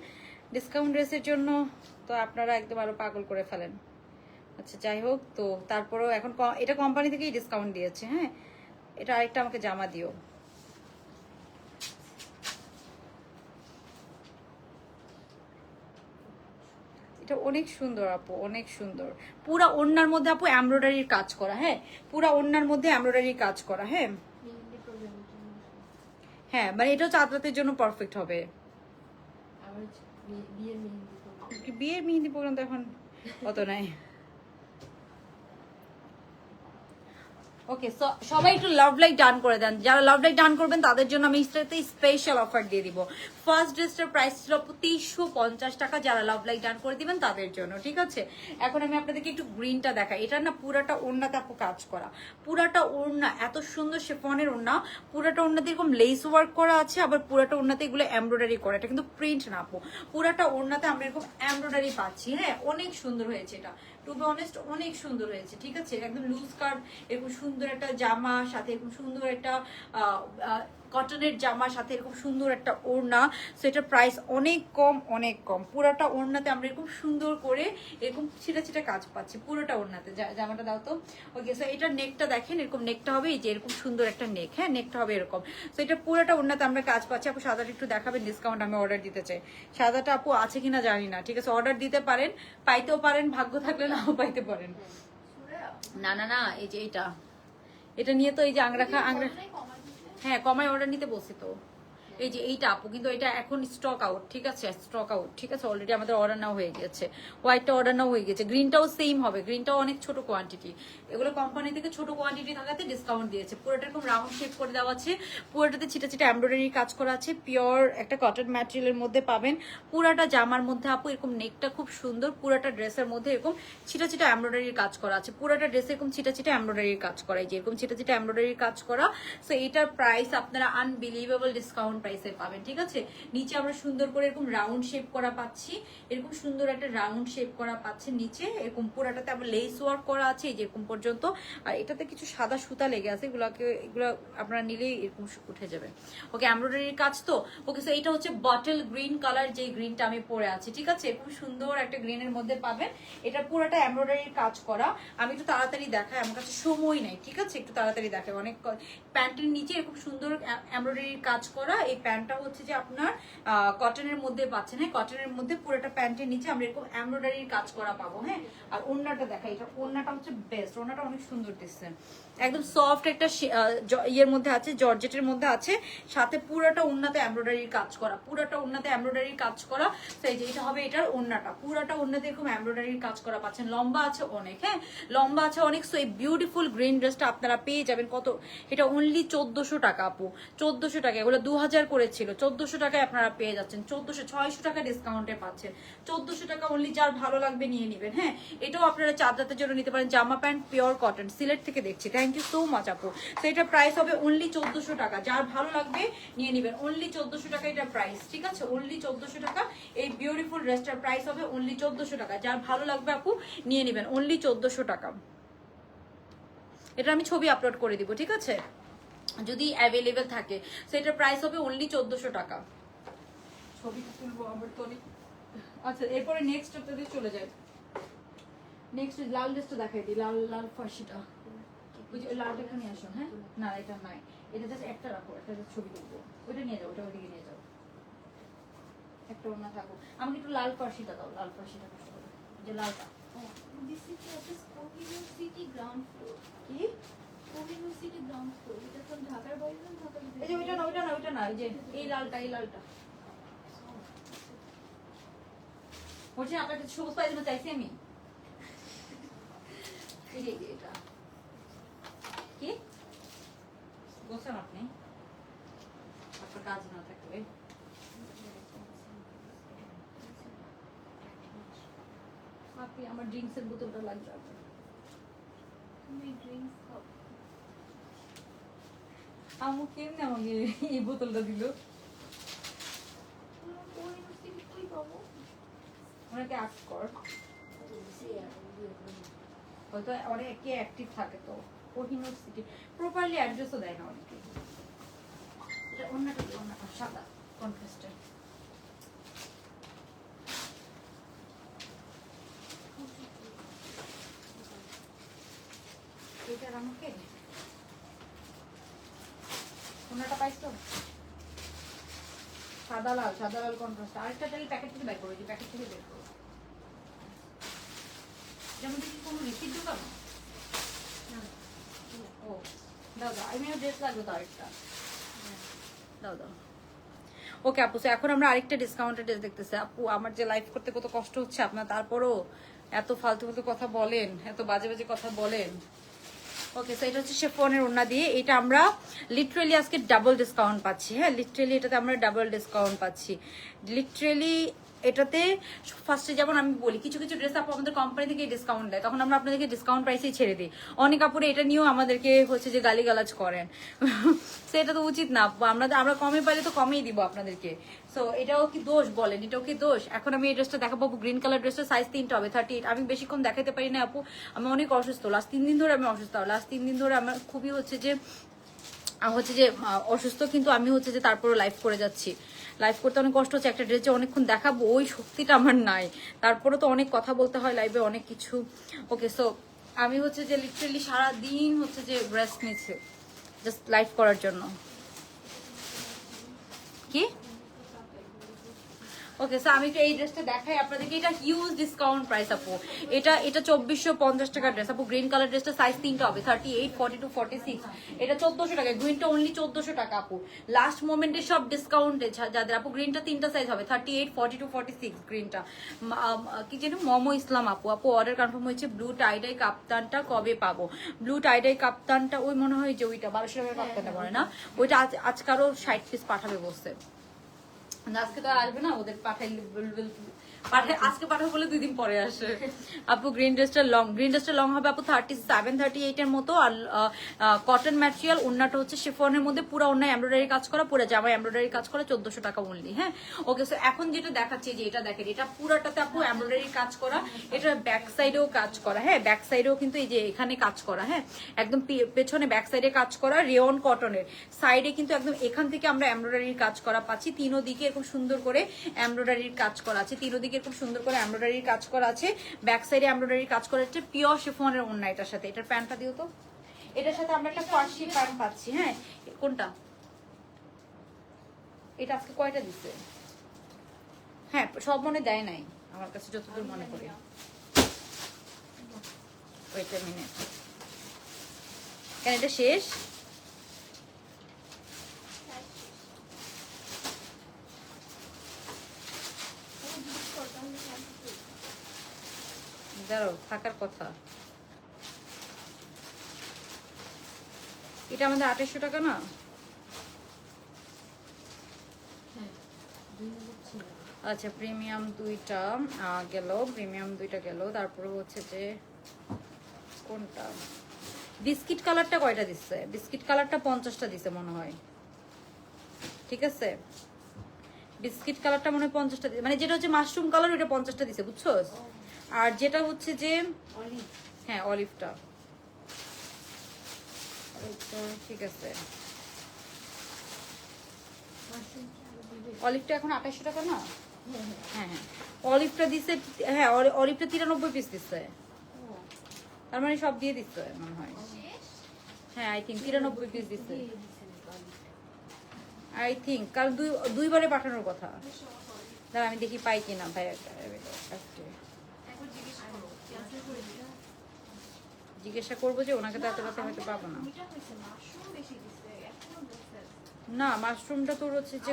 ডিসকাউন্ট ড্রেসের জন্য তো আপনারা একদম আরো পাগল করে ফেলেন। আচ্ছা যাই হোক, তো তারপরেও এখন এটা কোম্পানি থেকেই ডিসকাউন্ট দিয়েছে। হ্যাঁ, এটা আরেকটা আমাকে জামা দিও। এটা অনেক সুন্দর আপু, অনেক সুন্দর। পুরা ওড়নার মধ্যে আপু এমব্রয়ডারির কাজ করা। হ্যাঁ, পুরা ওড়নার মধ্যে এমব্রয়ডারির কাজ করা। হ্যাঁ হ্যাঁ, মানে এটাও চাঁদরাতের জন্য পারফেক্ট হবে। বিয়ের মেহেন্দি প্রোগ্রাম তো এখন অত নাই। ওকে, সবাই একটু লাভ লাইক ডান করে দেন। যারা লাভ লাইক ডান করবেন তাদের জন্য আমি স্পেশাল অফার দিয়ে দিব। ফার্স্ট ড্রেসটার প্রাইস ছিল 2350 টাকা। যারা লাভ লাইক ডান করে দিবেন তাদের জন্য, ঠিক আছে। এখন আমি আপনাদেরকে একটু গ্রিনটা দেখাই। এটা না পুরাটা ওড়নাতে আপু কাজ করা, পুরাটা ওড়না এত সুন্দর শিফনের ওড়না। পুরাটা ওড়নাতে এরকম লেস ওয়ার্ক করা আছে, আবার পুরাটা ওড়নাতে এগুলো এমব্রয়ডারি করা। এটা কিন্তু প্রিন্ট না আপু, পুরাটা ওড়নাতে আমরা এরকম এমব্রয়ডারি পাচ্ছি। হ্যাঁ, অনেক সুন্দর হয়েছে এটা, টু বি অনেস্ট অনেক সুন্দর হয়েছে, ঠিক আছে। একদম লুজ কাট, এরকম সুন্দর একটা জামা সাথে এরকম সুন্দর একটা কটনের জামার সাথে এরকম সুন্দর একটা ওড়না। সো এটার প্রাইস অনেক কম, অনেক কম। পুরোটা ওড়নাতে আমরা এরকম সুন্দর করে এরকম ছিটা ছিটা কাজ পাচ্ছি পুরোটা ওড়নাতে। জামাটা দাও তো। ওকে, সো এটার নেকটা দেখেন, এরকম নেকটা হবে, এই যে এরকম সুন্দর একটা নেক। হ্যাঁ, নেকটা হবে এরকম। সো এটা পুরোটা ওড়নাতে আমরা কাজ পাচ্ছি। আপু সাদাটা একটু দেখাবেন, ডিসকাউন্ট আমি অর্ডার দিতে চাই। সাদাটা আপু আছে কিনা জানি না, ঠিক আছে। অর্ডার দিতে পারেন, পাইতেও পারেন, ভাগ্য থাকলে নাও পাইতে পারেন। না না না, এই যে এটা নিয়ে তো এই যে আংরাখা হ্যাঁ, কমায় অর্ডার নিতে বলছি তো। এই যে এইটা আপু, কিন্তু এটা এখন স্টক আউট, ঠিক আছে, স্টক আউট, ঠিক আছে। অলরেডি আমাদের অর্ডার নাও হয়ে গেছে, হোয়াইটটা অর্ডার নাও হয়ে গেছে। গ্রিনটাও সেম হবে, গ্রিনটাও অনেক ছোট কোয়ান্টিটি। এগুলো কোম্পানি থেকে ছোট কোয়ান্টিটি থাকাতে ডিসকাউন্ট দিয়েছে। পুরোটা এরকম রাউন্ড শেপ করে দেওয়া আছে, পুরোটাতে ছিটা ছিটা এমব্রয়ডারি কাজ করা আছে। পিওর একটা কটন ম্যাটেরিয়ালের মধ্যে পাবেন। পুরাটা জামার মধ্যে আপু এরকম নেকটা খুব সুন্দর, পুরাটা ড্রেসের মধ্যে এরকম ছিটা ছিটা এমব্রয়ডারির কাজ করা আছে। পুরাটা ড্রেসে এরকম ছিটা ছিটা এমব্রয়ডারির কাজ করা, এই যে এরকম ছিটা ছিটা এমব্রয়ডারির কাজ করা। সো এটার প্রাইস আপনারা আনবিলিভেবল ডিসকাউন্ট প্রাইসে পাবেন, ঠিক আছে। নিচে আমরা সুন্দর করে এরকম রাউন্ড শেপ করা পাচ্ছি, এরকম সুন্দর একটা রাউন্ড শেপ করা পাচ্ছে নিচে। এরকম পুরাটাতে আবার লেস ওয়ার্ক করা আছে, এই যে এরকম পর্যন্ত। আর এটাতে কিছু সাদা সুতা লেগে আছে, এগুলো আপনারা নিলেই এরকম উঠে যাবে। ওকে, এমব্রয়ডারির কাজ তো। ওকে, সো এটা হচ্ছে বটল গ্রিন কালার, যে গ্রিনটা আমি পরে আছি, ঠিক আছে। খুব সুন্দর একটা গ্রিনের মধ্যে পাবেন। এটা পুরোটা এমব্রয়ডারির কাজ করা। আমি একটু তাড়াতাড়ি দেখাই, আমার কাছে সময় নাই, ঠিক আছে। একটু তাড়াতাড়ি দেখাই। অনেক প্যান্টের নিচে খুব সুন্দর এমব্রয়ডারির কাজ করা। এই প্যান্টটা হচ্ছে যে আপনার কটনের মধ্যে পাচ্ছেন। হ্যাঁ, কটনের মধ্যে পুরোটা প্যান্টের নিচে আমরা এরকম এমব্রয়ডারির কাজ করা পাবো। হ্যাঁ, আর ওড়নাটা দেখাই, এটা ওড়নাটা হচ্ছে বেস্ট, ওড়নাটা অনেক সুন্দর দিচ্ছে। একদম সফট একটা ইয়ের মধ্যে আছে, জর্জেটের মধ্যে আছে, সাথে পুরোটা ওড়নাতে এমব্রয়ডারির কাজ করা, পুরোটা ওড়নাতে এমব্রয়ডারির কাজ করা। সেই যে এটা হবে এটার ওড়নাটা, পুরোটা ওড়নাতে এরকম এমব্রয়ডারির কাজ করা পাচ্ছেন। লম্বা আছে অনেক, হ্যাঁ লম্বা আছে অনেক। সো এই বিউটিফুল গ্রিন ড্রেসটা আপনারা পেয়ে যাবেন কত, এটা অনলি 1400 টাকা আপু, 1400 টাকা। এগুলো 2000 করেছিল, 1400 টাকায় আপনারা পেয়ে যাচ্ছেন। 600 টাকা ডিসকাউন্টে পাচ্ছেন। 1400 টাকা অনলি, যার ভালো লাগবে নিয়ে নেবেন। হ্যাঁ, এটাও আপনারা চাঁদরাতের জন্য নিতে পারেন। জামা প্যান্ট পিওর কটন, সিলেট থেকে দেখছি। থ্যাংক ইউ সো মাচ আপু। তো এটা প্রাইস হবে অনলি 1400 টাকা, যার ভালো লাগবে নিয়ে নেবেন। অনলি 1400 টাকা এটা প্রাইস, ঠিক আছে। অনলি 1400 টাকা এই বিউটিফুল ড্রেসটার প্রাইস হবে অনলি 1400 টাকা, যার ভালো লাগবে আপু নিয়ে নেবেন। অনলি 1400 টাকা। এটা আমি ছবি আপলোড করে দিব, ঠিক আছে, যদি অ্যাভেলেবেল থাকে। সেটার প্রাইস হবে অনলি 1400 টাকা। ছবিটা তুলবো আমার তো অনেক। আচ্ছা, এরপরে নেক্সট আপনাদের চলে যায়। নেক্সট লাল ড্রেসটা দেখাই দিই, লাল লাল ফার্সিটা। ওই যে লালটা একটু নিয়ে আসো। হ্যাঁ, না এটা নাই, এটা জাস্ট একটা রাখো, একটা ছবি তুলবো, ওইটা নিয়ে যাও, ওটা ওইদিকে নিয়ে যাও, একটা ওনা থাকো। আমাকে একটু লাল ফার্সিটা দাও, লাল ফার্সিটা যে লালটা। This is just Kohinoor City ground floor. কি Kohinoor City ground floor. এটা তো ঢাকার বাইরে না, ঢাকার ভিতরে? এই যে ওইটা না, ওইটা না, ওইটা না, এই যে এই লালটা, এই লালটা। বলছি আপনার কাছে সবুজ পায়জামা চাইছি আমি। এই যে এটা কি বলছেন আপনি আপনার কাজ না থাকলে আপনি আমার ড্রিঙ্কসের বোতলটা লাগবে তুমি ড্রিঙ্কস খাও আমু কেমনে আমাকে এই বোতলটা দিল ওই থেকে কই পাবো ওনাকে আস্ক কর হয়তো অনেকে অ্যাক্টিভ থাকে তো কোহিনুর সিটি প্রপারলি অ্যাড্রেসও দেয় না অনেকে এটা অন্যটা কি অন্যটা সাদা কন্ট্রাস্টের এটার আমাকে অন্যটা পাইছো সাদা লাল কন্ট্রাস্ট আরেকটা তাহলে প্যাকেট থেকে বের করো যে প্যাকেট থেকে বের করো যেমন কি কোনো রিসিপ্ট ঢোকানো ও দাও দাও আমিও ড্রেস লাগবে তো আরেকটা দাও দাও ওকে আপু এখন আমরা আরেকটা ডিসকাউন্টেড ড্রেস দেখতেছি আপু আমার যে লাইভ করতে কত কষ্ট হচ্ছে আপনার তারপরও এত ফালতু ফালতু কথা বলেন এত বাজে বাজে কথা বলেন ওকে সো এটা হচ্ছে শিফনের ওড়না দিয়ে এটা আমরা লিটারালি আজকে ডাবল ডিসকাউন্ট পাচ্ছি হ্যাঁ লিটারালি এটাতে আমরা ডাবল ডিসকাউন্ট পাচ্ছি লিটারালি এটাতে ফার্স্টে যেমন আমি বলি কিছু কিছু ড্রেস আপু আমাদের কোম্পানি থেকে ডিসকাউন্ট দেয় তখন আমরা আপনাদেরকে ডিসকাউন্ট প্রাইসেই ছেড়ে দিই অনেক কাপড়ে এটা নিয়েও আমাদেরকে হচ্ছে যে গালিগালাজ করেন সেটা তো উচিত না আমরা কমে পাইলে তো কমেই দিব আপনাদেরকে সো এটাও কি দোষ বলেন এটাও কি দোষ এখন আমি এই ড্রেসটা দেখাবো গ্রিন কালার ড্রেসটা সাইজ 3টা হবে 38 আমি বেশিক্ষণ দেখাতে পারি না আপু আমি অনেক অসুস্থ লাস্ট 3 দিন ধরে আমি অসুস্থ লাস্ট 3 দিন ধরে আমার খুবই হচ্ছে যে অসুস্থ কিন্তু আমি হচ্ছে যে তারপরে লাইভ করে যাচ্ছি লাইভ করতে অনেক কষ্ট হচ্ছে একটা ড্রেস যে অনেকক্ষণ দেখাবো ওই শক্তিটা আমার নাই তারপরে তো অনেক কথা বলতে হয় লাইভে অনেক কিছু ওকে সো আমি হচ্ছে যে লিটারালি সারাদিন হচ্ছে যে রেস্ট নিচ্ছে জাস্ট লাইভ করার জন্য কি ওকে সো আমি একটু এই ড্রেসটা দেখাই আপনাদেরকে এটা হিউজ ডিসকাউন্ট প্রাইস আপু এটা 2450 টাকার ড্রেস আপু গ্রিন কালার ড্রেসটা সাইজ 3টা হবে 38 42 46 এটা 1400 টাকা গ্রিনটা অনলি 1400 টাকা আপু লাস্ট মোমেন্টে সব ডিসকাউন্টে যাদের আপু গ্রিনটা 3টা সাইজ হবে 38 42 46 গ্রিনটা কি যেন মোমো ইসলাম আপু অর্ডার কনফার্ম হয়েছে ব্লু টাইডাই কাপ্তানটা কবে পাবো ব্লু টাইডাই কাপ্তানটা ওই মনে হয় যে ওইটা 1200 টাকার কাপ্তানটা বলে না ওইটা আজকে আরো 60 পিস পাঠাবে বলছে আজকে তো আসবে না ওদের পাঠাইলে আজকে পাঠাবো বলে 2 দিন পরে আসে আপু গ্রিন ড্রেসটা লং হবে আপু 37 38 এর মতো আর কটন ম্যাটেরিয়াল ওন্নাটা হচ্ছে শিফনের মধ্যে পুরো ওন্না এমব্রয়ডারি কাজ করা পুরো জামা এমব্রয়ডারি কাজ করা 1400 টাকা অনলি হ্যাঁ ওকে সো এখন যেটা দেখাচ্ছি যে এটা দেখেন এটা পুরাটাতে আপু এমব্রয়ডারি কাজ করা এটা ব্যাক সাইডেও কাজ করা হ্যাঁ ব্যাক সাইডেও কিন্তু এই যে এখানে কাজ করা হ্যাঁ একদম পেছনে ব্যাক সাইডে কাজ করা রেয়ন কটনের সাইডে কিন্তু একদম এখান থেকে আমরা এমব্রয়ডারির কাজ করা পাচ্ছি তিনও দিকে এরকম সুন্দর করে এমব্রয়ডারির কাজ করা আছে তিনও দিকে খুব সুন্দর করে এমব্রয়ডারির কাজ করা আছে ব্যাক সাইডে এমব্রয়ডারির কাজ করা হচ্ছে পিওর শিফনের ওন্না এটার সাথে এটার প্যান্টটা দিও তো এটার সাথে আমরা একটা ফার্সি প্যান্ট পাচ্ছি হ্যাঁ কোনটা এটা আজকে কয়টা দিচ্ছে হ্যাঁ সব মনে দেয় নাই আমার কাছে যতদূর মনে করি ওইটা মিনিট কেন এটা শেষ দাঁড়াও থাকার কথা এটা আমাদের 2800 টাকা না আচ্ছা প্রিমিয়াম দুইটা গেল তারপরে হচ্ছে যে কোনটা বিস্কিট কালারটা কয়টা দিচ্ছে বিস্কিট কালারটা 50টা দিছে মনে হয় ঠিক আছে বিস্কিট কালারটা মনে হয় 50টা মানে যেটা হচ্ছে মাশরুম কালার ওটা 50টা দিছে বুঝছো আর যেটা হচ্ছে যে হ্যাঁ অলিভটা ঠিক আছে অলিভটা এখন 2800 টাকা না হ্যাঁ হ্যাঁ অলিভটা দিছে হ্যাঁ অলিভটা 93 পিস দিচ্ছে তার মানে সব দিয়ে দিচ্ছে মনে হয় হ্যাঁ আই থিঙ্ক 93 পিস দিচ্ছে আই থিঙ্ক কারণ দুইবারে পাঠানোর কথা দাঁড়া আমি দেখি পাই কিনা ভাই জিজ্ঞাসা করবো যে ওনাকে তো এত রাতে হয়তো পাবো না না মাশরুমটা তোর হচ্ছে যে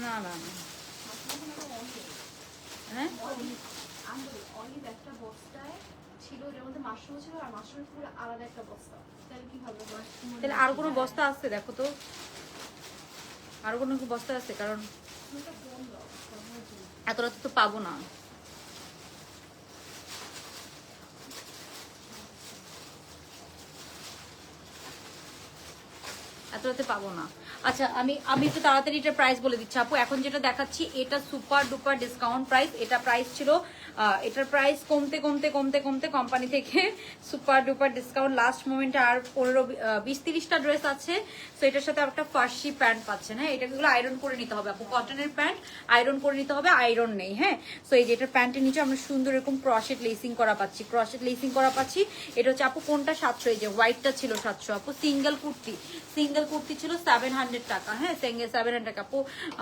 না না হ্যাঁ ছিল, এর মধ্যে মাশরুম ছিল, আর মাশরুম পুরো আলাদা একটা বস্তা। তাহলে কি হবে মাশরুম? তাহলে আর কোনো বস্তা আছে দেখো তো, আর কোনো কি বস্তা আছে? কারণ এত রাতে তো পাবো না। এত রাতে পাবো না। আচ্ছা আমি একটু তাড়াতাড়ি এটা প্রাইস বলে দিচ্ছি আপু। এখন যেটা দেখাচ্ছি এটা সুপার ডুপার ডিসকাউন্ট প্রাইস। এটা প্রাইস ছিল এটার প্রাইস কমতে কমতে কমতে কমতে কোম্পানি থেকে সুপার ডুপার ডিসকাউন্ট লাস্ট মোমেন্টে আর 15-20-30টা ড্রেস আছে। তো এটার সাথে একটা ফার্সি প্যান্ট পাচ্ছেন। হ্যাঁ, এটাগুলো আয়রন করে নিতে হবে আপু। কটনের প্যান্ট আয়রন করে নিতে হবে, আয়রন নেই। হ্যাঁ, সো এই যে এটার প্যান্টের নিচে আমরা সুন্দর এরকম ক্রশেট লেসিং করা পাচ্ছি, ক্রশেট লেসিং করা পাচ্ছি। এটা হচ্ছে আপু কোনটা 700, এই যে হোয়াইটটা ছিল 700 আপু। সিঙ্গেল কুর্তি ছিল 700 টাকা। হ্যাঁ, 700 টাকা আপু।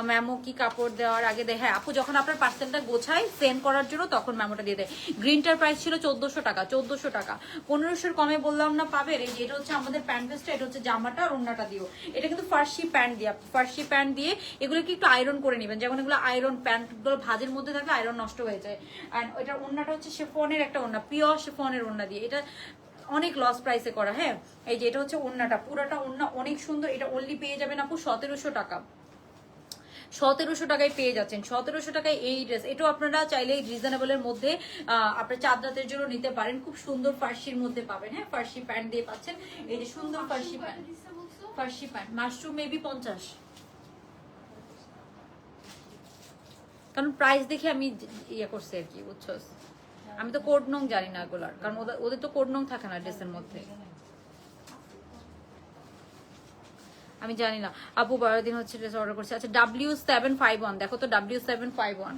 ম্যামো কি কাপড় দেওয়ার আগে দেয়? হ্যাঁ আপু, যখন আপনার পার্সেলটা গোছায় সেন্ড করার জন্য তখন ম্যামোটা দিয়ে দেয়। গ্রিনটার প্রাইস ছিল 1400 টাকা, 1400 টাকা। 1500 কমে বললাম না পাবেন। এই যে এটা হচ্ছে আমাদের প্যান্ট পিসটা, এটা হচ্ছে জামাটা আর ওড়নাটা দিও। এটা কিন্তু ফার্সি প্যান্ট দিয়ে, ফার্সি প্যান্ট দিয়ে এগুলোকে একটু আয়রন করে নেবেন। যেমন এগুলো আয়রন প্যান্টগুলো ভাজের মধ্যে থাকলে আয়রন নষ্ট হয়ে যায়। অ্যান্ড এটা ওড়নাটা হচ্ছে শিফনের একটা ওড়না, পিওর শিফনের ওড়না দিয়ে। এটা অনেক লস প্রাইসে করা। হ্যাঁ, এই যে এটা হচ্ছে ওড়নাটা, পুরাটা ওড়না অনেক সুন্দর। এটা অনলি পেয়ে যাবেন আপু 1700 টাকা। 1700 টাকায় পেয়ে যাচ্ছেন। 1700 টাকায় এই ড্রেস। এটাও আপনারা চাইলে রিজনেবলের মধ্যে আপনার চাঁদ রাতের জন্য নিতে পারেন। খুব সুন্দর ফার্সির মধ্যে পাবেন। হ্যাঁ, ফার্সি প্যান্ট দিয়ে পাচ্ছেন। এই যে সুন্দর ফার্সি প্যান্ট, ফার্সি প্যান্ট। মাশরুম মেবি 50, কারণ প্রাইস দেখে আমি ইয়ে করছি আর কি, বুঝছো? আমি তো কোড নং জানি না এগুলার, কারণ ওদের তো কোড নং থাকে না ড্রেসের মধ্যে। আমি জানি না আপু। 12 দিন হচ্ছে ড্রেস অর্ডার করছে। আচ্ছা W751 দেখো তো, W751,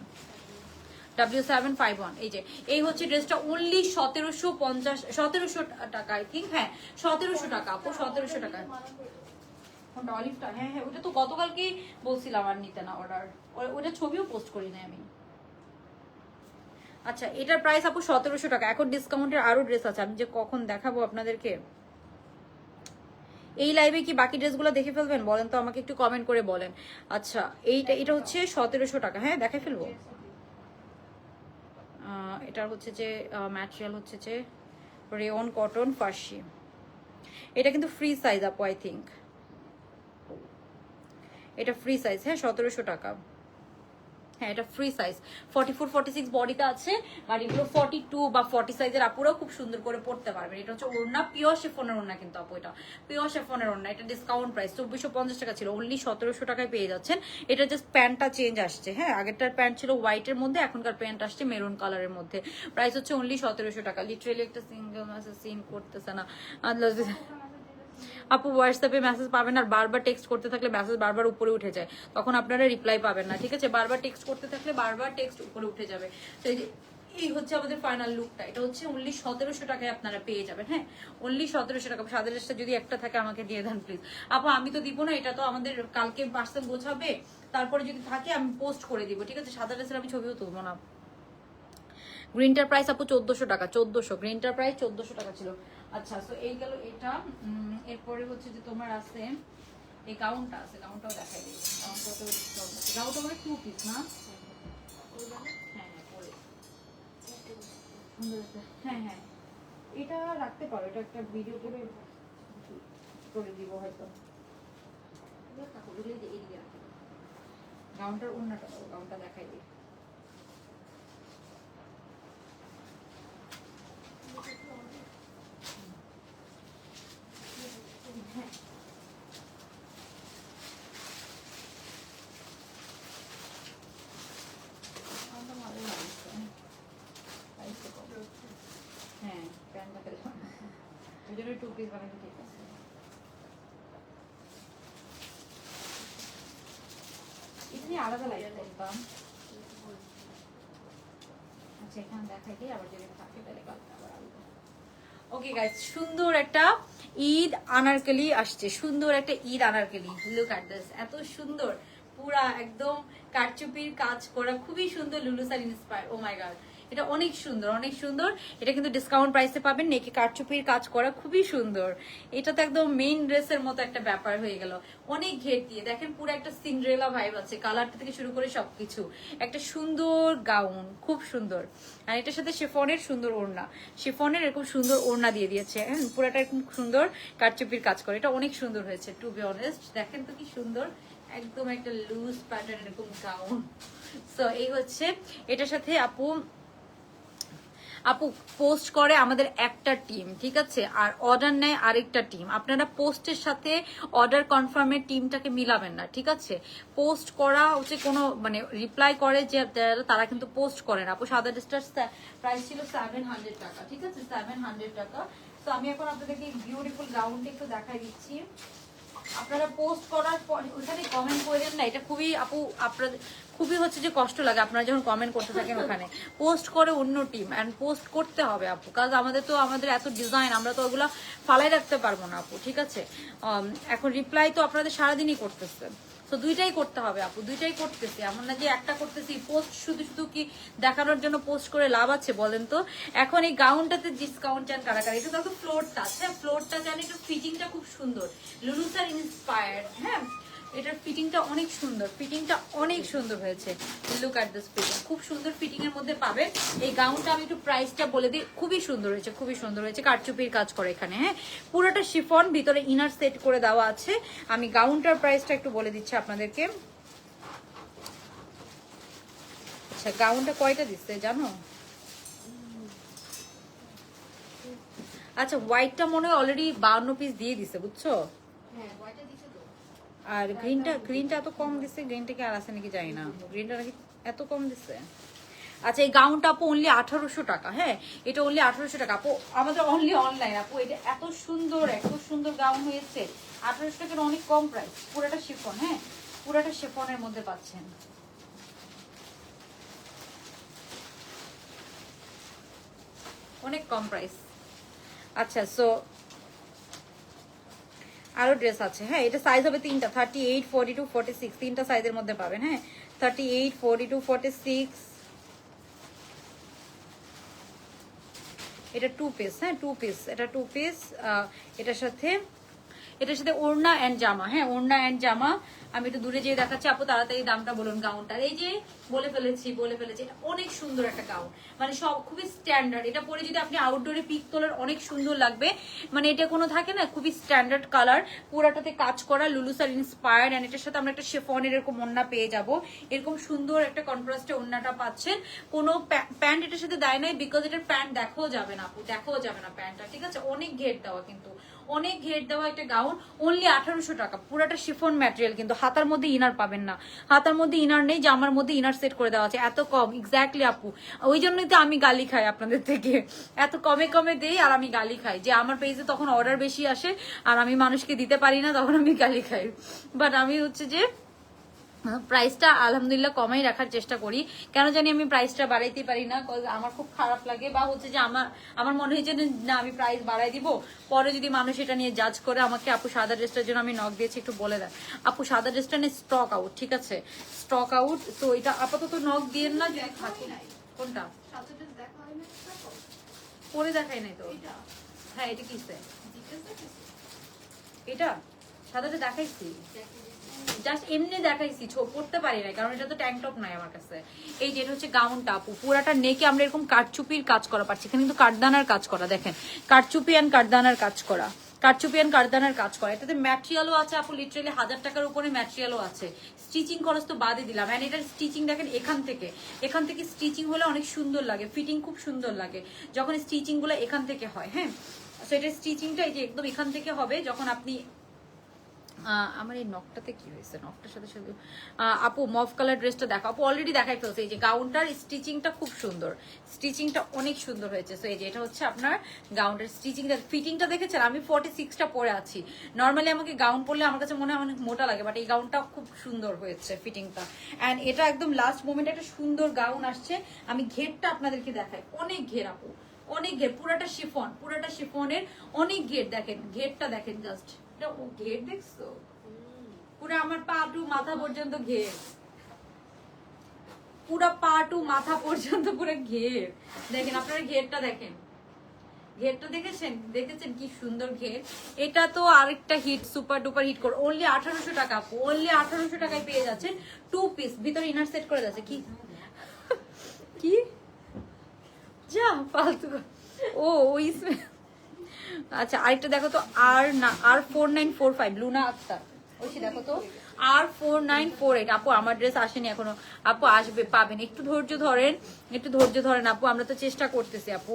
W751। এই যে এই হচ্ছে ড্রেসটা অনলি 1750 টাকা আই থিঙ্ক। হ্যাঁ 1700 টাকা আপু, 1700 টাকা। অলিভটা, হ্যাঁ হ্যাঁ, ওটা তো গতকালকে বলছিলাম আর নিতে না অর্ডার, ওটা ছবিও পোস্ট করি না আমি। আচ্ছা এটার প্রাইস আপু 1700 টাকা। এখন ডিসকাউন্টের আরো ড্রেস আছে, আমি যে কখন দেখাবো আপনাদেরকে। এই লাইভে কি বাকি ড্রেসগুলো দেখে ফেলবেন বলেন তো আমাকে, একটু কমেন্ট করে বলেন। আচ্ছা এটা হচ্ছে 1700 টাকা। হ্যাঁ দেখে ফেলবো। এটা হচ্ছে যে ম্যাটেরিয়াল হচ্ছে যে রেয়ন কটন ফার্সি। এটা কিন্তু ফ্রি সাইজ আপু আই থিঙ্ক। এটা ফ্রি সাইজ। হ্যাঁ 1700 টাকা। হ্যাঁ এটা ফ্রি সাইজ। 44-46 বডিতে আছে, আর এগুলো 42 বা 40 সাইজের আপুরাও খুব সুন্দর করে পড়তে পারবেন। এটা হচ্ছে ওড়না, পিওর শিফনের ওড়না কিন্তু আপু। এটা পিওর শিফনের ওড়না। এটা ডিসকাউন্ট প্রাইস 2450 টাকা ছিল, অনলি 1700 টাকায় পেয়ে যাচ্ছেন। এটা জাস্ট প্যান্টটা চেঞ্জ আসছে। হ্যাঁ, আগেরটার প্যান্ট ছিল হোয়াইটের মধ্যে, এখনকার প্যান্ট আসছে মেরুন কালারের মধ্যে। প্রাইস হচ্ছে অনলি 1700 টাকা। লিটারেলি একটা সিঙ্গেল মেসেজ সিন করতেছে না আপু। হোয়াটসঅ্যাপে মেসেজ পাবেন আর বারবার টেক্সট করতে থাকলে মেসেজ বারবার উপরে উঠে যায়, তখন আপনারা রিপ্লাই পাবেন না। ঠিক আছে, বারবার টেক্সট করতে থাকলে বারবার টেক্সট উপরে উঠে যাবে। তো এই হচ্ছে আমাদের ফাইনাল লুকটা। এটা হচ্ছে অনলি 1700 টাকায় আপনারা পেয়ে যাবেন। হ্যাঁ অনলি 1700 টাকা। সাদা ড্রেসটা যদি একটা থাকে আমাকে দিয়ে দেন প্লিজ আপু। আমি তো দিব না, এটা তো আমাদের কালকে পার্সেল গোছাবে, তারপরে যদি থাকে আমি পোস্ট করে দিব। ঠিক আছে, সাদা ড্রেসের আমি ছবিও তুলবো না। গ্রিনটার প্রাইস আপু 1400 টাকা, 1400। গ্রিনটার প্রাইস 1400 টাকা ছিল। আচ্ছা তো এই গেল এটা। এরপরে হচ্ছে যে তোমার আছে এই গাউনটা আছে, গাউনটাও দেখাই দিই। গাউনটা মানে 2 পিস না? হ্যাঁ হ্যাঁ পরে হ্যাঁ হ্যাঁ এটা রাখতে পারো, এটা একটা ভিডিও করে দিব হয়তো। গাউনটার অন্যটা গাউনটা দেখাই দিই। হ্যাঁ হ্যাঁ প্যান্টটা ওই জন্য 2 পিস বানাতে ঠিক আছে। এটা আলাদা লাইট করতাম। আচ্ছা এখানে দেখাই দিই, আবার যদি থাকে তাহলে কালকে আবার আলাদা। ওকে গাইস, সুন্দর একটা ঈদ আনারকলি আসছে, সুন্দর একটা Eid Anarkali. Look at this, এত সুন্দর। পুরা একদম কারচুপির কাজ করা, খুবই সুন্দর লুলুসার ইন্সপায়ার। ও মাই গড, এটা অনেক সুন্দর, অনেক সুন্দর। এটা কিন্তু ডিসকাউন্ট প্রাইসে পাবেন, নেকে কারচুপির কাজ করা, খুবই সুন্দর। এটা তো একদম মেইন ড্রেসের মতো একটা ব্যাপার হয়ে গেল, অনেক ঘের দিয়ে দেখেন, পুরো একটা সিন্ড্রেলা ভাইব আছে, কালারটা থেকে শুরু করে সবকিছু। একটা সুন্দর গাউন, খুব সুন্দর। আর এটার সাথে শিফনের সুন্দর ওড়না, শিফনের এরকম সুন্দর ওড়না দিয়ে দিয়েছে, হ্যাঁ পুরোটা এরকম সুন্দর কারচুপির কাজ করে। এটা অনেক সুন্দর হয়েছে, টু বি অনেস্ট। দেখেন তো কি সুন্দর, একদম একটা লুজ প্যাটার্ন এরকম গাউন। সো এই হচ্ছে এটার সাথে আপু পোস্ট করে আমাদের একটা টিম, ঠিক আছে, আর অর্ডার নেয় আরেকটা টিম। আপনারা পোস্টের সাথে অর্ডার কনফার্মের টিমটাকে মিলাবেন না, ঠিক আছে। পোস্ট করা হচ্ছে কোনো মানে রিপ্লাই করে যে তারা কিন্তু পোস্ট করে না। আপু সাদা ড্রেসটার প্রাইস ছিল 700 টাকা, ঠিক আছে, 700 টাকা। তো আমি এখন আপনাদেরকে বিউটিফুল গাউনটা একটু দেখাই দিচ্ছি। আপনারা পোস্ট করার পর ওখানে কমেন্ট করেন না, এটা খুবই আপু আপনাদের খুবই হচ্ছে যে কষ্ট লাগে আপনারা যখন কমেন্ট করতে থাকেন। ওখানে পোস্ট করে অন্য টিম, এন্ড পোস্ট করতে হবে আপু, কাজ আমাদের এত ডিজাইন, আমরা তো ওগুলো ফালাই রাখতে পারবো না আপু, ঠিক আছে। এখন রিপ্লাই তো আপনাদের সারাদিনই করতেছে, তো দুইটাই করতে হবে আপু, দুইটাই করতেছি, এমন না যে একটা করতেছি। পোস্ট শুধু শুধু কি দেখানোর জন্য পোস্ট করে লাভ আছে বলেন তো। এখন এই গাউনটাতে ডিসকাউন্ট চান কারাকারি, এটা তো ফ্লোর টাচ, হ্যাঁ ফ্লোরটা চান, একটু ফিটিংটা খুব সুন্দর, লুলুসার ইন্সপায়ার্ড, হ্যাঁ এটার ফিটিংটা অনেক সুন্দর, ফিটিংটা অনেক সুন্দর হয়েছে। লুক অ্যাট দিস ফিটিং, খুব সুন্দর ফিটিং এর মধ্যে পাবে এই গাউনটা। আমি একটু প্রাইসটা বলে দিই, খুবই সুন্দর হয়েছে, খুবই সুন্দর হয়েছে, কারচুপির কাজ করে এখানে, হ্যাঁ পুরোটা শিফন, ভিতরে ইনার সেট করে দেওয়া আছে। আমি গাউনটার প্রাইসটা একটু বলে দিচ্ছি আপনাদেরকে। আচ্ছা গাউনটা কয়টা দিচ্ছে জানো? আচ্ছা হোয়াইটটা মনে হয় অলরেডি 52 পিস দিয়ে দিছে, বুঝছো। হ্যাঁ ওইটা দিছে তো। আর গ্রিনটা এত কম দিচ্ছে, গ্রিনটা কি আর আছে নাকি জানি না, গ্রিনটা নাকি এত কম দিচ্ছে। আচ্ছা এই গাউনটা আপু অনলি 1800 টাকা, হ্যাঁ এটা অনলি 1800 টাকা আপু, আমাদের অনলি অনলাইন আপু। এটা এত সুন্দর গাউন হয়েছে, 1800 টাকার অনেক কম প্রাইস, পুরোটা শিফন, হ্যাঁ পুরোটা শিফনের মধ্যে পাচ্ছেন, অনেক কম প্রাইস। আচ্ছা সো আরো ড্রেস আছে, হ্যাঁ এটা সাইজ হবে তিনটা, 38, 42, 46, তিনটা সাইজের মধ্যে পাবেন, হ্যাঁ 38, 42, 46। এটা 2 পিস, হ্যাঁ 2 পিস, এটা 2 পিস। এটার সাথে ওড়না এন্ড জামা, হ্যাঁ ওড়না এন্ড জামা। আমি একটু দূরে যেয়ে দেখাচ্ছি আপু, তাড়াতাড়ি দামটা বলুন গাউনটার। এই যে বলে ফেলেছি, এটা অনেক সুন্দর একটা গাউন, মানে সব খুবই স্ট্যান্ডার্ড। এটা পরে যদি আপনি আউটডোরে পিক তোলার অনেক সুন্দর লাগবে, মানে এটা কোনো থাকে না, খুবই স্ট্যান্ডার্ড কালার, পুরাটাতে কাজ করা, লুলুসার ইন্সপায়ার্ড। এন্ড এটার সাথে আমরা একটা শিফনের এরকম ওড়না পেয়ে যাব, এরকম সুন্দর একটা কন্ট্রাস্টে ওড়নাটা পাচ্ছেন। কোনো প্যান্ট এটার সাথে দেয় নাই, বিকজ এটার প্যান্ট দেখাও যাবে না আপু, দেখাও যাবে না প্যান্টটা, ঠিক আছে। অনেক ঘের দেওয়া, কিন্তু অনেক ঘের দেওয়া একটা গাউন, অনলি 1800 টাকা। পুরাটা শিফন ম্যাটেরিয়াল, কিন্তু হাতার মধ্যে ইনার পাবেন না, হাতার মধ্যে ইনার নেই, জামার মধ্যে ইনার সেট করে দেওয়া আছে। এত কম, এক্স্যাক্টলি আপু, ওই জন্যই তো আমি গালি খাই আপনাদের থেকে, এত কমে দেই আর আমি গালি খাই, যে আমার পেজে তখন অর্ডার বেশি আসে আর আমি মানুষকে দিতে পারি না, তখন আমি গালি খাই। বাট আমি হচ্ছে যে প্রাইসটা আলহামদুলিল্লাহ কমাই রাখার চেষ্টা করি, কেন জানি আমি প্রাইসটা বাড়াইতে পারি না, আমার খুব খারাপ লাগে, বা হচ্ছে যে আমার মনে হয়েছে না আমি প্রাইস বাড়াই দিব, পরে যদি মানুষ এটা নিয়ে জাজ করে আমাকে। আপু সাদা ড্রেসটার জন্য আমি নক দিয়েছি, একটু বলে দেন আপু, সাদা ড্রেসটা নিয়ে স্টক আউট, ঠিক আছে স্টক আউট, তো এটা আপাতত নক দিয়েন না যদি থাকে। কোনটা সাথে দেখা হয় না দেখো। পরে দেখাই নাই তো, এটা হ্যাঁ এটা কিসে, জিজ্ঞাসা এটা সাদাটা দেখাইছি, জাস্ট এমনি দেখাইছি, পড়তে পারি না কারণ এটা তো ট্যাঙ্ক টপ নাই আমার কাছে। এই যেটা হচ্ছে গাউনটা আপু, পুরাটা নেকে আমরা এরকম কারচুপির কাজ করা পাচ্ছি, এখানে কিন্তু কাঠদানার কাজ করা, দেখেন কারচুপি অ্যান্ড কাঠদানার কাজ করা, কারচুপি অ্যান্ড কাঠদানার কাজ করা। এটাতে ম্যাটেরিয়ালও আছে আপু, লিটারালি 1000 টাকার উপরে ম্যাটেরিয়ালও আছে। স্টিচিং খরচ তো বাদই দিলাম, অ্যান্ড এটার স্টিচিং দেখেন এখান থেকে স্টিচিং হলে অনেক সুন্দর লাগে, ফিটিং খুব সুন্দর লাগে যখন স্টিচিং গুলো এখান থেকে হয়, হ্যাঁ তো এটার স্টিচিংটা এই যে একদম এখান থেকে হবে যখন আপনি। আমার এই নকটাতে কি হয়েছে, নকটার সাথে সাথে আপু মফ কালার ড্রেসটা দেখো আপু, অলরেডি দেখাই ফেলছে। এই যে গাউনটার স্টিচিংটা খুব সুন্দর, স্টিচিংটা অনেক সুন্দর হয়েছে। সো এই যে এটা হচ্ছে আপনার গাউনটার স্টিচিংটা, ফিটিংটা দেখেছেন। আমি 46টা পরে আছি, নর্মালি আমাকে গাউন পরলে আমার কাছে মনে হয় অনেক মোটা লাগে, বাট এই গাউনটা খুব সুন্দর হয়েছে ফিটিংটা। অ্যান্ড এটা একদম লাস্ট মোমেন্টে একটা সুন্দর গাউন আসছে। আমি ঘেরটা আপনাদেরকে দেখাই, অনেক ঘের আপু, অনেক ঘের, পুরাটা শিফনের অনেক ঘের, দেখেন ঘেরটা দেখেন, জাস্ট এটা ঘের দেখছো, পুরো আমার পা টু মাথা পর্যন্ত ঘের, পুরো পা টু মাথা পর্যন্ত পুরো ঘের। দেখেন আপনারা ঘেরটা দেখেন, ঘেরটা দেখেছেন কি সুন্দর ঘের। এটা তো আরেকটা হিট, সুপার ডুপার হিট করে অনলি 1800 টাকা। অনলি 1800 টাকায় পেয়ে যাচ্ছেন 2 পিস, ভিতরে ইনার সেট করে যাচ্ছে। কি কি যা ফালতু। ও ওই আচ্ছা আরেকটা দেখো তো, R4945 লুনা আক্তার, ওইসি দেখো তো R4948। আপু আমার ড্রেস আসেনি এখনো, আপু আসবে, পাবেন, একটু ধৈর্য ধরেন, একটু ধৈর্য ধরেন আপু, আমরা তো চেষ্টা করতেছি আপু।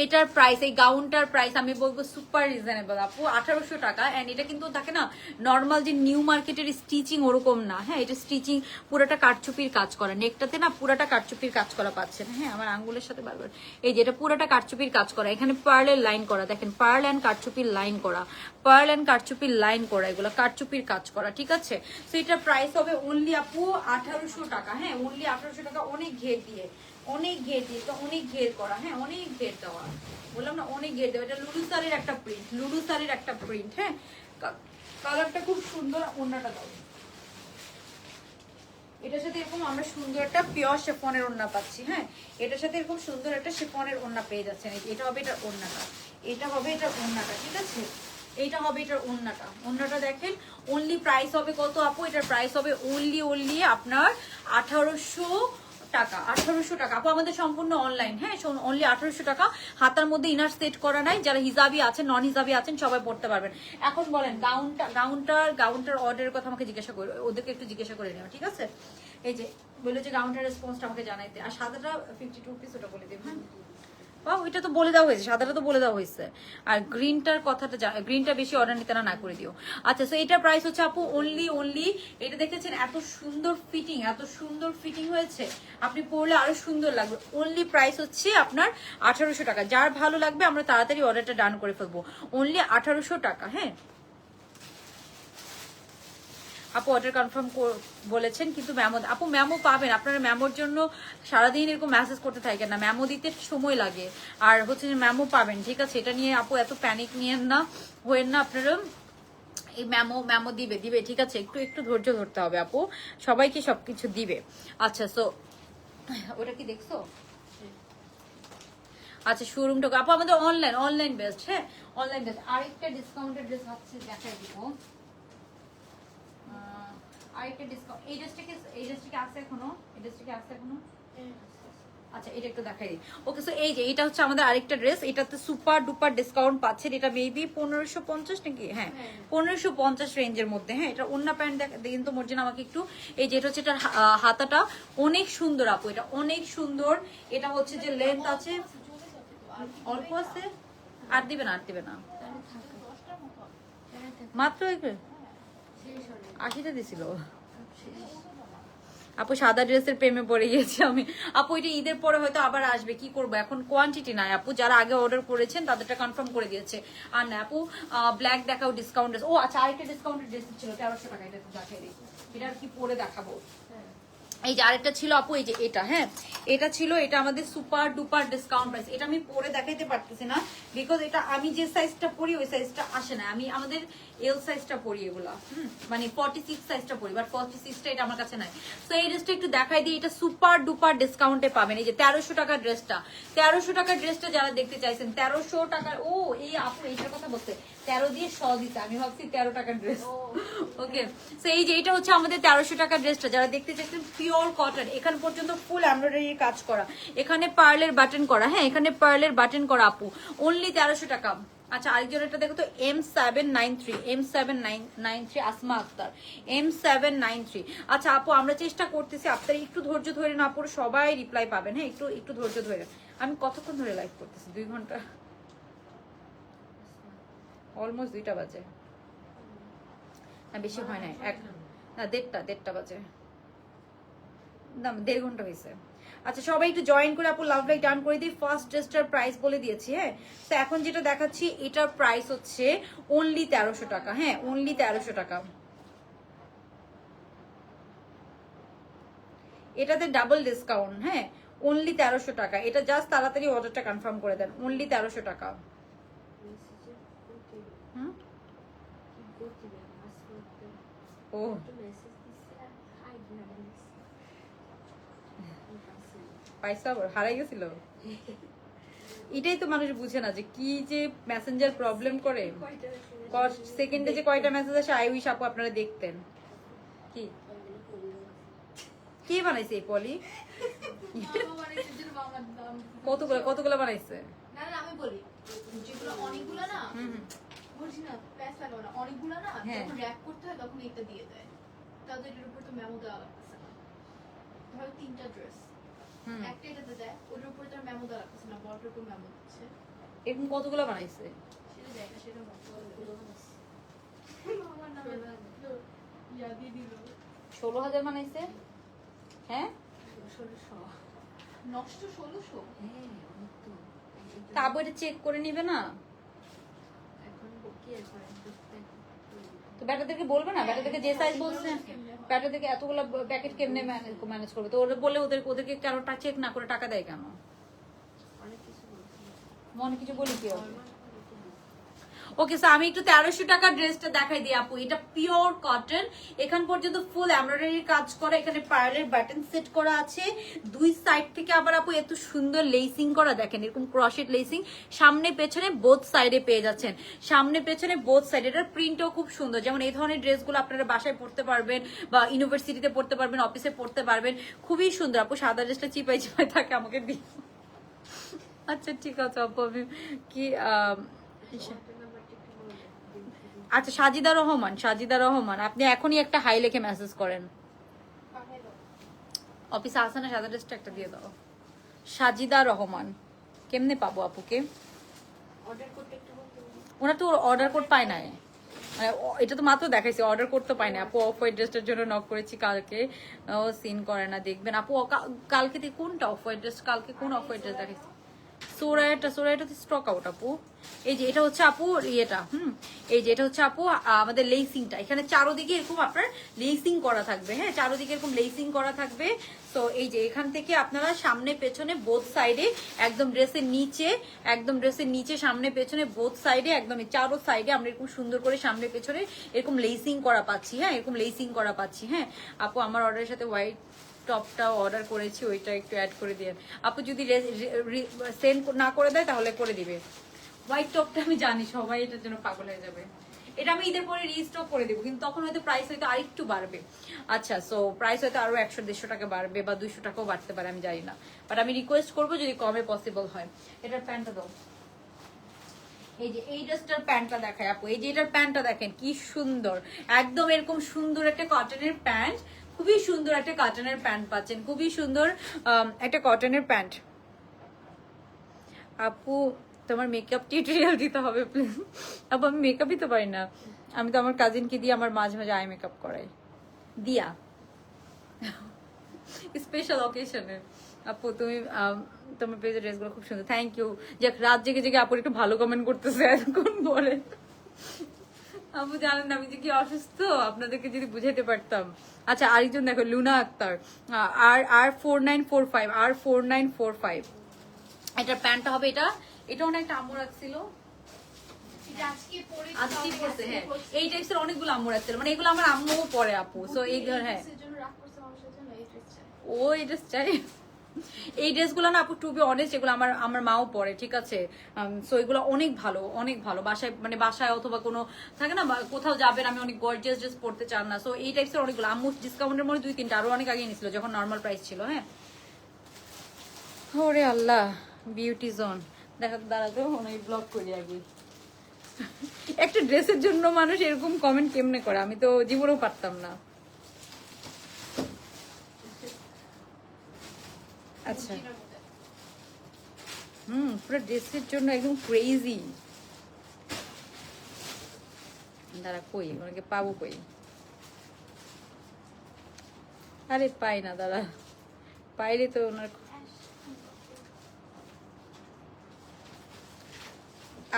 এটার প্রাইস, এই গাউনটার প্রাইস আমি বলবো সুপার রিজনেবল আপু, 1800 টাকা। এন্ড এটা কিন্তু থাকে না নর্মাল যে নিউ মার্কেটের স্টিচিং ওরকম না, হ্যাঁ এটা স্টিচিং পুরোটা কারচুপির কাজ করা, নেকটাতে না পুরোটা কারচুপির কাজ করা পাচ্ছেন। হ্যাঁ আমার আঙ্গুলের সাথে বারবার এই যে এটা পুরোটা কারচুপির কাজ করা, এখানে পার্লের লাইন করা, দেখেন পার্ল অ্যান্ড কারচুপির লাইন করা, পার্ল অ্যান্ড কারচুপির লাইন করা, এগুলো কারচুপির কাজ করা, ঠিক আছে। তো এটার প্রাইস হবে অনলি আপু 1800 টাকা। হ্যাঁ অনলি 1800 টাকা, অনেক ঘের দিয়ে, অনেক ঘের দিয়ে, তো অনেক ঘের করা, হ্যাঁ অনেক ঘের দেওয়া, বললাম না অনেক ঘের দেওয়া। এটা লুলু সারির একটা প্রিন্ট, লুলু সারির একটা প্রিন্ট, হ্যাঁ কালারটা খুব সুন্দর। ওড়নাটা দাও, এটার সাথে এরকম আমরা সুন্দর একটা পিওর শিফনের ওড়না পাচ্ছি। হ্যাঁ এটার সাথে এরকম সুন্দর একটা শিফনের ওড়না পেয়ে যাচ্ছেন। এটা হবে এটার ওড়নাটা, এটা হবে এটার ওড়নাটা, ঠিক আছে, এইটা হবে এটার ওড়নাটা। ওড়নাটা দেখেন অনলি প্রাইস হবে কত আপু, এটার প্রাইস হবে অনলি আপনার 1800 টাকা, 1800 টাকা আপু, আমাদের সম্পূর্ণ অনলাইন। হ্যাঁ অনলি 1800 টাকা। হাতার মধ্যে ইনার সেট করা নাই, যারা হিজাবি আছেন নন হিজাবি আছেন সবাই পড়তে পারবেন। এখন বলেন গাউনটার অর্ডারের কথা আমাকে জিজ্ঞাসা করে, ওদেরকে একটু জিজ্ঞাসা করে নেওয়া, ঠিক আছে। এই যে বলে যে গাউনটার রেসপন্সটা আমাকে জানাইতে, আর সাদাটা 52 পিস ওটা বলে দেবেন। হ্যাঁ বা ওইটা তো বলে দেওয়া হয়েছে, সাদাটা তো বলে দেওয়া হয়েছে। আর গ্রিনটার কথাটা, গ্রিনটা বেশি অর্ডার নিতে না করে দিও। আচ্ছা সো এটার প্রাইস হচ্ছে আপু অনলি এটা দেখেছেন এত সুন্দর ফিটিং, এত সুন্দর ফিটিং হয়েছে, আপনি পরলে আরো সুন্দর লাগবে। অনলি প্রাইস হচ্ছে আপনার 1800 টাকা। যার ভালো লাগবে আমরা তাড়াতাড়ি অর্ডারটা ডান করে ফেলবো, অনলি 1800 টাকা। হ্যাঁ আপু অর্ডার কনফার্ম বলেছেন, কিন্তু ম্যামো আপু ম্যামো পাবেন, আপনারা ম্যামোর জন্য সারাদিন এরকম মেসেজ করতে থাকেন না, ম্যামো দিতে সময় লাগে। আর হচ্ছে যে ম্যামো পাবেন, ঠিক আছে, এটা নিয়ে আপু এত প্যানিক নিয়েন না, হয়েন না আপনারা। এই ম্যামো দিবে, ঠিক আছে, একটু ধৈর্য ধরতে হবে আপু, সবাইকে সবকিছু দিবে। আচ্ছা সো ওটা কি দেখছো, আচ্ছা শোরুমটা আপু আমাদের অনলাইন বেস্ট। হ্যাঁ অনলাইন বেস্ট। আরেকটা ডিসকাউন্টেড ড্রেস হচ্ছে দেখাই দিব, আরেকটা ডিসকাউন্ট। এই ড্রেসটা কি আছে এখনো, এই ড্রেসটা কি আছে এখনো? আচ্ছা এটা একটু দেখাই দিই। ওকে সো এই যে এটা হচ্ছে আমাদের আরেকটা ড্রেস, এটাতে সুপার ডুপার ডিসকাউন্ট পাচ্ছেন। এটা মেবি 1550 নাকি, হ্যাঁ 1550 রেঞ্জের মধ্যে। হ্যাঁ এটা ওন্না প্যান্ট দেখেন তো মর্জিনা আমাকে একটু, এই যে এটা হচ্ছে এটা হাতাটা অনেক সুন্দর আপু, এটা অনেক সুন্দর। এটা হচ্ছে যে লেন্থ আছে অল্প আছে, আর দিবে না মাত্র 80টা দিছিল আপু। সাদা ড্রেসের প্রেমে পড়ে গিয়েছি আমি আপু, এটা ঈদের পরে হয়তো আবার আসবে, কি করবো এখন, কোয়ান্টিটি নাই আপু। যারা আগে অর্ডার করেছেন তাদেরটা কনফার্ম করে দিয়েছে। আর না আপু ব্ল্যাক দেখাও ডিসকাউন্ট। ও আচ্ছা আরেকটা ডিসকাউন্টের ড্রেস ছিল 1300 টাকা, এটা দেখাই দিই, এটা কি পরে দেখাবো। এই যে আরেকটা ছিল আপু, এই যে এটা, হ্যাঁ এটা ছিল, এটা আমাদের সুপার ডুপার ডিসকাউন্ট প্রাইস। এটা আমি পরে দেখাইতে পারতেছি না বিকজ এটা আমি যে সাইজটা পরি ওই সাইজটা আসে না, আমি আমাদের এল সাইজটা পরি এগুলা, মানে 46 সাইজটা পরি, বাট 46টা এটা আমার কাছে নাই। তো এই ড্রেসটা একটু দেখাই দিই, এটা সুপার ডুপার ডিসকাউন্টে পাবেন। এই যে 1300 টাকার ড্রেসটা, 1300 টাকার ড্রেসটা যারা দেখতে চাইছেন 1300 টাকার। ও এই আপু এইটার কথা বলতে 13 দিয়ে 100 দিতে, আমি ভাবছি 13 টাকার ড্রেস। ওকে সো এই যে এটা হচ্ছে আমাদের 1300 টাকার ড্রেসটা, যারা দেখতে চাইছেন পিওর কটন, এখান পর্যন্ত ফুল এমব্রয়ডারি কাজ করা, এখানে পার্লের বাটন করা। হ্যাঁ এখানে পার্লের বাটন করা আপু, অনলি 1300 টাকা। আচ্ছা আরেকজন এটা দেখো তো, M793 আসমা আক্তার, M793। আচ্ছা আপু আমরা চেষ্টা করতেছি, আপনারা একটু ধৈর্য ধরে না, আপুর সবাই রিপ্লাই পাবেন। হ্যাঁ একটু ধৈর্য ধরে। আমি কতক্ষণ ধরে লাইভ করতেছি, 2 ঘন্টা, অলমোস্ট 2টা বাজে, না বেশি হয় নাই, না 1:30 বাজে, না 1.5 ঘন্টা হয়েছে। আচ্ছা সবাই একটু জয়েন করে আপু লাভ লাইক ডান করে দিই। ফার্স্ট ড্রেসটার প্রাইস বলে দিয়েছি। হ্যাঁ তো এখন যেটা দেখাচ্ছি এটার প্রাইস হচ্ছে অনলি 1300 টাকা। হ্যাঁ অনলি 1300 টাকা। এটাতে ডাবল ডিসকাউন্ট। হ্যাঁ অনলি 1300 টাকা। এটা জাস্ট তাড়াতাড়ি অর্ডারটা কনফার্ম করে দেন, অনলি 1300 টাকা। ও পাইসা আবার হারাই গেছিল। এটাই তো মানুষ বুঝে না যে কি যে মেসেঞ্জার প্রবলেম করে। সেকেন্ডে যে কয়টা মেসেজ আসে, আই উইশ আপু আপনারা দেখতেন। কি কে বানাইছে এই পলি? কতগুলো বানাইছে? না না আমি বলি যেগুলো অনেকগুলো না বলছি না প্যাস লাগাবো না অনেকগুলো না হ্যাঁ। যখন র্যাপ করতে হয় তখন এটা দিয়ে দেয় তাদের এর উপর তো মেমো দেওয়া লাগতেছে না ধরো 3টা ড্রেস একটা এটাতে দেয় ওর উপর তো মেমো দেওয়া লাগতেছে না বড়টার উপর মেমো দিচ্ছে এরকম কতগুলো বানাইছে? সেটা দেয় না সেটা আমার নামে ইয়া দিয়ে দিল 16,000 বানাইছে। হ্যাঁ নষ্ট 1600 তারপর এটা চেক করে নিবে না তো? ব্যাটাদেরকে বলবে না, ব্যাটাদেরকে যে সাইজ বলছে ব্যাটাদেরকে এতগুলো প্যাকেট কেমনে ম্যানেজ করবে? তো ওরা বলে ওদেরকে কেন চেক না করে টাকা দেয় কেন? মনে কিছু বলি কি ওকে স্যার, আমি একটু 1300 টাকা ড্রেসটা দেখাই দিই আপু। এটা পিওর কটন, এখান পর্যন্ত ফুল এমব্রয়ডারি কাজ করা, এখানে পার্লের বাটন সেট করা আছে, দুই সাইড থেকে আবার আপু এত সুন্দর লেসিং করা, দেখেন এরকম ক্রশেট লেসিং সামনে পেছনে বোথ সাইডে পেয়ে যাচ্ছেন, সামনে পেছনে বোথ সাইড। এটার প্রিন্টও খুব সুন্দর, যেমন এই ধরনের ড্রেসগুলো আপনারা বাসায় পড়তে পারবেন বা ইউনিভার্সিটিতে পড়তে পারবেন, অফিসে পড়তে পারবেন, খুবই সুন্দর। আপু সাদা ড্রেসটা চিপাই চিপাই থাকে, আমাকে দিই। আচ্ছা ঠিক আছে আপু, আমি কি আচ্ছা সাজিদা রহমান, সাজিদা রহমান, আপনি এখনই একটা হাই লিখে মেসেজ করেন। অফিসে আসে না, সাদা ড্রেসটা একটা দিয়ে দাও। সাজিদা রহমান, কেমনে পাবো আপুকে? ওনার তো অর্ডার কোড পায় নাই, মানে এটা তো মাত্র দেখাইছি, অর্ডার করতে পাই না আপু। অফ হোয়াইট ড্রেসটার জন্য নক করেছি কালকে, ও সিন করে না, দেখবেন আপু। কালকে কোনটা অফ হোয়াইট ড্রেস? কালকে কোন অফ হোয়াইট ড্রেস দেখাইছি? সোরাইটা স্টক আউট আপু। এই যে এটা হচ্ছে আপু ইয়েটা, এই যে এটা হচ্ছে আপু আমাদের লেসিংটা, এখানে চারোদিকে এরকম আপনার লেসিং করা থাকবে। হ্যাঁ, চারোদিকে এরকম লেসিং করা থাকবে। তো এই যে এখান থেকে আপনারা সামনে পেছনে বোথ সাইডে, একদম ড্রেসের নিচে সামনে পেছনে বোথ সাইডে, একদম চারো সাইডে আমরা এরকম সুন্দর করে সামনে পেছনে এরকম লেসিং করা পাচ্ছি। হ্যাঁ, এরকম লেসিং করা পাচ্ছি। হ্যাঁ আপু, আমার অর্ডারের সাথে হোয়াইট টপটাও অর্ডার করেছি, ওইটা একটু অ্যাড করে দিয়ে আপু। যদি সেন্ড না করে দেয় তাহলে করে দিবে। হোয়াইট টপটা আমি জানি সবাই এটার জন্য পাগল হয়ে যাবে। এটা আমি ঈদের পরে রিস্টক করে দিব, কিন্তু তখন হয়তো প্রাইস হয়তো আরেকটু বাড়বে। আচ্ছা, সো প্রাইস হয়তো আরো 100-150 টাকা বাড়বে বা 200 টাকাও বাড়তে পারে, আমি জানি না। বাট আমি রিকোয়েস্ট করবো যদি কমে পসিবল হয়। এটার প্যান্টটা দাও। এই যে এই ড্রেসটার প্যান্টটা দেখায় আপু, এই যে এটার প্যান্টটা দেখেন কি সুন্দর, একদম এরকম সুন্দর একটা কটনের প্যান্ট, খুবই সুন্দর একটা কটনের প্যান্ট পাচ্ছেন, খুবই সুন্দর একটা কটনের প্যান্ট। আপু তোমার মেকআপ টিউটোরিয়াল দিতে হবে প্লিজ। আপু আমি মেকআপই তো পারি না, আমি তো আমার কাজিনকে দিয়ে আমার মাঝে মাঝে আই মেকআপ করাই, দিয়া স্পেশাল অকেশনে। আপু তুমি তোমার পেজের ড্রেসগুলো খুব সুন্দর, থ্যাংক ইউ। যাক, রাত জেগে জেগে আপু একটু ভালো কমেন্ট করতেছে এতক্ষণ পরে। আপু জানেন আমি যে কি অসুস্থ, আপনাদেরকে যদি বুঝাইতে পারতাম। আচ্ছা আরেকজন দেখো, লুনা আক্তার, R4945 এটার প্যান্টটা হবে, এটা অনেকটা আম্মু রাখছিল, আজকে পড়ছে। হ্যাঁ, এই টাইপসের অনেকগুলো আম্মু রাখছিল, মানে এগুলো আমার আম্মুও পরে আপু। সো এই হ্যাঁ, ও এই ড্রেস চাই। এই ড্রেসগুলো না আপু, টু বি অনেস্ট, এগুলো আমার মাও পরে, ঠিক আছে। সো এগুলো অনেক ভালো, অনেক ভালো। বাসায় মানে বাসায় অথবা কোনো থাকে না, কোথাও যাবেন, আমি অনেক গর্জিয়াস ড্রেস পড়তে চান না। সো এই টাইপসের অনেকগুলো আম্মু ডিসকাউন্টের মধ্যে 2-3টা, আরো অনেক আগে নিয়েছিল যখন নর্মাল প্রাইস ছিল। হ্যাঁ, ওরে আল্লাহ, বিউটি জোন দেখা দাঁড়াতে অনেক ব্লগ করি আগে। একটা ড্রেসের জন্য মানুষ এরকম কমেন্ট কেমনে করে, আমি তো জীবনেও পারতাম না। আচ্ছা, পুরো ড্রেসের জন্য একদম ক্রেজি। দাঁড়া, কই ওনাকে পাবো, কই? আরে পাই না, দাঁড়া, পাইলে তো ওনার।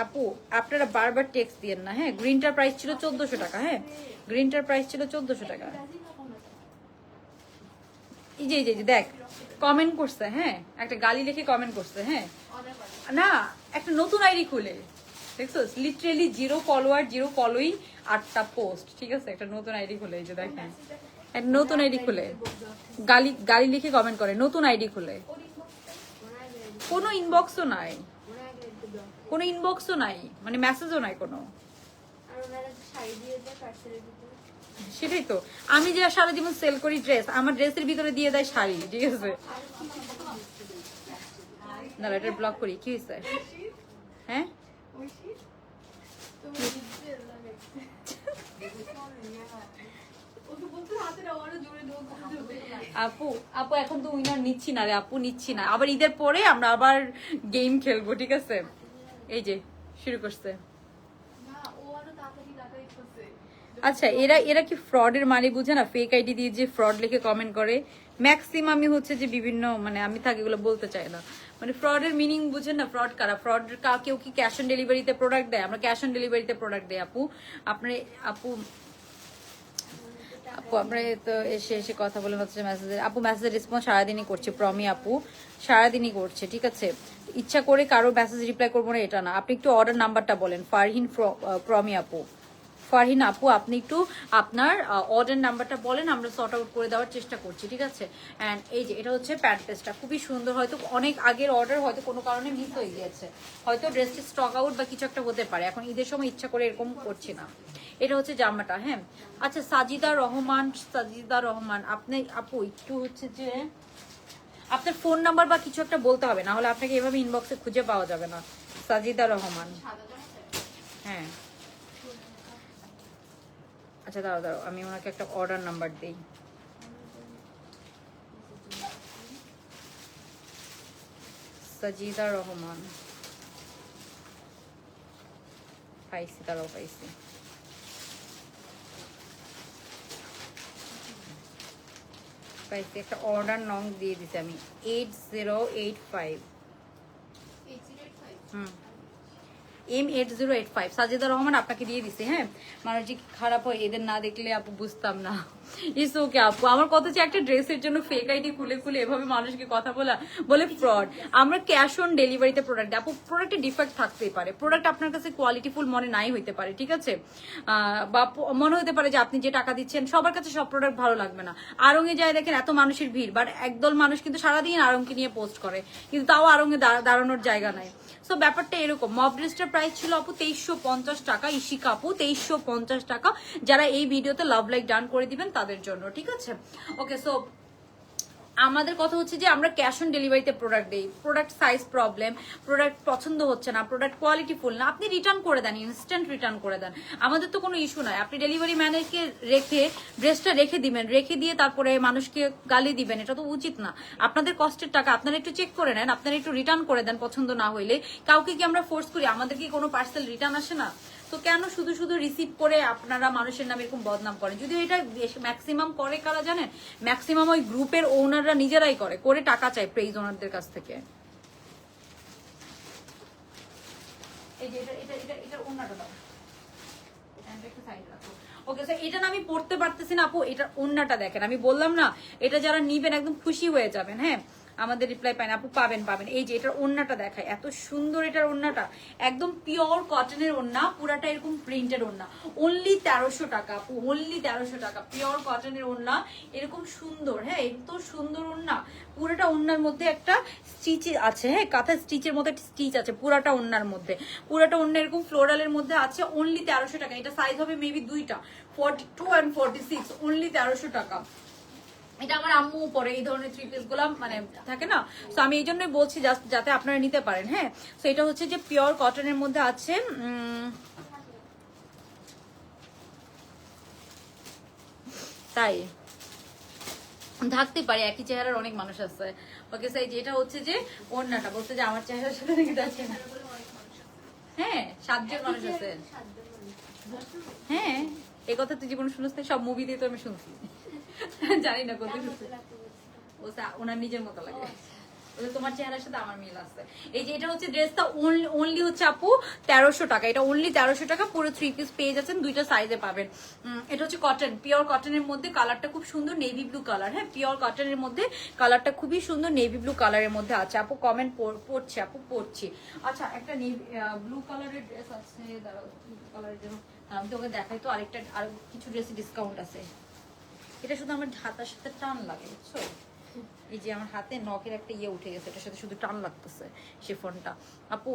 আপু আপনারা বারবার টেক্সট দিয়েন না। হ্যাঁ, গ্রিনটার প্রাইস ছিল 1400 টাকা। হ্যাঁ, গ্রিনটার প্রাইস ছিল 1400 টাকা। এই যে দেখ, কমেন্ট করছে। হ্যাঁ, একটা গালি লিখে কমেন্ট করছে। হ্যাঁ, না একটা নতুন আইডি খুলে দেখছো লিটারেলি 0 ফলোয়ার 0 ফলোইং 8টা পোস্ট, ঠিক আছে? একটা নতুন আইডি খুলে, এই যে দেখেন একটা নতুন আইডি খুলে গালি গালি লিখে কমেন্ট করে, নতুন আইডি খুলে কোনো ইনবক্সও নাই, কোনো ইনবক্সও নাই, মানে মেসেজও নাই কোনো। সেটাই তো, আমি যে সারা জীবন সেল করি ড্রেস, আমার ড্রেসের ভিতরে দিয়ে দেয় শাড়ি, ঠিক আছে? না এটা ব্লক করি, কি হয়েছে? হ্যাঁ আপু আপু এখন তো উইনার নিচ্ছি না রে আপু, নিচ্ছি না, আবার ঈদের পরে আমরা আবার গেম খেলবো, ঠিক আছে? এই যে শুরু করছে। আচ্ছা এরা এরা কি ফ্রডের মানে বুঝে না? ফেক আইডি দিয়ে যে ফ্রড লিখে কমেন্ট করে ম্যাক্সিমামই হচ্ছে যে বিভিন্ন, মানে আমি থাকি এগুলো বলতে চাই না, মানে ফ্রডের মিনিং বুঝেন না? ফ্রড কারা? ফ্রড কেউ কি ক্যাশ অন ডেলিভারিতে প্রোডাক্ট দেয়? আমরা ক্যাশ অন ডেলিভারিতে প্রোডাক্ট দেয় আপু। আপনি আপু আপু আমরা তো এসে এসে কথা বলে হচ্ছে মেসেজের, আপু মেসেজের রেসপন্স সারাদিনই করছে, প্রমি আপু সারাদিনই করছে, ঠিক আছে? ইচ্ছা করে কারো মেসেজ রিপ্লাই করবো না এটা না। আপনি একটু অর্ডার নাম্বারটা বলেন। ফারহিন প্রমি আপু, ফারহিন আপু আপনি একটু আপনার অর্ডার নাম্বারটা বলেন, আমরা সর্ট আউট করে দেওয়ার চেষ্টা করছি, ঠিক আছে? অ্যান্ড এই যে এটা হচ্ছে প্যান্ট পিসটা, খুবই সুন্দর, হয়তো অনেক আগের অর্ডার, হয়তো কোনো কারণে মিস হয়ে গিয়েছে, হয়তো ড্রেসটি স্টক আউট বা কিছু একটা হতে পারে, এখন ঈদের সময় ইচ্ছা করে এরকম করছি না। এটা হচ্ছে জামাটা, হ্যাঁ। আচ্ছা সাজিদা রহমান আপনি আপু একটু হচ্ছে যে আপনার ফোন নাম্বার বা কিছু একটা বলতে হবে, না হলে আপনাকে এভাবে ইনবক্সে খুঁজে পাওয়া যাবে না। সাজিদা রহমান, হ্যাঁ। আচ্ছা দাঁড়াও দাঁড়াও, আমি ওনাকে একটা অর্ডার নাম্বার দিই। সাজিদা রহমান, পাইছি, দাঁড়াও পাইছি। পাইছি, একটা অর্ডার নং দিয়ে দিছি আমি 8085। হুম M8085 সাজিদা রহমান আপনাকে দিয়ে দিছে, হ্যাঁ। মানুষ যে খারাপ হয় এদের না দেখলে আপু বুঝতাম না। ইস ওকে আপু, আমার কথা হচ্ছে একটা ড্রেসের জন্য ফেক আইডি খুলে খুলে এভাবে মানুষকে কথা বলে ফ্রড। আমরা ক্যাশ অন ডেলিভারিতে প্রোডাক্ট, আপু প্রোডাক্টে ডিফেক্ট থাকতেই পারে, প্রোডাক্ট আপনার কাছে কোয়ালিটিফুল মনে নাই হইতে পারে, ঠিক আছে? বা মনে হতে পারে যে আপনি যে টাকা দিচ্ছেন সবার কাছে সব প্রোডাক্ট ভালো লাগবে না। আড়ং এ যায় দেখেন এত মানুষের ভিড়, বাট একদল মানুষ কিন্তু সারাদিন আড়ংকে নিয়ে পোস্ট করে, কিন্তু তাও আড়ং এ দাঁড়ানোর জায়গা নাই। সো ব্যাপারটা এরকম। মব ড্রেসটার প্রাইস ছিল আপু 2350 টাকা, ইশিকা আপু 2350 টাকা। যারা এই ভিডিওতে লাভ লাইক ডান করে দিবেন তাদের জন্য, ঠিক আছে? ওকে, সো আমাদের কথা হচ্ছে যে আমরা ক্যাশ অন ডেলিভারিতে প্রোডাক্ট দিই, প্রোডাক্ট সাইজ প্রবলেম, প্রোডাক্ট পছন্দ হচ্ছে না, প্রোডাক্ট কোয়ালিটি ফুল না, আপনি রিটার্ন করে দেন, ইনস্ট্যান্ট রিটার্ন করে দেন, আমাদের তো কোনো ইস্যু নাই। আপনি ডেলিভারি ম্যানকে রেখে ড্রেসটা রেখে দিবেন, রেখে দিয়ে তারপরে মানুষকে গালি দিবেন, এটা তো উচিত না। আপনাদের কষ্টের টাকা আপনারা একটু চেক করে নেন, আপনারা একটু রিটার্ন করে দেন পছন্দ না হইলে। কাউকে কি আমরা ফোর্স করি? আমাদের কি কোনো পার্সেল রিটার্ন আসে না? তো কেন শুধু শুধু রিসিভ করে আপনারা মানুষের নামে এরকম বদনাম করেন? যদিও এটা ম্যাক্সিমাম করে কারা জানেন? ম্যাক্সিমাম ওই গ্রুপের ওনাররা নিজেরাই করে টাকা চায় প্রেজ ওনারদের কাছ থেকে। এই যে এটা ওনাটা দাও, ওকে স্যার, এটা না আমি পড়তে পারতেছি না আপু, এটা ওন্নাটা দেখেন, আমি বললাম না এটা যারা নিবেন একদম খুশি হয়ে যাবেন, হ্যাঁ। আমাদের রিপ্লাই পাই না আপু, পাবেন পাবেন। এই যে এটার ওন্নাটা দেখায়, এত সুন্দর এটার ওন্নাটা, একদম পিওর কটনের ওন্না, পুরাটা এরকম প্রিন্টের ওন্না, অনলি 1300 টাকা আপু, অনলি 1300 টাকা, পিওর কটনের ওন্না, এরকম সুন্দর, হ্যাঁ এত সুন্দর ওন্না। পুরাটা ওন্নার মধ্যে একটা স্টিচ আছে, হ্যাঁ কাঁথা স্টিচের মধ্যে একটা স্টিচ আছে পুরাটা ওন্নার মধ্যে, পুরাটা ওন্না এরকম ফ্লোরালের মধ্যে আছে, অনলি 1300 টাকা। এটা সাইজ হবে মেবি দুইটা, 42 and 46, অনলি 1300 টাকা। এটা আমার আম্মু পরে এই ধরনের থ্রি পিস গুলা মানে থাকে না, তো আমি এই জন্যই বলছি যাতে আপনারা নিতে পারেন, হ্যাঁ। তো এটা হচ্ছে যে পিওর কটনের মধ্যে আছে, তাই থাকতে পারে, একই চেহারার অনেক মানুষ আছে। ওকে স্যার, যেটা হচ্ছে যে ওড়নাটা বলতে যে আমার চেহারার সাথে নাকি যাচ্ছে না, হ্যাঁ 7 জন মানুষ আছে, হ্যাঁ এই কথা তুই জীবন শুনছ? সব মুভিতে তো আমি শুনছি, জানি না কত শুনছি। ও ওনার নিজের মতো লাগে। বলে তোমার চেহারার সাথে আমার মিল আছে। এই যে এটা হচ্ছে ড্রেসটা অনলি হচ্ছে আপু 1300 টাকা, এটা অনলি 1300 টাকা। পুরো 3 পিস পেয়ে যাচ্ছেন, দুইটা সাইজে পাবেন। এটা হচ্ছে কটন, পিওর কটনের মধ্যে, কালারটা খুব সুন্দর নেভি ব্লু কালার। হ্যাঁ, পিওর কটনের মধ্যে কালারটা খুবই সুন্দর নেভি ব্লু কালারের মধ্যে আছে। আপু কমেন্ট পড়ছে, আপু পড়ছি। আচ্ছা, একটা ব্লু কালারের ড্রেস আছে, দাঁড়াও ব্লু কালারের জন্য আমি তোকে দেখাই তো। আরেকটা আর কিছু ড্রেসে ডিসকাউন্ট আছে। এটা শুধু আমার হাতার সাথে টান লাগে, বুঝছো? এই যে আমার হাতে নখের একটা ইয়ে উঠে গেছে, এটার সাথে শুধু টান লাগতেছে শিফনটা। আপু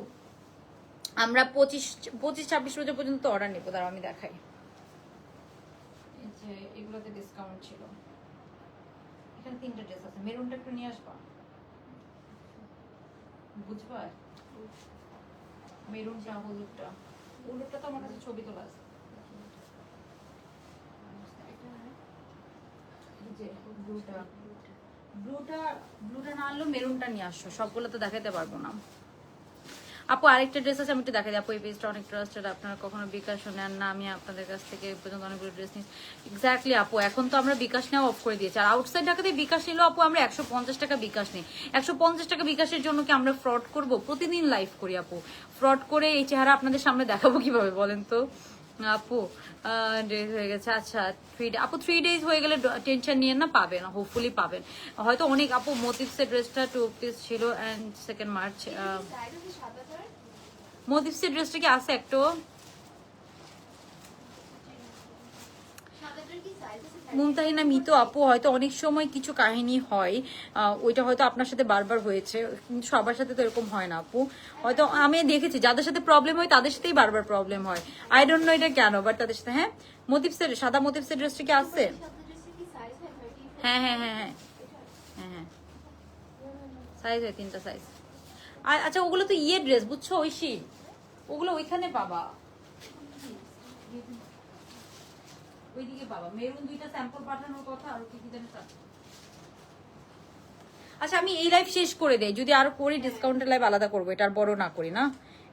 আমরা 25-26 রোজা পর্যন্ত অর্ডার নেবো, দাঁড়াও আমি দেখাই। এই যে এগুলোতে ডিসকাউন্ট ছিল। এখানে 3টা ড্রেস আছে, মেরুনটা একটু নিয়ে আসবা, বুঝবা? মেরুনটা, হলুদটা তো আমার কাছে ছবি তোলা আছে। ব্লুটা না আনলেও মেরুনটা নিয়ে আসো, সবগুলো তো দেখাতে পারবো না। আপু আরেকটা ড্রেস আছে, আমি একটু দেখাই দিই। আপু এই পেজটা অনেক ট্রাস্টেড, আপনারা কখনো বিকাশ নেন না, আমি আপনাদের কাছ থেকে এই পর্যন্ত অনেকগুলো ড্রেস নিই। এক্স্যাক্টলি আপু, এখন তো আমরা বিকাশ নেওয়া অফ করে দিয়েছি। আর আউটসাইড ঢাকাতে বিকাশ নিলেও আপু আমরা 150 টাকা বিকাশ নিই। 150 টাকা বিকাশের জন্য কি আমরা ফ্রড করব? প্রতিদিন লাইভ করি আপু, ফ্রড করে এই চেহারা আপনাদের সামনে দেখাবো কিভাবে বলেন তো? আপু ডেজ হয়ে গেছে। আচ্ছা 3 আপু 3 ডেজ হয়ে গেলে টেনশন নিয়ে না, পাবেন, হোপফুলি পাবেন হয়তো অনেক। আপু মোটিভসের ড্রেসটা 2 পিস ছিল এন্ড 2 মার্চ। মোটিভসের ড্রেসটা কি আছে একটু? মুমতাহিনা মিতু আপু, হয়তো অনেক সময় কিছু কাহিনী হয়, ওইটা হয়তো আপনার সাথে বারবার হয়েছে, কিন্তু সবার সাথে তো এরকম হয় না আপু। হয়তো আমি দেখেছি যাদের সাথে প্রবলেম হয় তাদের সাথেই বারবার প্রবলেম হয়। আই ডোন্ট নো এটা কেন, বাট তাদের সাথে। হ্যাঁ, মোটিভসের সাদা মোটিভসের ড্রেসটা কি আছে? হ্যাঁ হ্যাঁ হ্যাঁ হ্যাঁ হ্যাঁ হ্যাঁ, সাইজ হয় 3টা সাইজ। আর আচ্ছা, ওগুলো তো ইয়ে ড্রেস, বুঝছো ঐশী, ওগুলো ওইখানে পাবা, ওইদিকে পাবা। মেরুন 2টা স্যাম্পল পাঠানোর কথা, আর কি কি জানি। আচ্ছা আমি এই লাইভ শেষ করে দেই, যদি আরো করি ডিসকাউন্টের লাইভ আলাদা করবো, এটা আর বড় না করি না,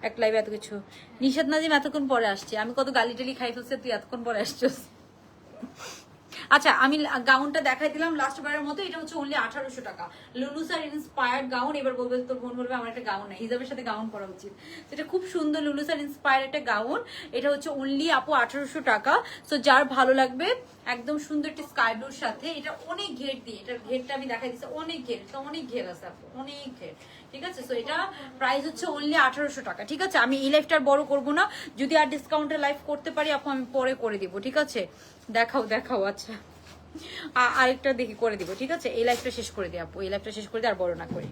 এক লাইভে এত কিছু। নিশাদ নাজিম এতক্ষণ পরে আসছে, আমি কত গালি টালি খাই ফেলছে, তুই এতক্ষণ পরে আসছিস। আচ্ছা আমি গাউনটা দেখাই দিলাম লাস্ট বারের মতো। এটা হচ্ছে অনলি 1800 টাকা, লুলুসার ইন্সপায়ার্ড গাউন। এবার বলবে তোর বোন বলবে আমার একটা গাউন নাই, হিজাবের সাথে গাউন পরা উচিত। এটা খুব সুন্দর লুলুসার ইন্সপায়ার্ড একটা গাউন। এটা হচ্ছে অনলি আপু 1800 টাকা। সো যার ভালো লাগবে, একদম সুন্দর একটা স্কাই ব্লুর সাথে। এটা অনেক ঘের দিয়ে, এটার ঘেরটা আমি দেখাই দিচ্ছি, অনেক ঘের, এটা অনেক ঘের আছে আপু, অনেক ঘের। ঠিক আছে, সো এটা প্রাইস হচ্ছে অনলি 1800 টাকা। ঠিক আছে, আমি এই লাইফটা আর বড় করবো না, যদি আর ডিসকাউন্টের লাইফ করতে পারি আপু আমি পরে করে দিব। ঠিক আছে, দেখাও। আচ্ছা আরেকটা দেখি করে দিব। ঠিক আছে, এই লাইফটা শেষ করে দিই আপু, এই লাইফটা শেষ করে দিই, আর বড় না করি।